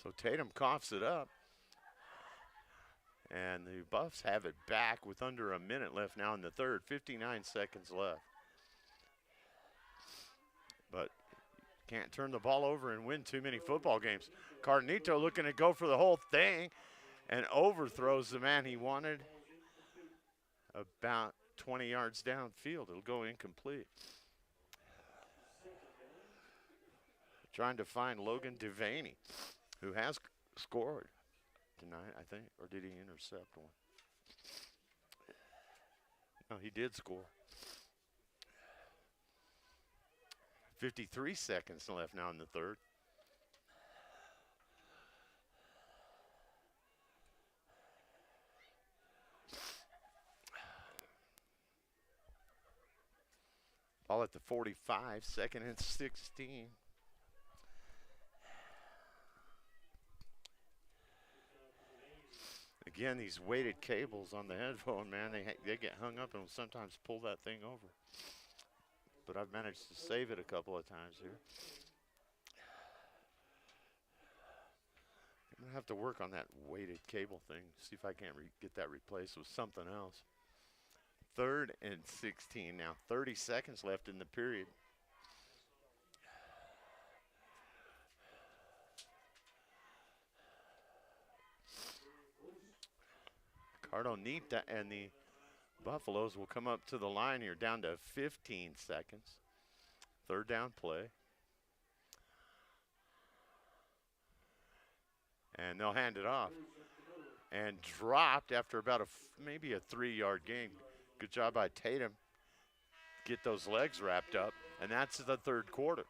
So Tatum coughs it up. And the Buffs have it back with under a minute left now in the third, 59 seconds left. But can't turn the ball over and win too many football games. Carnito looking to go for the whole thing and overthrows the man he wanted about 20 yards downfield. It'll go incomplete. Trying to find Logan Devaney, who has scored tonight, I think. Or did he intercept one? No, he did score. 53 seconds left now in the third. Ball at the 45, second and 16. Again, these weighted cables on the headphone, man, they get hung up and will sometimes pull that thing over. But I've managed to save it a couple of times here. I'm going to have to work on that weighted cable thing, see if I can't get that replaced with something else. Third and 16 now, 30 seconds left in the period. Cardonita and the Buffaloes will come up to the line here, down to 15 seconds. Third down play. And they'll hand it off. And dropped after about maybe a 3-yard gain. Good job by Tatum. Get those legs wrapped up. And that's the third quarter.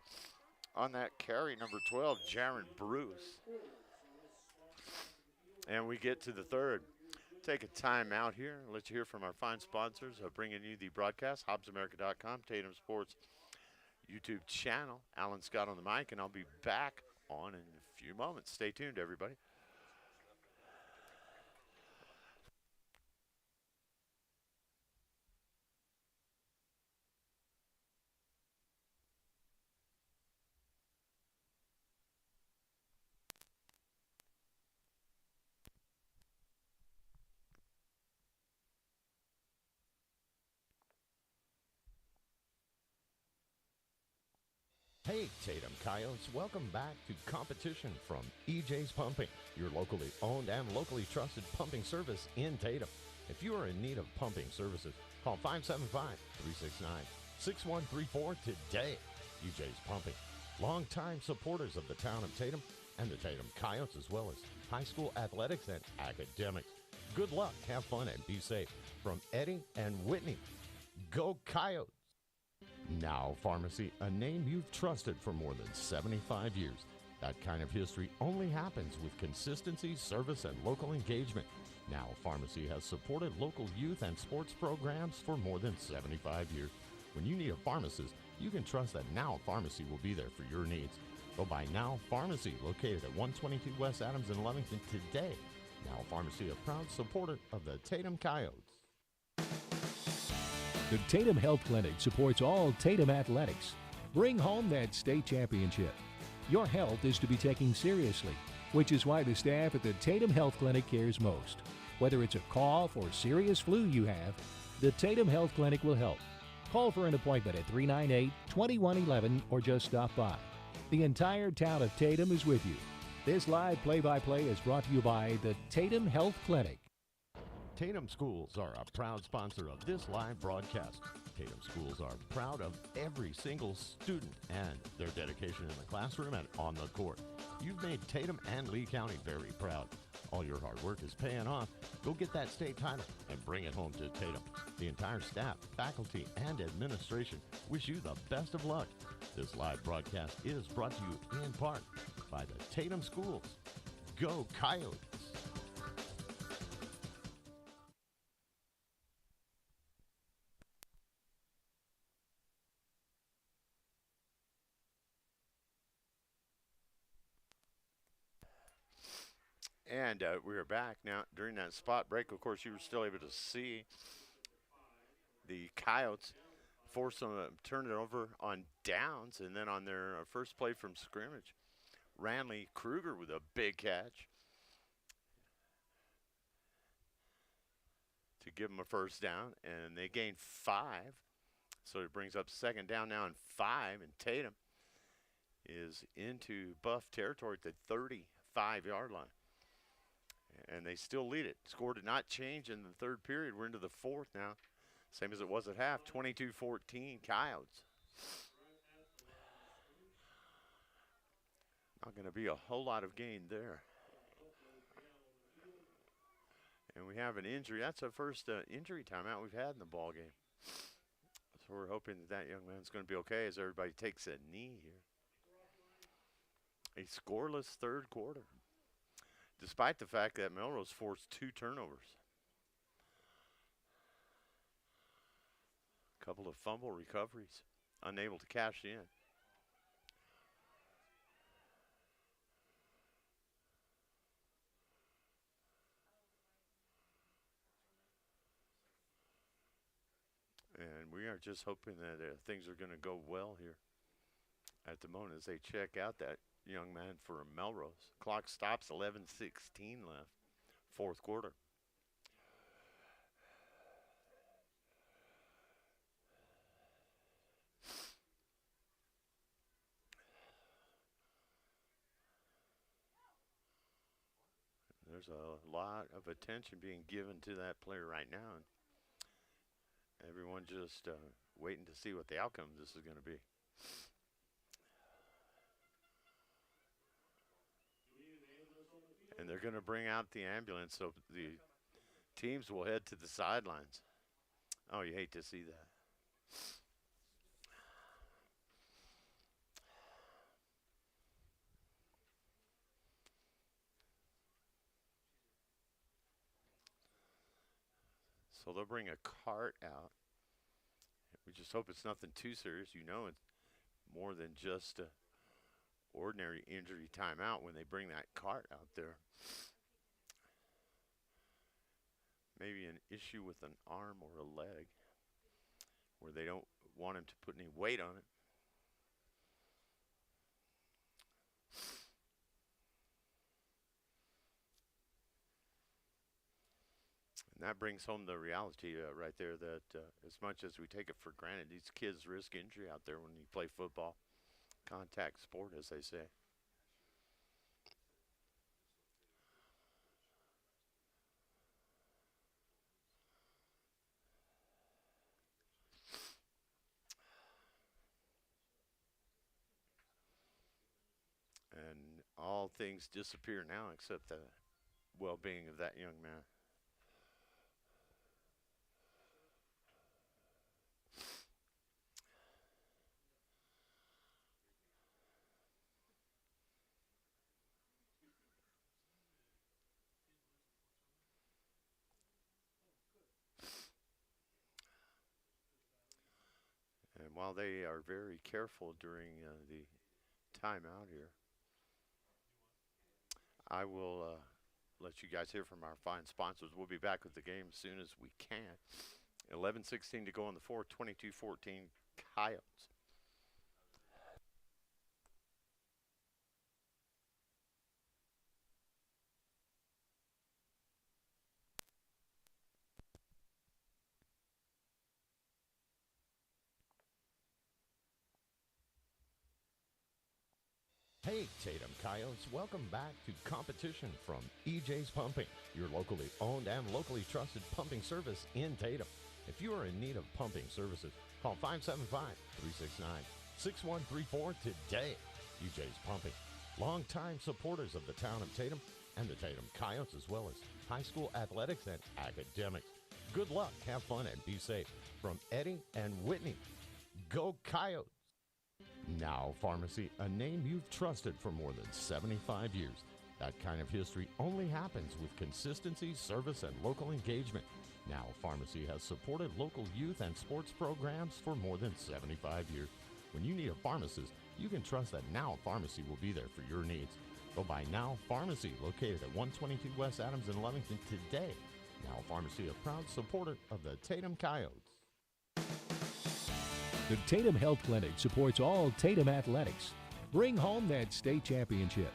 On that carry, number 12, Jaron Bruce. And we get to the third. Take a time out here and let you hear from our fine sponsors bringing you the broadcast, HobbsAmerica.com, Tatum Sports YouTube channel. Alan Scott on the mic, and I'll be back on in a few moments. Stay tuned, everybody. Hey, Tatum Coyotes, welcome back to competition from EJ's Pumping, your locally owned and locally trusted pumping service in Tatum. If you are in need of pumping services, call 575-369-6134 today. EJ's Pumping, longtime supporters of the town of Tatum and the Tatum Coyotes, as well as high school athletics and academics. Good luck, have fun, and be safe. From Eddie and Whitney, go Coyotes! Now Pharmacy, a name you've trusted for more than 75 years. That kind of history only happens with consistency, service, and local engagement. Now Pharmacy has supported local youth and sports programs for more than 75 years. When you need a pharmacist, you can trust that Now Pharmacy will be there for your needs. Go by Now Pharmacy, located at 122 West Adams in Lovington today. Now Pharmacy, a proud supporter of the Tatum Coyotes. The Tatum Health Clinic supports all Tatum athletics. Bring home that state championship. Your health is to be taken seriously, which is why the staff at the Tatum Health Clinic cares most. Whether it's a cough or serious flu you have, the Tatum Health Clinic will help. Call for an appointment at 398-2111 or just stop by. The entire town of Tatum is with you. This live play-by-play is brought to you by the Tatum Health Clinic. Tatum Schools are a proud sponsor of this live broadcast. Tatum Schools are proud of every single student and their dedication in the classroom and on the court. You've made Tatum and Lee County very proud. All your hard work is paying off. Go get that state title and bring it home to Tatum. The entire staff, faculty, and administration wish you the best of luck. This live broadcast is brought to you in part by the Tatum Schools. Go Coyotes! And we are back now. During that spot break, of course, you were still able to see the Coyotes force them to turn it over on downs, and then on their first play from scrimmage, Ranley Kruger with a big catch. give them a first down, and they gain 5. So it brings up second down now and 5, and Tatum is into Buff territory at the 35-yard line. And they still lead it. Score did not change in the third period. We're into the fourth now. Same as it was at half, 22-14 Coyotes. Not going to be a whole lot of gain there. And we have an injury. That's the first injury timeout we've had in the ball game. So we're hoping that young man's going to be okay as everybody takes a knee here. A scoreless third quarter, despite the fact that Melrose forced 2 turnovers. A couple of fumble recoveries, unable to cash in. And we are just hoping that things are going to go well here at the moment as they check out that young man for Melrose. Clock stops, 11:16 left, fourth quarter. There's a lot of attention being given to that player right now. And everyone just waiting to see what the outcome of this is going to be. And they're going to bring out the ambulance, so the teams will head to the sidelines. Oh, you hate to see that. So they'll bring a cart out. We just hope it's nothing too serious. You know, it's more than just a ordinary injury timeout when they bring that cart out there. Maybe an issue with an arm or a leg where they don't want him to put any weight on it. And that brings home the reality right there that as much as we take it for granted, these kids risk injury out there when you play football. Contact sport, as they say. And all things disappear now except the well-being of that young man. And while they are very careful during the timeout here, I will let you guys hear from our fine sponsors. We'll be back with the game as soon as we can. 11:16 to go on the fourth, 22-14 Coyotes. Hey, Tatum Coyotes, welcome back to competition from EJ's Pumping, your locally owned and locally trusted pumping service in Tatum. If you are in need of pumping services, call 575-369-6134 today. EJ's Pumping, longtime supporters of the town of Tatum and the Tatum Coyotes, as well as high school athletics and academics. Good luck, have fun, and be safe. From Eddie and Whitney, go Coyotes! Now Pharmacy, a name you've trusted for more than 75 years. That kind of history only happens with consistency, service, and local engagement. Now Pharmacy has supported local youth and sports programs for more than 75 years. When you need a pharmacist, you can trust that Now Pharmacy will be there for your needs. Go by Now Pharmacy, located at 122 West Adams in Lovington today. Now Pharmacy, a proud supporter of the Tatum Coyotes. The Tatum Health Clinic supports all Tatum athletics. Bring home that state championship.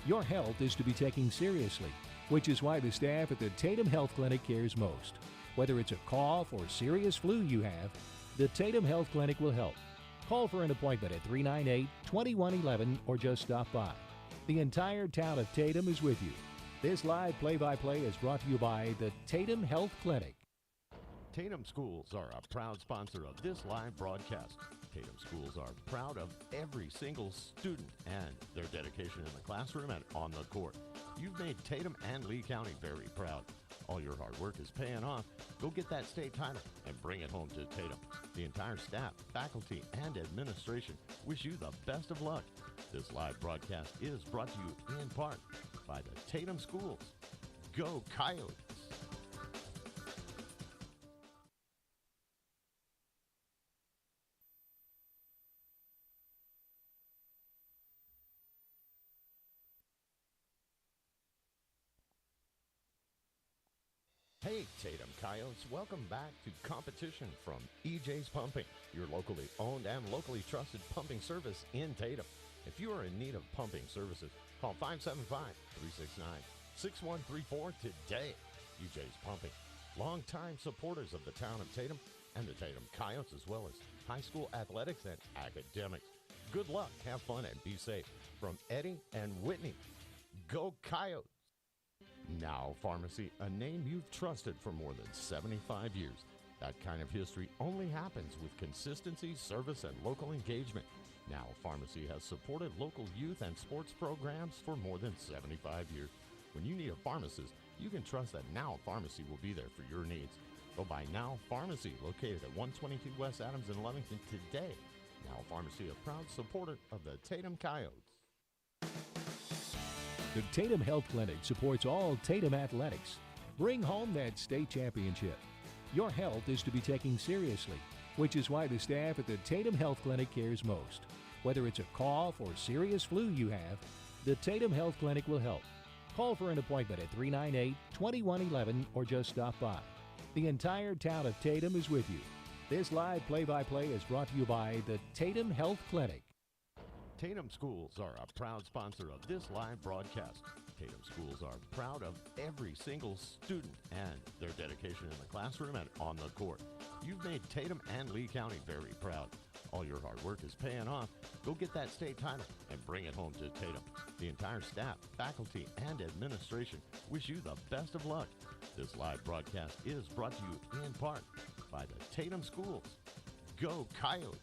Your health is to be taken seriously, which is why the staff at the Tatum Health Clinic cares most. Whether it's a cough or serious flu you have, the Tatum Health Clinic will help. Call for an appointment at 398-2111 or just stop by. The entire town of Tatum is with you. This live play-by-play is brought to you by the Tatum Health Clinic. Tatum Schools are a proud sponsor of this live broadcast. Tatum Schools are proud of every single student and their dedication in the classroom and on the court. You've made Tatum and Lee County very proud. All your hard work is paying off. Go get that state title and bring it home to Tatum. The entire staff, faculty, and administration wish you the best of luck. This live broadcast is brought to you in part by the Tatum Schools. Go Coyotes! Hey, Tatum Coyotes, welcome back to competition from EJ's Pumping, your locally owned and locally trusted pumping service in Tatum. If you are in need of pumping services, call 575-369-6134 today. EJ's Pumping, longtime supporters of the town of Tatum and the Tatum Coyotes, as well as high school athletics and academics. Good luck, have fun, and be safe. From Eddie and Whitney, go Coyotes! Now Pharmacy, a name you've trusted for more than 75 years. That kind of history only happens with consistency, service, and local engagement. Now Pharmacy has supported local youth and sports programs for more than 75 years. When you need a pharmacist, you can trust that Now Pharmacy will be there for your needs. Go by Now Pharmacy, located at 122 West Adams in Lovington today. Now Pharmacy, a proud supporter of the Tatum Coyotes. The Tatum Health Clinic supports all Tatum athletics. Bring home that state championship. Your health is to be taken seriously, which is why the staff at the Tatum Health Clinic cares most. Whether it's a cough or serious flu you have, the Tatum Health Clinic will help. Call for an appointment at 398-2111 or just stop by. The entire town of Tatum is with you. This live play-by-play is brought to you by the Tatum Health Clinic. Tatum Schools are a proud sponsor of this live broadcast. Tatum Schools are proud of every single student and their dedication in the classroom and on the court. You've made Tatum and Lee County very proud. All your hard work is paying off. Go get that state title and bring it home to Tatum. The entire staff, faculty, and administration wish you the best of luck. This live broadcast is brought to you in part by the Tatum Schools. Go Coyotes!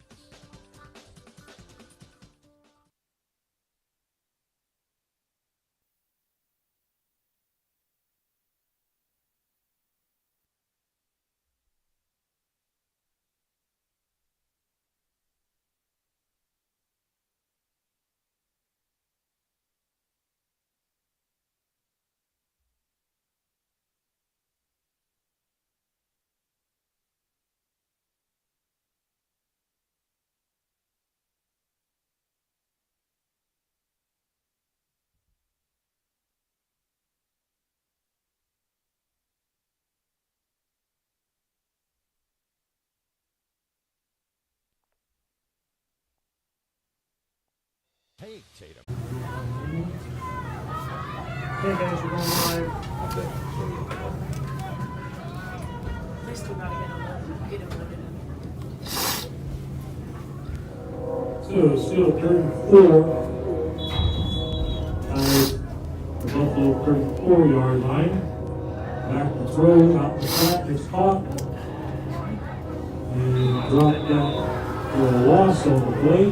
Hey, Tatum. Hey guys, we're going live. They still gotta get him loaded up. So, still 34. The Buffalo 34-yard line. Back to throw, out the track, is caught. And dropped that for a loss on the play.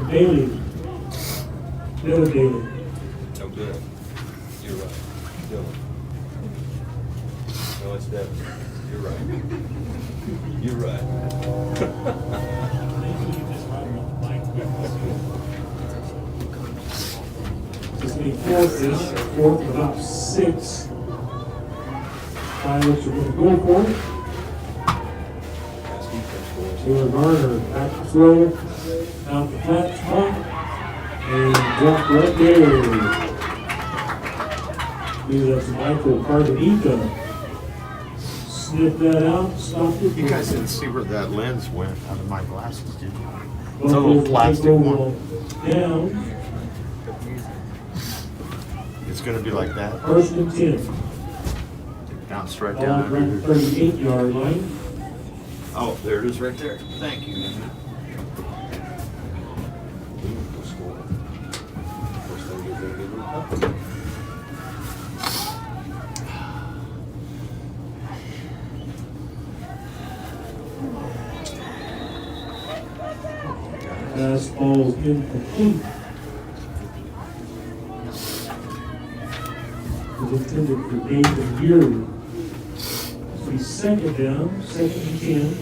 Bailey. Dylan Bailey. No good. You're right. Dylan. No, it's Devin. You're right. You're right. It's going to be fourth-ish, fourth and about 6. Pilots are going to go for it. Nice defense for us. Taylor Garner back to throw, out the flat spot, and drop right there. Maybe that's Michael Carbonica. Sniff that out, stop it. You guys didn't see where that lens went out of my glasses, did you? It's a Buffalo little plastic will one. down, It's going to be like that. first and 10. Bounced right Ball down from under. 38-yard line. Oh, there it is right there. Thank you. Fastball is incomplete. It was intended for Nathan Geary. So he's second down, second and 10.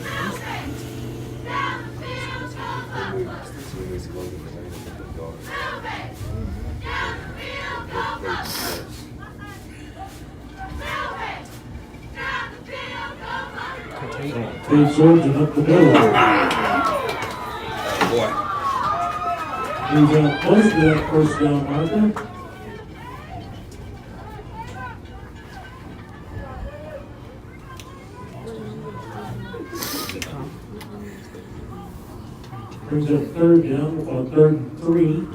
Big Surgeon up the middle. Boy. He's got close to that first down marker. Brings up third down, about 3rd and 3.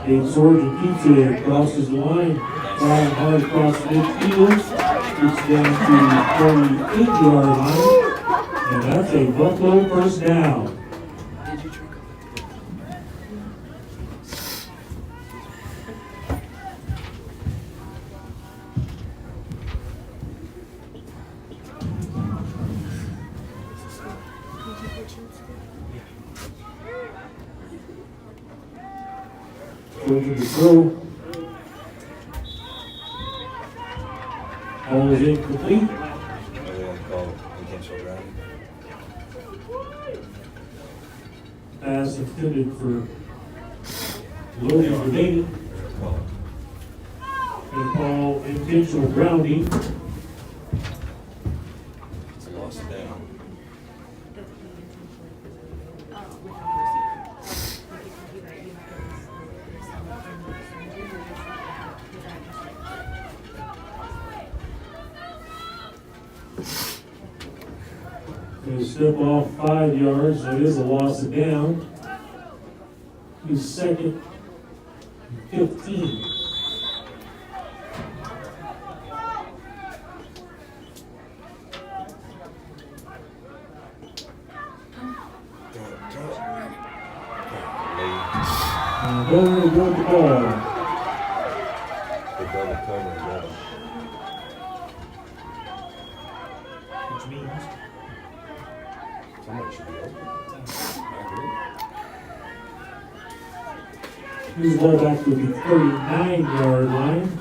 Big Surgeon keeps it, crosses the line, flying hard across midfield, gets down to the 48-yard line, and that's a Buffalo first down. Surgeon to throw. Ball is incomplete. Pass intended for Logan Devaney. And call intentional grounding. Lost it down. Going to step off 5 yards. That is a loss of down. He's second, 15. And Bowen will go with the ball. The double cover is up. Which means Somebody should be open. I agree. his ball back to the 39-yard line.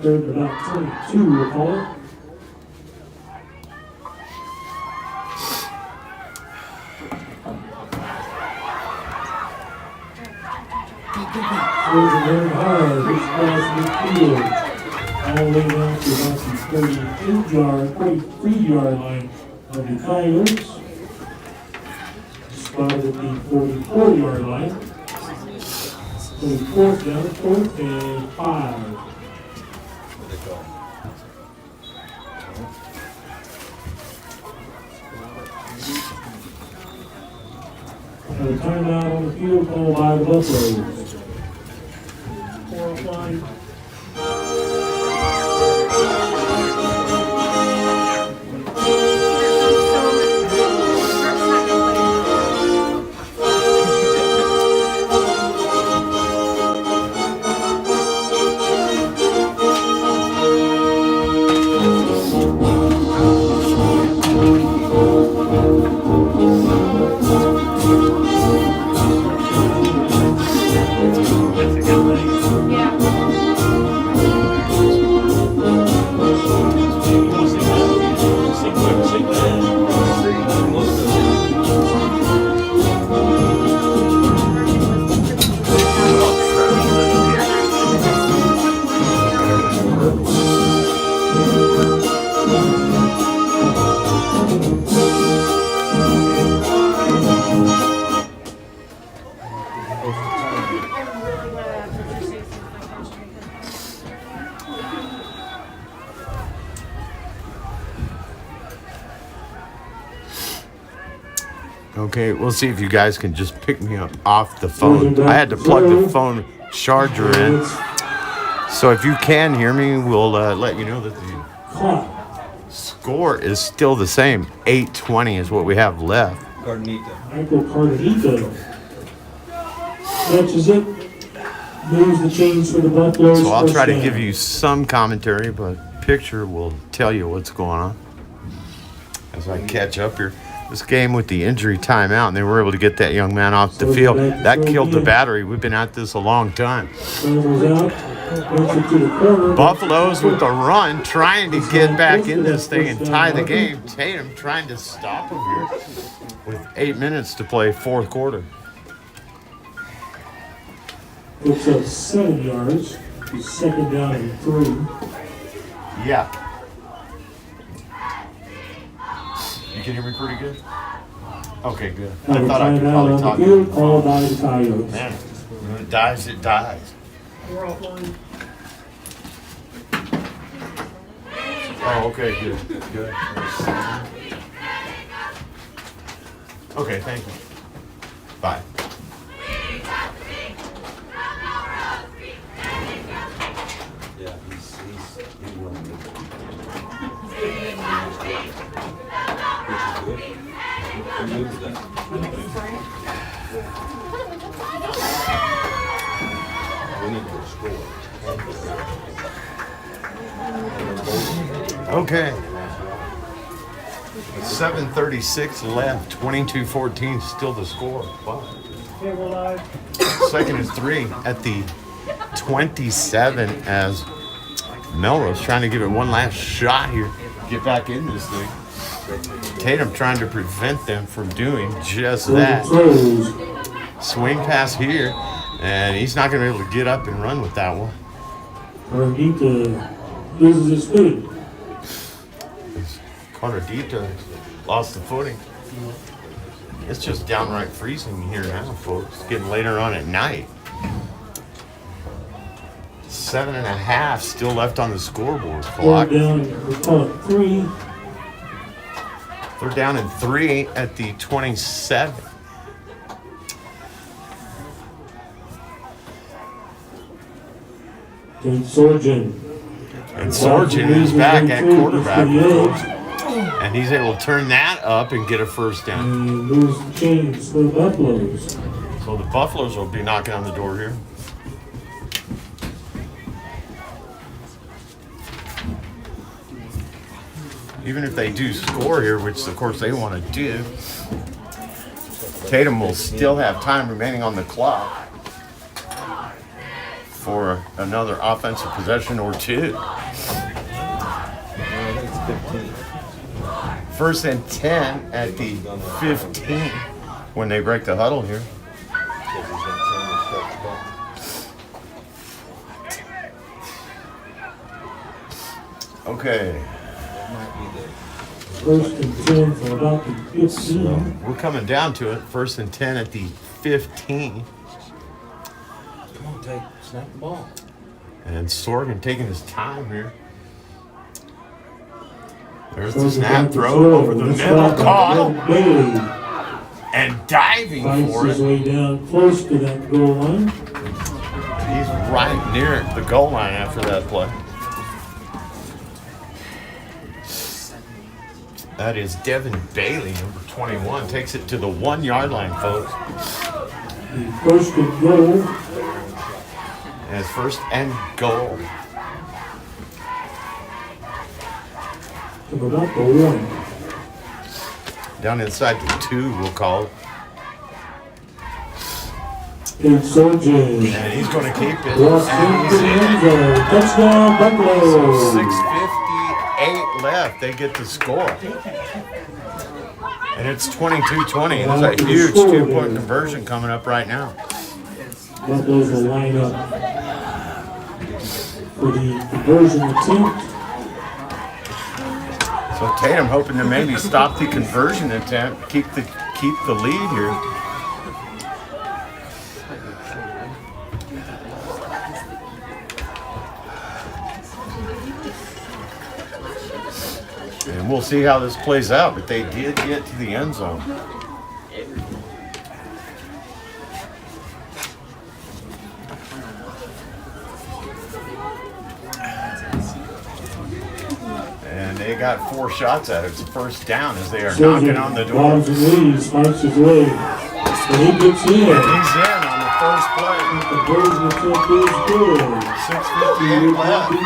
Third and about 22, we'll call it. Surgeon running hard, reach across midfield. All the way down to about the 43-yard line of the Coyotes. Spotted at the 44-yard line. So 4th down, 4th and 5. What they call A timeout on the field called by the Buffaloes. Yeah. Okay, we'll see if you guys can just pick me up off the phone. I had to plug the phone charger in. So if you can hear me, we'll let you know that the score is still the same. 8:20 is what we have left. Michael Cardenito catches it, moves the chains for the Buffaloes. So I'll first try to down. give you some commentary, but picture will tell you what's going on as I catch up here. This game with the injury timeout, and they were able to get that young man off the field. That killed the battery. We've been at this a long time. Scrambles out, brings it to the corner. Buffaloes with the run, trying to get back in this thing and tie the game. Tatum trying to stop him here with 8 minutes to play, fourth quarter. Picks up 7 yards. He's second down and 3. Yeah. You can hear me pretty good? Okay, good. I Another thought I could timeout probably on talk. the field called by the Coyotes. Man, when it dies, it dies. We're offline. Oh, okay, good, good. Okay, thank you. Bye. Yeah, he's doing good. Which is good. Who moves that? We need to score. Okay. 7:36 left. 22-14, still the score. Wow. Second and 3 at the 27 as Melrose trying to give it one last shot here. Get back in this thing. Tatum trying to prevent them from doing just that. Swing pass here, and he's not going to be able to get up and run with that one. Cardenito loses his footing. Cardenito lost the footing. It's just downright freezing here now, folks. It's getting later on at night. 7.5 still left on the scoreboard clock. Third down, we call it 3. They're down in 3 at the 27. Tate Sorgen. And Sorgen is back at quarterback, folks. And he's able to turn that up and get a first down. And he moves the chains for the Buffaloes. So the Buffaloes will be knocking on the door here. Even if they do score here, which of course they want to do, Tatum will still have time remaining on the clock for another offensive possession or two. First and 10 at the 15 when they break the huddle here. Okay. First and 10 for about the 15. So we're coming down to it. First and 10 at the 15. Come on, Tate. Snap the ball. And Sorgen taking his time here. There's the snap throw over the middle, caught, Bailey and diving finds for his it. way down close to that goal line. He's right near the goal line after that play. That is Devin Bailey, number 21, takes it to the 1 yard line, folks. The first and goal. And it's first and goal. From about the 1. Down inside the 2, we'll call it. Tate Sorgen And he's going to keep it. walks And into he's the in. end zone. Touchdown, Buffalo. 6:58 left. They get the score. And it's 22-20. There's a huge 2-point conversion coming up right now. Buffaloes will line up for the conversion attempt. So Tatum hoping to maybe stop the conversion attempt, keep the lead here. And we'll see how this plays out, but they did get to the end zone. they got 4 shots at it. It's a first down as they are Serves knocking it, on the door. bottoms and leads, spikes his leg. And he gets in. He's in on the first play. The conversion attempt is good. 6:58 left. He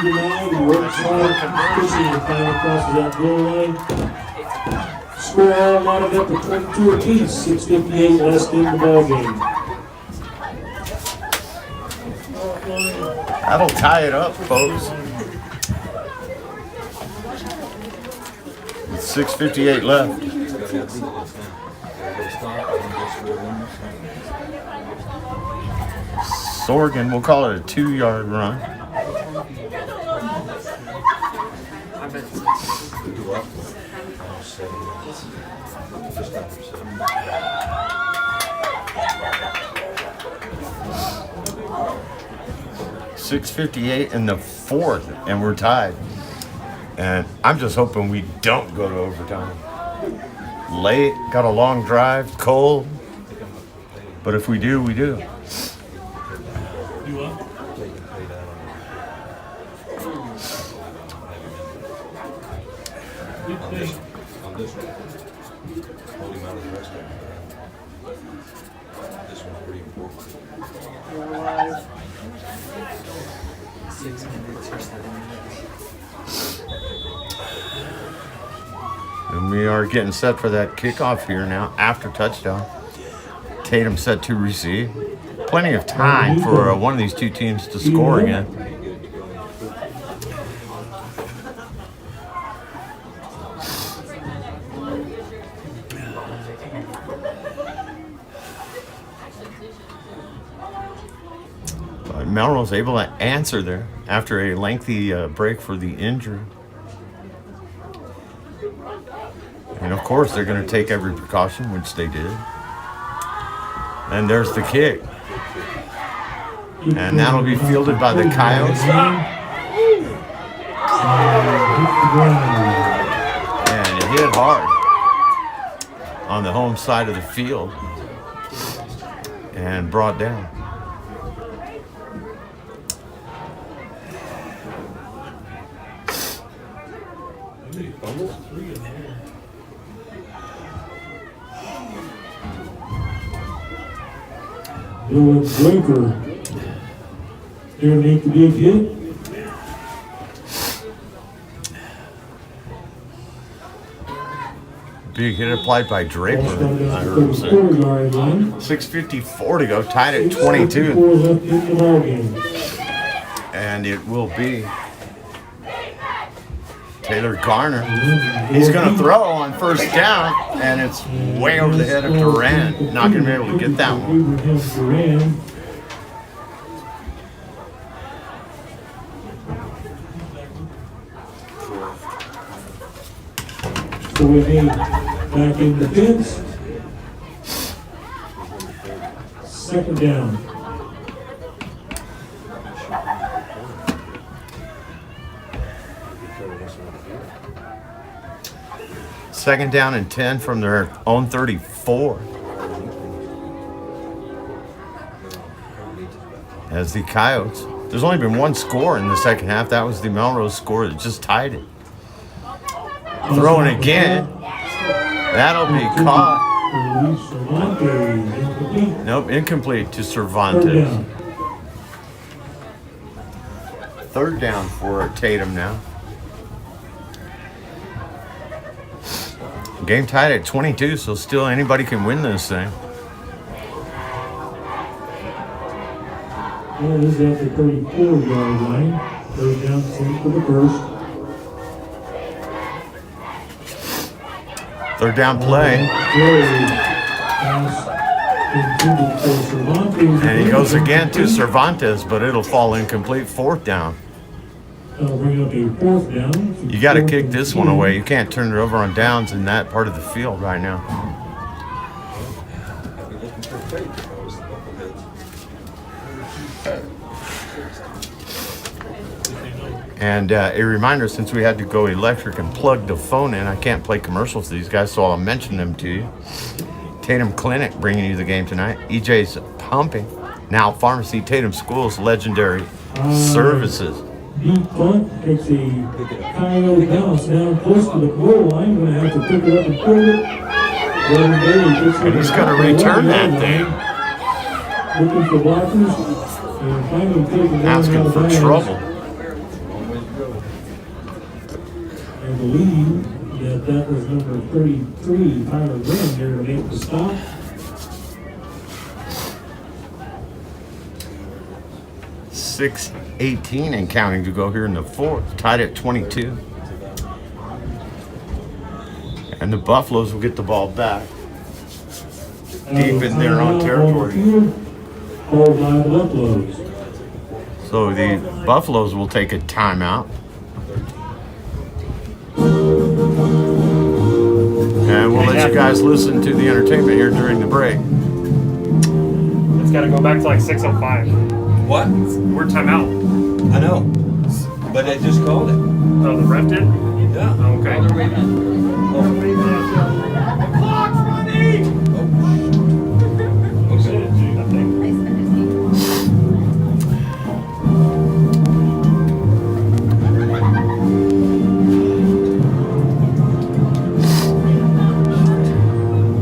works hard, pushing the final crosses that goal line. Score all mounted up to 22 apiece. 6:58 left in the ballgame. That'll tie it up, folks. With 6:58 left. Sorgan, we'll call it a 2-yard run. .658 in the 4th, and we're tied. And I'm just hoping we don't go to overtime. Late, got a long drive, cold. But if we do, we do. And we are getting set for that kickoff here now after touchdown. Tatum set to receive. Plenty of time for one of these two teams to score again. But Melrose able to answer there after a lengthy break for the injury. And of course, they're going to take every precaution, which they did. And there's the kick. And that'll be fielded by the Coyotes. And it hit hard on the home side of the field and brought down. Dylan Draper. Underneath the big hit. Big hit applied by Draper. I heard him say. 6:54 to go, tied at 22. And it will be Taylor Garner. He's going to throw on first down, and it's way over the head of Duran. Not going to be able to get that one. So we need back in the fence. Second down. Second down and 10 from their own 34. As the Coyotes, there's only been one score in the second half. That was the Melrose score that just tied it. Throwing again. That'll be caught. Nope, incomplete to Cervantes. Third down for Tatum now. Game tied at 22, so still anybody can win this thing. Well, this is at the 34-yard line. Third down, 10 for the first. Third down play. And he goes again to Cervantes, but it'll fall incomplete. Fourth down. That'll bring up a fourth down. You got to kick this one away. You can't turn it over on downs in that part of the field right now. And a reminder, since we had to go electric and plug the phone in, I can't play commercials for these guys, so I'll mention them to you. Tatum Clinic bringing you the game tonight. EJ's Pumping. Now Pharmacy, Tatum Schools, legendary services. deep punt, takes a Coyote bounce down close to the goal line. Going to have to pick it up and pull it. And he's going to return that thing. Looking for blockers. And finally taken down Asking out of for bounds. trouble. I believe that was number 33, Tyler Graham, there to make the stop. .618 and counting to go here in the fourth, tied at 22. And the Buffaloes will get the ball back deep in their own territory. Called by the Buffaloes. So the Buffaloes will take a timeout. And we'll let you guys listen to the entertainment here during the break. It's got to go back to like 6:05. What? We're timeout. I know. But I just called it. Oh, the ref did? Yeah. Okay. Clock's running!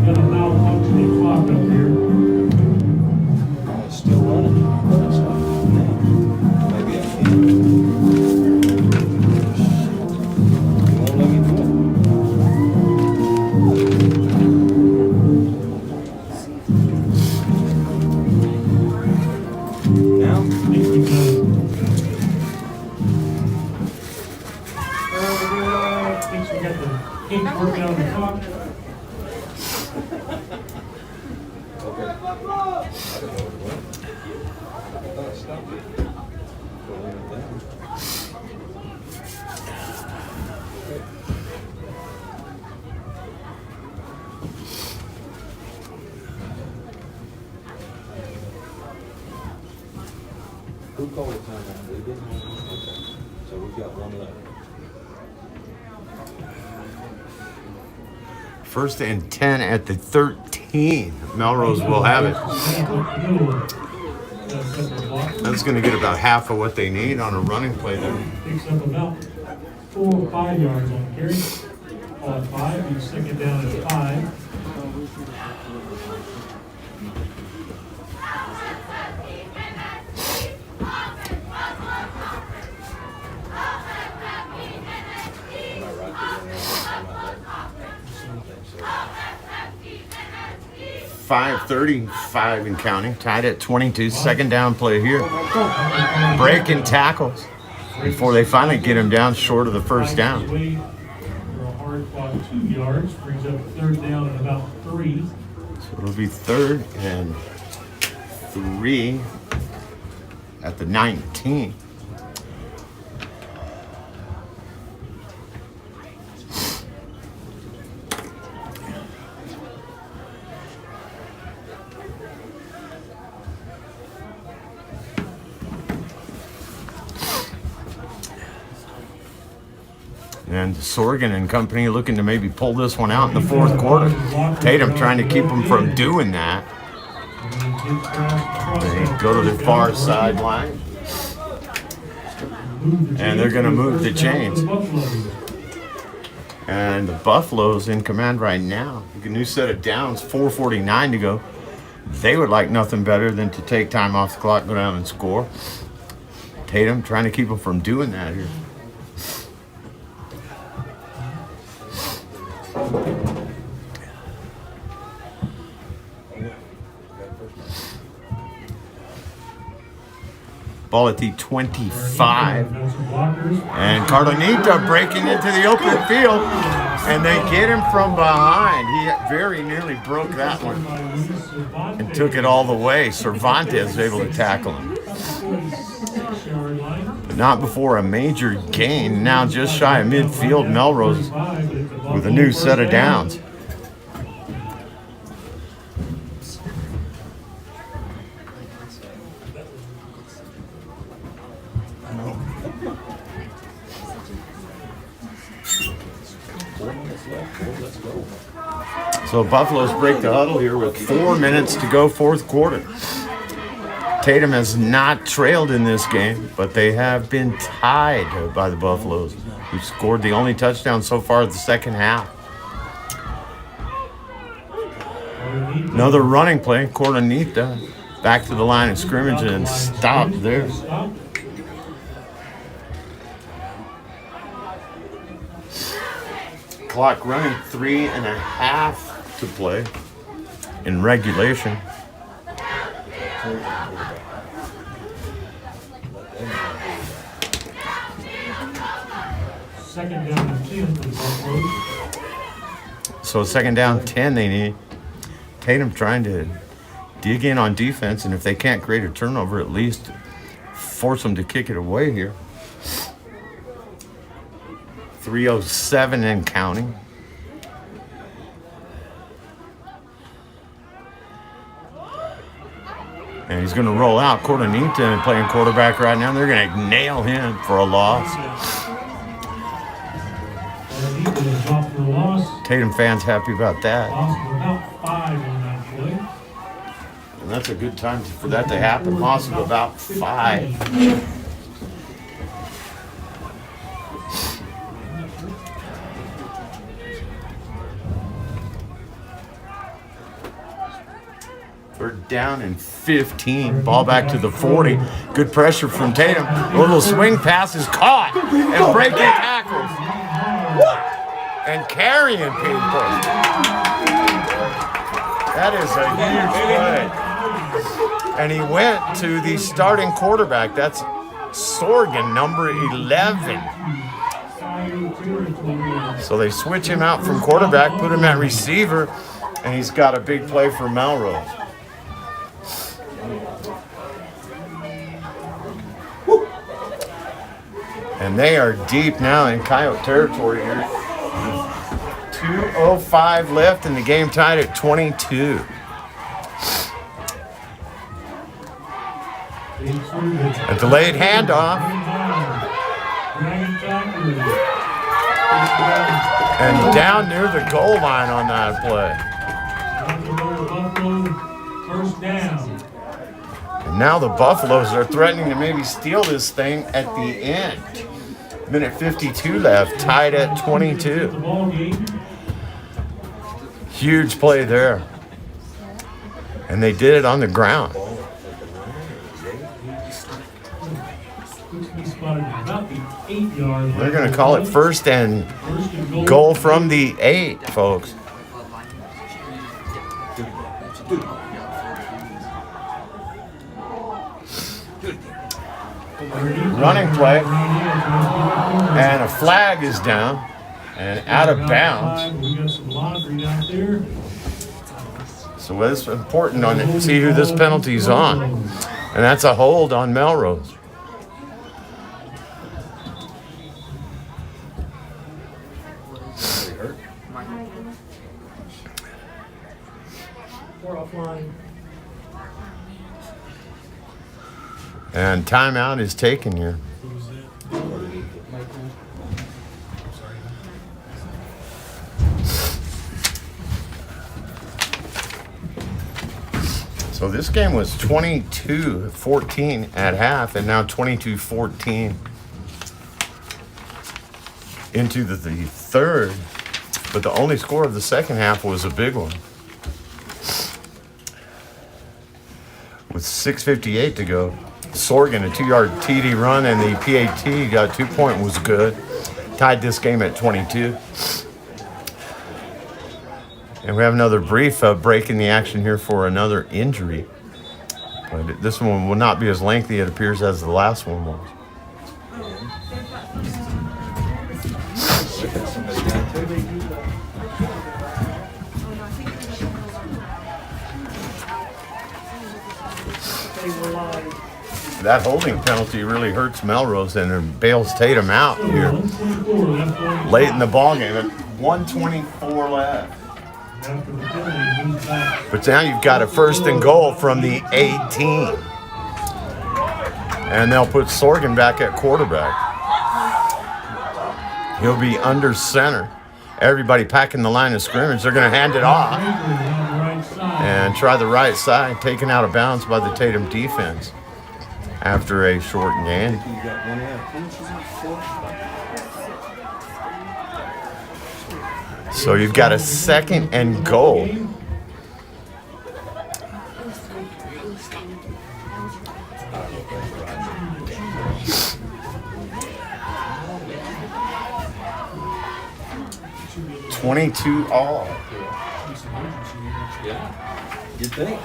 Got a malfunctioning clock up here. It's still running. Maybe I can. You won't let me do it. Now? I think we can. Thinks we got the ink working on the clock. Okay. I don't know what it was. I thought it stopped it. Well, leave it down. Who called the timeout? We didn't? Okay. So we've got one left. First and 10 at the 13. Melrose will have it. That's going to get about half of what they need on a running play there. Picks up about 4 or 5 yards on carry. Call it 5. He's second down at 5. Am I right? That we're gonna have a timeout there? 5:35 and counting, tied at 22. Second down play here. Breaking tackles before they finally get him down short of the first down. For a hard fought 2 yards, brings up third down at about 3. So it'll be 3rd and 3 at the 19. And Sorgan and company looking to maybe pull this one out in the fourth quarter. Tatum trying to keep them from doing that. They go to the far sideline. And they're going to move the chains. And the Buffaloes in command right now. A new set of downs, 4:49 to go. They would like nothing better than to take time off the clock, go down and score. Tatum trying to keep them from doing that here. Ball at the 25. And Carlonita breaking into the open field. And they get him from behind. He very nearly broke that one and took it all the way. Cervantes was able to tackle him. But not before a major gain. Now just shy of midfield, Melrose with a new set of downs. So Buffaloes break the huddle here with 4 minutes to go, fourth quarter. Tatum has not trailed in this game, but they have been tied by the Buffaloes, who scored the only touchdown so far of the second half. Another running play, Cornelita back to the line of scrimmage and stopped there. Clock running, 3.5 to play in regulation. Second down and 10 for the Buffaloes. So second down 10 they need. Tatum trying to dig in on defense, and if they can't create a turnover, at least force them to kick it away here. 3:07 and counting. And he's going to roll out Cornelita and playing quarterback right now. They're going to nail him for a loss. Tatum fans happy about that. And that's a good time for that to happen. Loss of about 5. Third down and 15. Ball back to the 40. Good pressure from Tatum. A little swing pass is caught. And breaking tackles. And carrying people. That is a huge play. And he went to the starting quarterback. That's Sorgan, number 11. So they switch him out from quarterback, put him at receiver, and he's got a big play for Melrose. And they are deep now in Coyote territory here. 2:05 left and the game tied at 22. A delayed handoff. And down near the goal line on that play. First down. And now the Buffaloes are threatening to maybe steal this thing at the end. Minute 52 left, tied at 22. Huge play there. And they did it on the ground. They're going to call it first and goal from the 8, folks. Running play. And a flag is down and out of bounds. So it's important to see who this penalty is on. And that's a hold on Melrose. And timeout is taken here. So this game was 22-14 at half, and now 22-14 into the third. But the only score of the second half was a big one. With 6:58 to go. Sorgan, a 2-yard TD run, and the PAT got 2-point was good. Tied this game at 22. And we have another brief break in the action here for another injury. But this one will not be as lengthy, it appears, as the last one was. That holding penalty really hurts Melrose and it bails Tatum out here late in the ballgame at 1:24 left. But now you've got a first and goal from the 18. And they'll put Sorgan back at quarterback. He'll be under center. Everybody packing the line of scrimmage. They're going to hand it off. And try the right side, taken out of bounds by the Tatum defense after a short gain. You got 1.5 inches on 4. So you've got a second and goal. $22 all. Yeah. You think?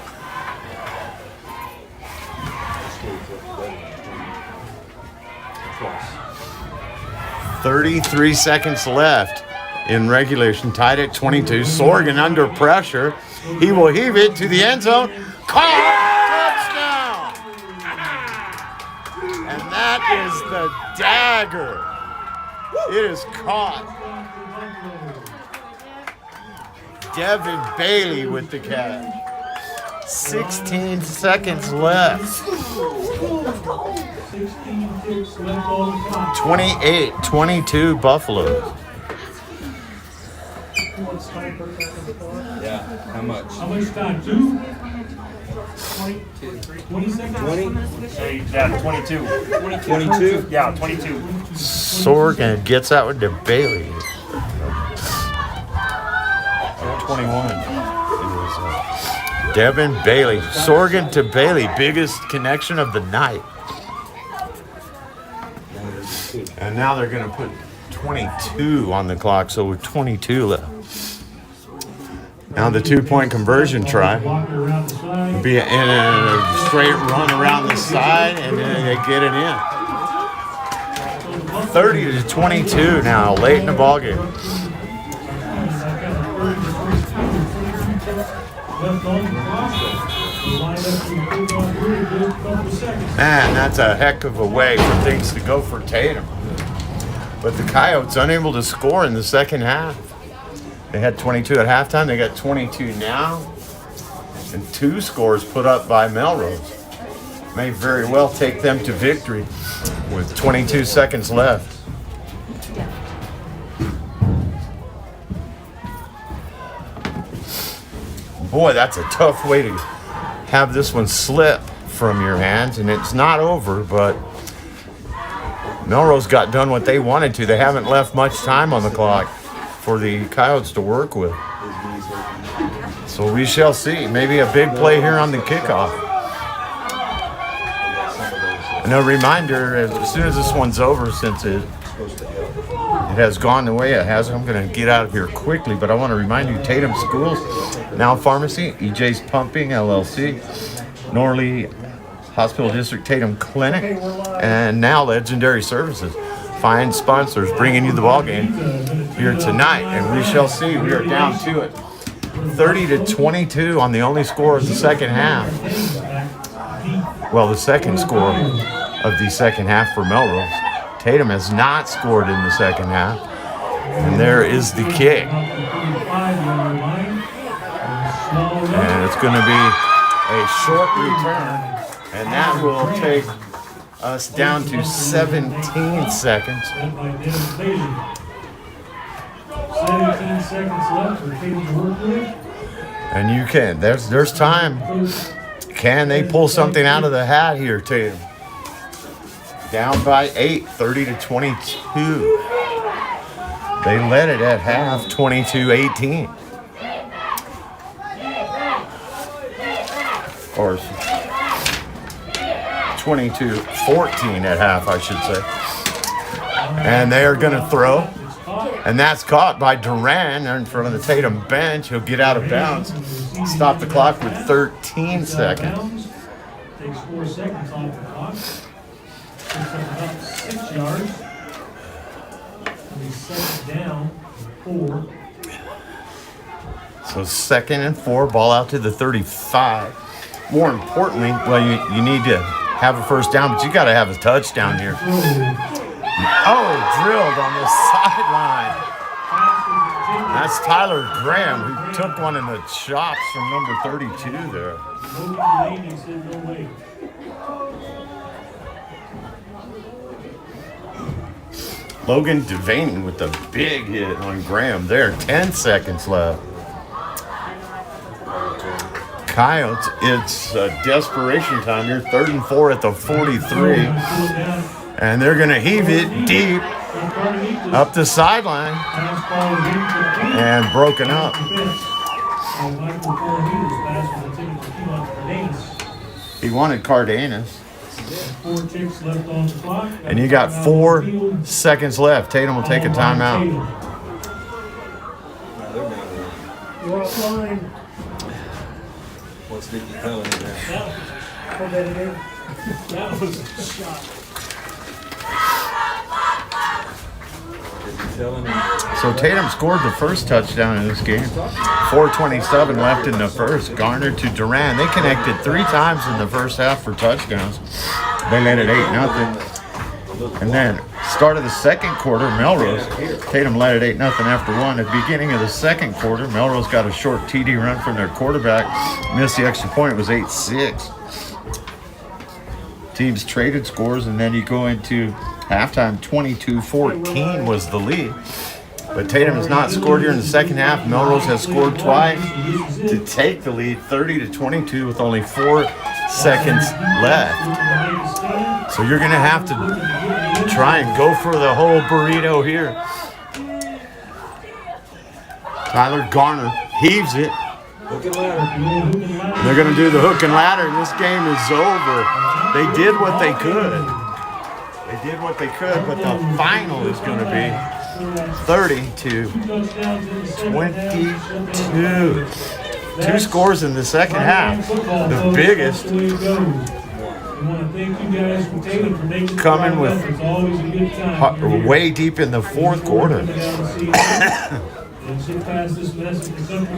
33 seconds left in regulation, tied at 22. Sorgan under pressure. He will heave it to the end zone. Caught! Touchdown! And that is the dagger. It is caught. Devin Bailey with the catch. 16 seconds left. 28-22 Buffalo. Yeah. How much? How much time? 2? 20 seconds? 20? Yeah, 22. 22? Yeah, 22. Sorgan gets out with the Bailey. 21. It was Devin Bailey. Sorgan to Bailey. Biggest connection of the night. And now they're going to put 22 on the clock, so with 22 left. Now the 2-point conversion try. Be in a straight run around the side, and then they get it in. 30-22 now, late in the ballgame. Man, that's a heck of a way for things to go for Tatum. But the Coyotes unable to score in the second half. They had 22 at halftime. They got 22 now. And 2 scores put up by Melrose. May very well take them to victory with 22 seconds left. Boy, that's a tough way to have this one slip from your hands. And it's not over, but Melrose got done what they wanted to. They haven't left much time on the clock for the Coyotes to work with. So we shall see. Maybe a big play here on the kickoff. And a reminder, as soon as this one's over, since it has gone the way it has, I'm going to get out of here quickly, but I want to remind you, Tatum Schools, Now Pharmacy, EJ's Pumping, LLC, Norley Hospital District Tatum Clinic, and Now Legendary Services. Fine sponsors bringing you the ball game here tonight, and we shall see. We are down to it, 30-22 on the only score of the second half. Well, the second score of the second half for Melrose. Tatum has not scored in the second half, and there is the kick, and it's going to be a short return, and that will take us down to 17 seconds. 17 seconds left for Tatum to work with. And you can. There's time. Can they pull something out of the hat here, Tatum? Down by 8, 30-22. They led it at half, 22-18. Or 22-14 at half, I should say. And they are going to throw. And that's caught by Duran in front of the Tatum bench. He'll get out of bounds. Stop the clock with 13 seconds. Takes 4 seconds off the clock. Picks up about 6 yards. And he sets down 4. So 2nd and 4, ball out to the 35. More importantly, well, you need to have a first down, but you got to have a touchdown here. Oh, drilled on the sideline. That's Tyler Graham, who took one in the chops from number 32 there. Logan Devaney with the big hit on Graham there. 10 seconds left. Coyotes, it's desperation time here. 3rd and 4 at the 43. And they're going to heave it deep up the sideline and broken up. He wanted Cardenas. And you got 4 seconds left. Tatum will take a timeout. You're offline. What's Vicky telling you now? That was a shot. Telling him. So Tatum scored the first touchdown in this game. 4:27 left in the first. Garner to Duran. They connected 3 times in the first half for touchdowns. They led it 8-0. And then start of the second quarter, Melrose. Tatum led it 8-0 after 1. At the beginning of the second quarter, Melrose got a short TD run from their quarterback. Missed the extra point. It was 8-6. Teams traded scores, and then you go into halftime. 22-14 was the lead. But Tatum has not scored here in the second half. Melrose has scored twice to take the lead, 30-22, with only 4 seconds left. So you're going to have to try and go for the whole burrito here. Tyler Garner heaves it. Hook and ladder. They're going to do the hook and ladder. This game is over. They did what they could. They did what they could, but the final is going to be 30-22. 2 scores in the second half. The biggest coming with way deep in the fourth quarter. And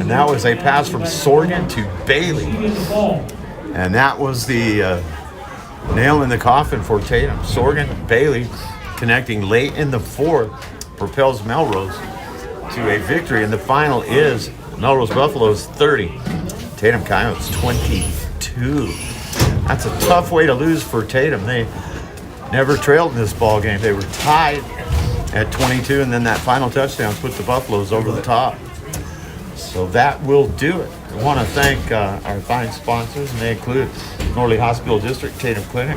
that was a pass from Sorgan to Bailey. And that was the nail in the coffin for Tatum. Sorgan, Bailey connecting late in the fourth propels Melrose to a victory. And the final is Melrose Buffaloes 30, Tatum Coyotes 22. That's a tough way to lose for Tatum. They never trailed in this ball game. They were tied at 22, and then that final touchdown put the Buffaloes over the top. So that will do it. I want to thank our fine sponsors, and they include Norley Hospital District, Tatum Clinic,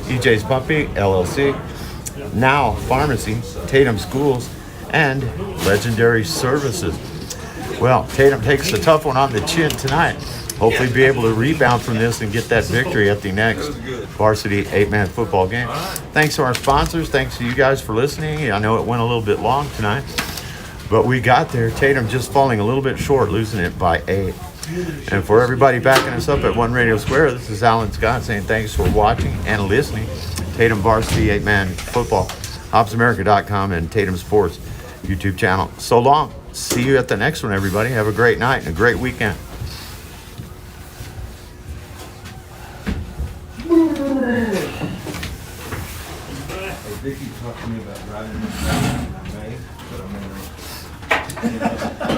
EJ's Puppy, LLC, Now Pharmacy, Tatum Schools, and Legendary Services. Well, Tatum takes a tough one on the chin tonight. Hopefully be able to rebound from this and get that victory at the next varsity 8-man football game. Thanks to our sponsors. Thanks to you guys for listening. I know it went a little bit long tonight, but we got there. Tatum just falling a little bit short, losing it by 8. And for everybody backing us up at One Radio Square, this is Alan Scott saying thanks for watching and listening. Tatum Varsity 8-man football, HopsAmerica.com, and Tatum Sports YouTube channel. So long. See you at the next one, everybody. Have a great night and a great weekend. Vicky talked to me about driving this down in May, but I'm going to